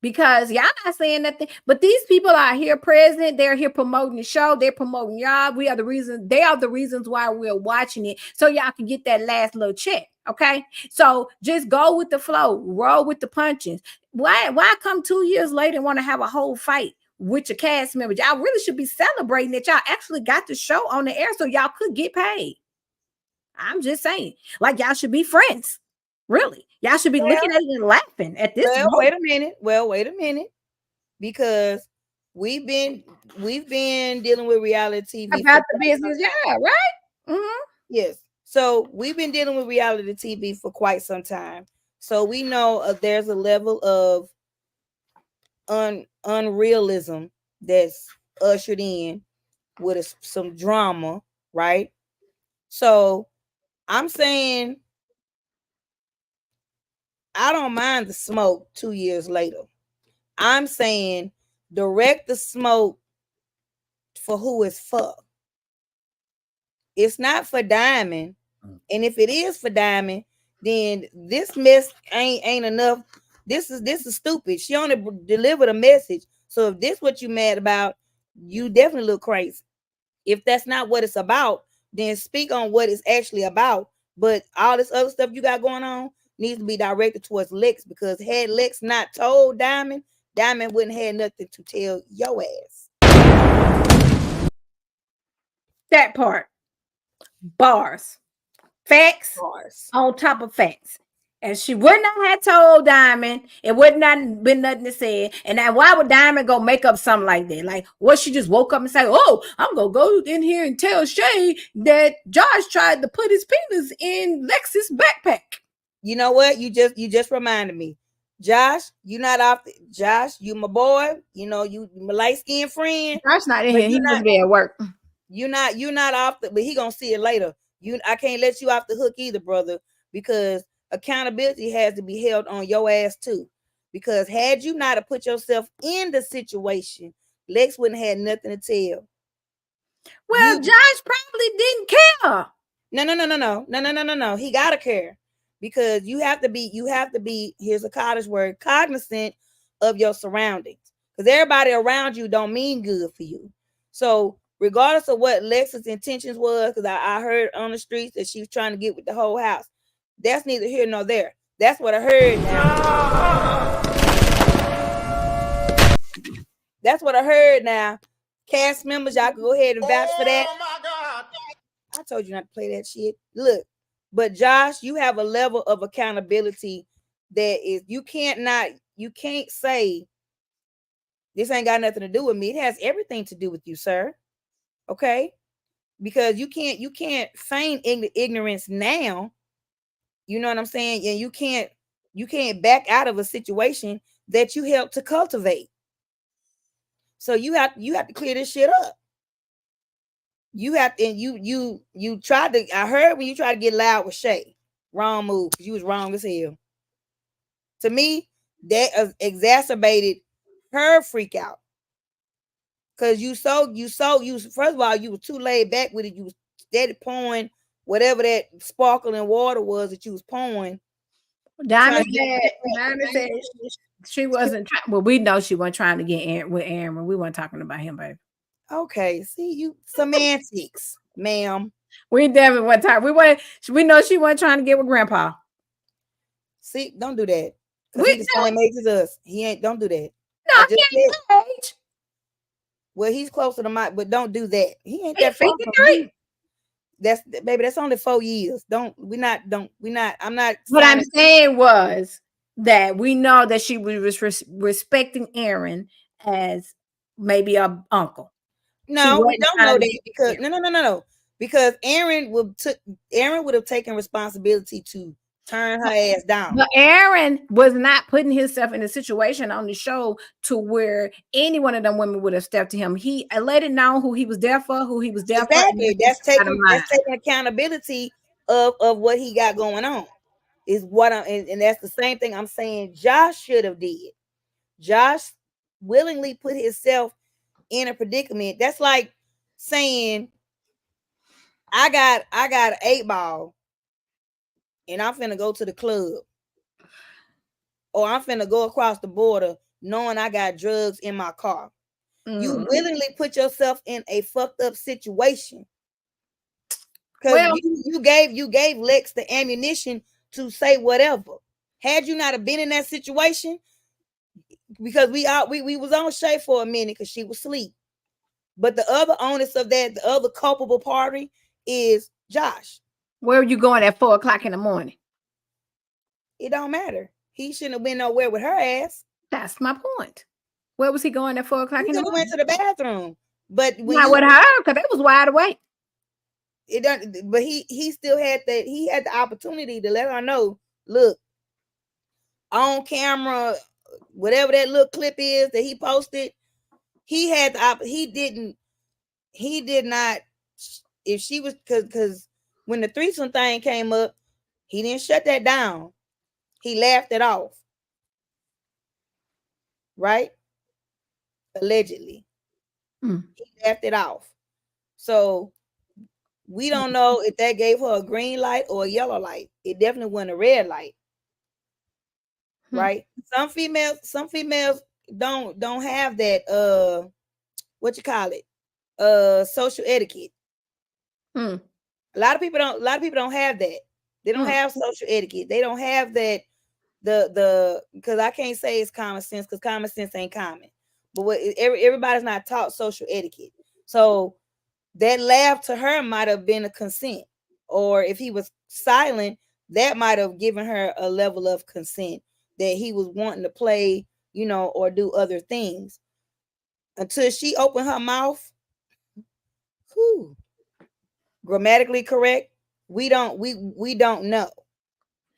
Because y'all not saying nothing, but these people are here present. They're here promoting the show. They're promoting y'all. We are the reason. They are the reasons why we're watching it, so y'all can get that last little check. Okay, so just go with the flow, roll with the punches. Why come 2 years later and want to have a whole fight with your cast members? Y'all really should be celebrating that y'all actually got the show on the air, so y'all could get paid. I'm just saying, like y'all should be friends. Really, y'all should be looking at it and laughing at this. Well, wait a minute, because we've been dealing with reality TV about the business, yeah, right? Mm-hmm. Yes, so we've been dealing with reality TV for quite some time, so we know there's a level of unrealism that's ushered in with some drama, right? So I'm saying I don't mind the smoke 2 years later. I'm saying direct the smoke for who it's for. It's not for Diamond. And if it is for Diamond, then this mess ain't enough. This is stupid. She only delivered a message. So if this what you mad about, you definitely look crazy. If that's not what it's about, then speak on what it's actually about. But all this other stuff you got going on needs to be directed towards Lex, because had Lex not told Diamond, Diamond wouldn't have nothing to tell your ass. That part. Bars. Facts Bars. on top of facts. And she would not have told Diamond. It would not been nothing to say. And then why would Diamond go make up something like that? Like, what, she just woke up and say, "Oh, I'm gonna go in here and tell Shay that Josh tried to put his penis in Lex's backpack." You know what? You just reminded me. Josh, you not off Josh, you my boy. You know, you my light-skinned friend. Josh not in here. He must be at work. You're not off the, but he gonna see it later. I can't let you off the hook either, brother, because accountability has to be held on your ass too. Because had you not have put yourself in the situation, Lex wouldn't have nothing to tell. Well, Josh probably didn't care. No. He gotta care, because you have to be, here's a cottage word, cognizant of your surroundings. Because everybody around you don't mean good for you. So regardless of what Lex's intentions was, because I heard on the streets that she was trying to get with the whole house. That's neither here nor there. That's what I heard now. That's what I heard now. Cast members, y'all can go ahead and vouch for that. Oh my God. I told you not to play that shit. Look, but Josh, you have a level of accountability that is, you can't say this ain't got nothing to do with me. It has everything to do with you, sir. Okay? Because you can't feign ignorance now. You know what I'm saying? And you can't back out of a situation that you helped to cultivate. So you have to clear this shit up. You have to, and you tried to, I heard when you tried to get loud with Shay. Wrong move, because you was wrong as hell. To me, that exacerbated her freak out. Because you first of all, you were too laid back with it. You was steady pouring whatever that sparkling water was that you was pouring. Diamond said she wasn't trying. Well, we know she wasn't trying to get Aaron with Aaron. We weren't talking about him, baby. Okay, see, you semantics, ma'am. We definitely one time. We know she wasn't trying to get with Grandpa. See, don't do that. Because he's the same age as us. He ain't, don't do that. No, he ain't age. Well, he's closer to my, but don't do that. He ain't that far from you. That's, baby, that's only 4 years. I'm not. What I'm saying was that we know that she was respecting Aaron as maybe a uncle. No, we don't know that, because no. Because Aaron would have taken responsibility to turn her ass down. But Aaron was not putting himself in a situation on the show to where any one of them women would have stepped to him. He let it know who he was there for, who he was there for. That's taking accountability of what he got going on. Is what and that's the same thing I'm saying Josh should have did. Josh willingly put himself in a predicament. That's like saying, I got an 8-ball and I'm finna go to the club, or I'm finna go across the border knowing I got drugs in my car. You willingly put yourself in a fucked up situation, because you gave Lex the ammunition to say whatever. Had you not have been in that situation, because we was on Shay for a minute because she was asleep. But the other onus of that, the other culpable party is Josh. Where are you going at 4 o'clock in the morning? It don't matter. He shouldn't have been nowhere with her ass. That's my point. Where was he going at 4 o'clock in the morning? He went to the bathroom, but not with her, because it was wide awake. It doesn't. But he still had that. He had the opportunity to let her know. Look, on camera, whatever that little clip is that he posted, he had the he did not, if she was, because when the threesome thing came up, he didn't shut that down. He laughed it off. Right? Allegedly. He laughed it off. So we don't know if that gave her a green light or a yellow light. It definitely wasn't a red light. Right? Some females don't have that what you call it? Social etiquette. A lot of people don't have that. They don't have social etiquette. They don't have that the because I can't say it's common sense, because common sense ain't common. But everybody's not taught social etiquette. So that laugh to her might have been a consent. Or if he was silent, that might have given her a level of consent that he was wanting to play, or do other things. Until she opened her mouth, grammatically correct, we don't know.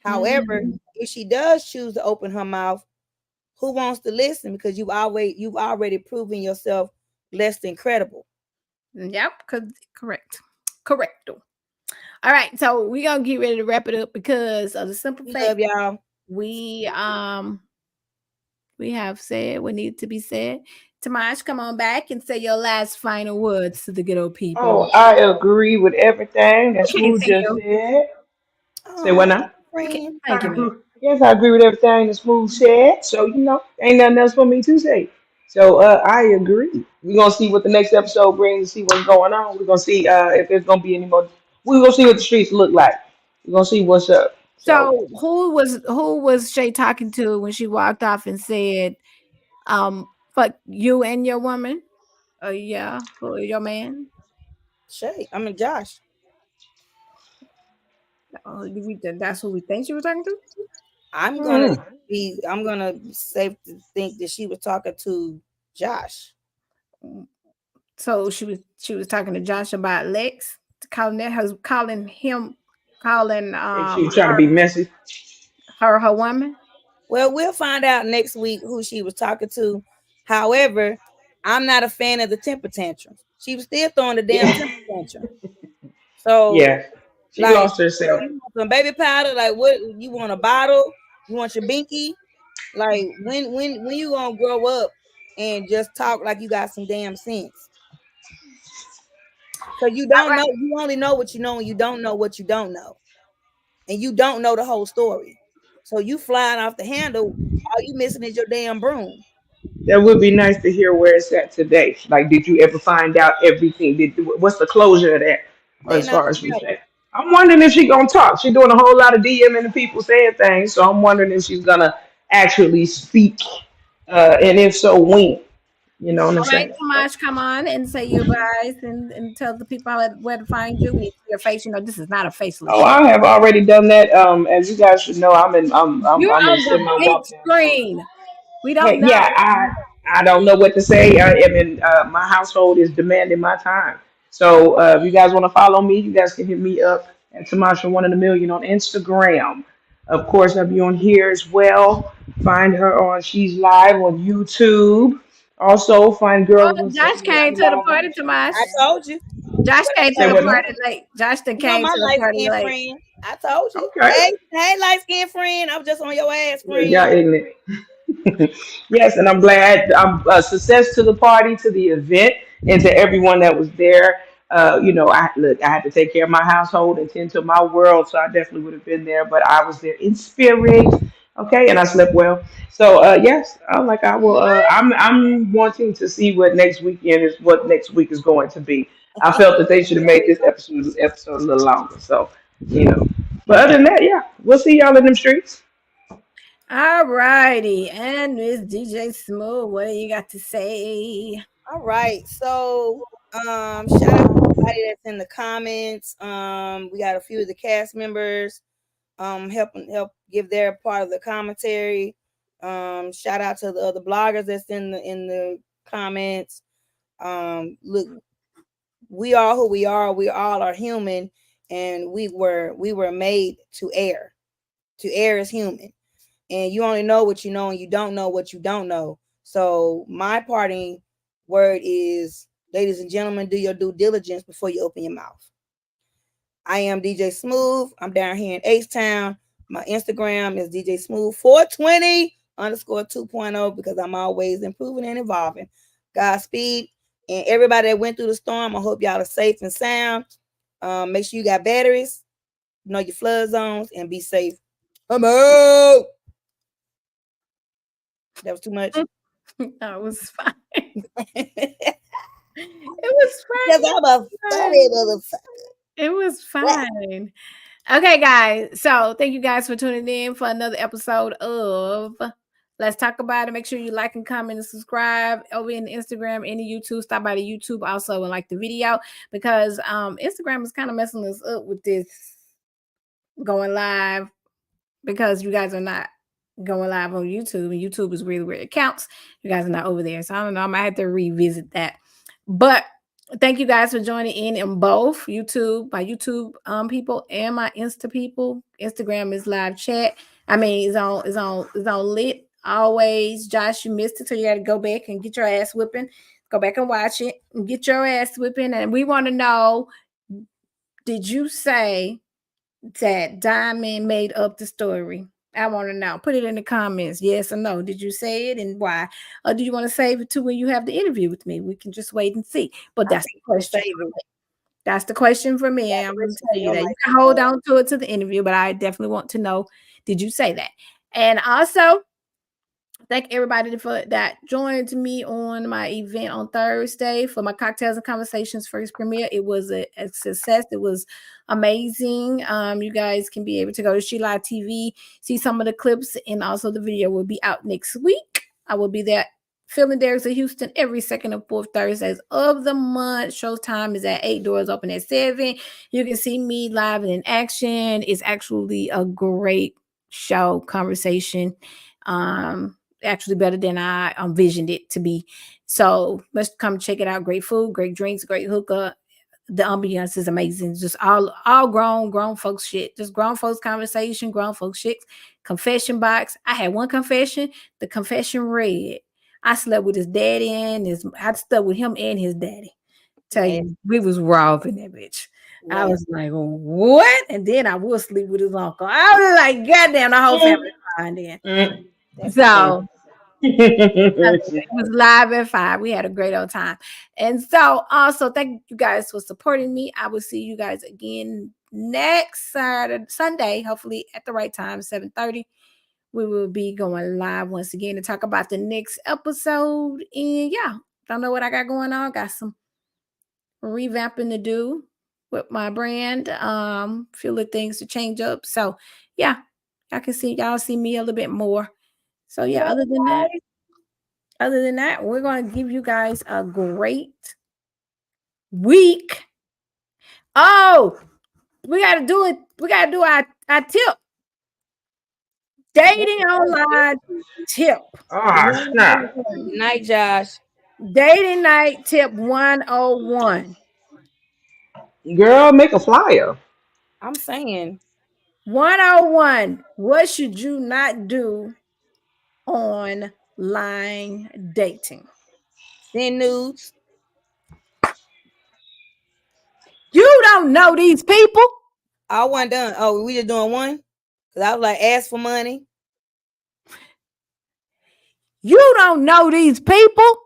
However, if she does choose to open her mouth, who wants to listen? Because you've already proven yourself less than credible. Yep, correct. Correcto. All right, so we're gonna get ready to wrap it up because of the simple fact, love y'all. We have said what needs to be said. Tamash, come on back and say your last final words to the good old people. Oh, I agree with everything that Smooth just said. Say what now? Thank you. Yes, I agree with everything that Smooth said. So, ain't nothing else for me to say. So, I agree. We're going to see what the next episode brings and see what's going on. We're going to see if there's going to be any more. We're going to see what the streets look like. We're going to see what's up. So, who was Shay talking to when she walked off and said, fuck you and your woman? Yeah, who your man? Shay, I mean Josh. That's who we think she was talking to? I'm gonna safe to think that she was talking to Josh. So she was talking to Josh about Lex, calling him she was trying to be messy. Her woman. Well, we'll find out next week who she was talking to. However, I'm not a fan of the temper tantrums. She was still throwing the damn temper tantrum. So yeah, she lost herself. You want some baby powder? Like, what you want, a bottle? You want your binky? Like, when you gonna grow up and just talk like you got some damn sense? Because you don't know, you only know what you know, and you don't know what you don't know, and you don't know the whole story. So you flying off the handle. All you missing is your damn broom. That would be nice to hear where it's at today. Like, did you ever find out everything? What's the closure of that? As far as we say, I'm wondering if she's gonna talk. She's doing a whole lot of DMing and people saying things, so I'm wondering if she's gonna actually speak, and if so, when. You know what I'm saying? Tomash, come on and say your guys and tell the people where to find you. We see your face. This is not a faceless. Oh, I have already done that. As you guys should know, I'm in the big screen. We don't know. Yeah, I don't know what to say. I mean, my household is demanding my time. So if you guys want to follow me, you guys can hit me up at Tamasha 1 in a Million on Instagram. Of course, I'll be on here as well. Find her on She's Live on YouTube. Also, find girls. Josh came to the party, Tamash. I told you. Josh came to the party late. Josh came to the party late. Friend. I told you. Okay. Hey, light skinned friend. I was just on your ass, friend. Y'all ignorant. Yes, and I'm glad. Success to the party, to the event, and to everyone that was there. I had to take care of my household and tend to my world, so I definitely would have been there. But I was there in spirit, okay, and I slept well. So yes, I will. I'm wanting to see what next week is going to be. I felt that they should have made this episode a little longer. So, but other than that, yeah, we'll see y'all in them streets. All righty, and Miss DJ Smooth, what do you got to say? All right, so shout out to everybody that's in the comments. We got a few of the cast members help give their part of the commentary. Shout out to the other bloggers that's in the comments. Look, we are who we are. We all are human, and we were made to err. To err is human. and you only know what you know, and you don't know what you don't know. So my parting word is, ladies and gentlemen, do your due diligence before you open your mouth. I am DJ Smooth. I'm down here in H-Town. My Instagram is DJ Smooth 420 underscore 2.0 because I'm always improving and evolving. Godspeed. And everybody that went through the storm, I hope y'all are safe and sound. Make sure you got batteries, know your flood zones, and be safe. I'm out. That was too much. No, it was fine. It was Because I'm a funny motherfucker. It was fine. Okay, guys. So thank you guys for tuning in for another episode of Let's Talk About It. Make sure you like and comment and subscribe over in Instagram and the YouTube. Stop by the YouTube also and like the video because Instagram is kind of messing us up with this going live because you guys are not going live on YouTube, and YouTube is really where it counts. You guys are not over there. So I don't know. I might have to revisit that. But thank you guys for joining in both YouTube, my YouTube people and my Insta people. Instagram is live chat. I mean, it's on lit always. Josh, you missed it, so you got to go back and get your ass whipping. Go back and watch it and get your ass whipping. And we want to know, did you say that Diamond made up the story? I want to know. Put it in the comments. Yes or no. Did you say it and why? Or do you want to save it to when you have the interview with me? We can just wait and see. But that's the question. That's the question for me. I'm going to tell you that. You can hold on to it to the interview, but I definitely want to know, did you say that? And also, thank everybody for that joined me on my event on Thursday for my Cocktails and Conversations first premiere. It was a success. It was amazing. You guys can be able to go to shelivetv, see some of the clips, and also the video will be out next week. I will be there filming Derrick's in Houston every second and fourth Thursdays of the month. Showtime is at 8, doors open at 7. You can see me live and in action. It's actually a great show, conversation. Actually better than I envisioned it to be. So let's come check it out. Great food, great drinks, great hookah. The ambiance is amazing. Just all grown folks shit. Just grown folks conversation, grown folks shit. Confession box. I had one confession. The confession read, I slept with his daddy and I slept with him and his daddy. Tell you, we was raw in that bitch. I was like, what? And then I would sleep with his uncle. I was like, goddamn, the whole family crying then. So it was live at 5. We had a great old time. And so also thank you guys for supporting me. I will see you guys again next Sunday, hopefully at the right time, 7:30. We will be going live once again to talk about the next episode. And yeah, don't know what I got going on. Got some revamping to do with my brand. Few of things to change up. So yeah, y'all see me a little bit more. So yeah, other than that, we're going to give you guys a great week. Oh, we got to do it. We got to do our tip. Dating online tip. Snap. Night, Josh. Dating night tip 101. Girl, make a flyer. I'm saying 101. What should you not do online dating? send nudes. You don't know these people. I wasn't done. Oh, we just doing one? Because I was like, ask for money. You don't know these people.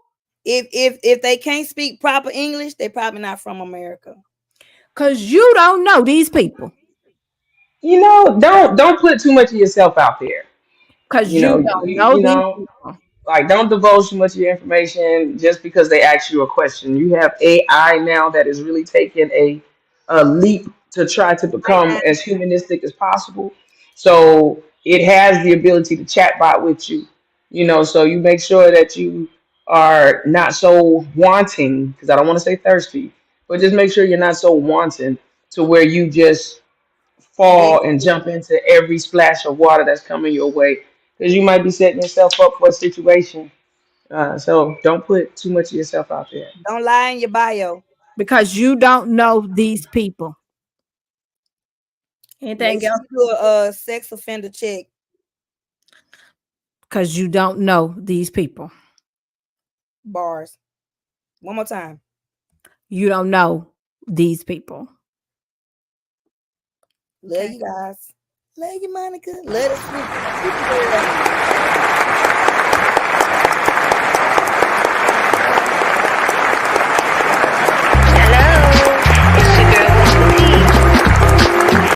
If they can't speak proper English, they probably not from America. Because you don't know these people. You know, don't put too much of yourself out there. Because You you know, don't know you these know, people. like don't divulge too much of your information just because they ask you a question. You have AI now that is really taking a leap to try to become as humanistic as possible. So it has the ability to chatbot with you. You know, so you make sure that you are not so wanting, because I don't want to say thirsty, but just make sure you're not so wanting to where you just fall and jump into every splash of water that's coming your way, because you might be setting yourself up for a situation. So don't put too much of yourself out there. Don't lie in your bio. Because you don't know these people. Make Anything sure else? you do a sex offender check. Because you don't know these people. Bars. One more time. You don't know these people. Love you guys. Love you, Monica. Love it.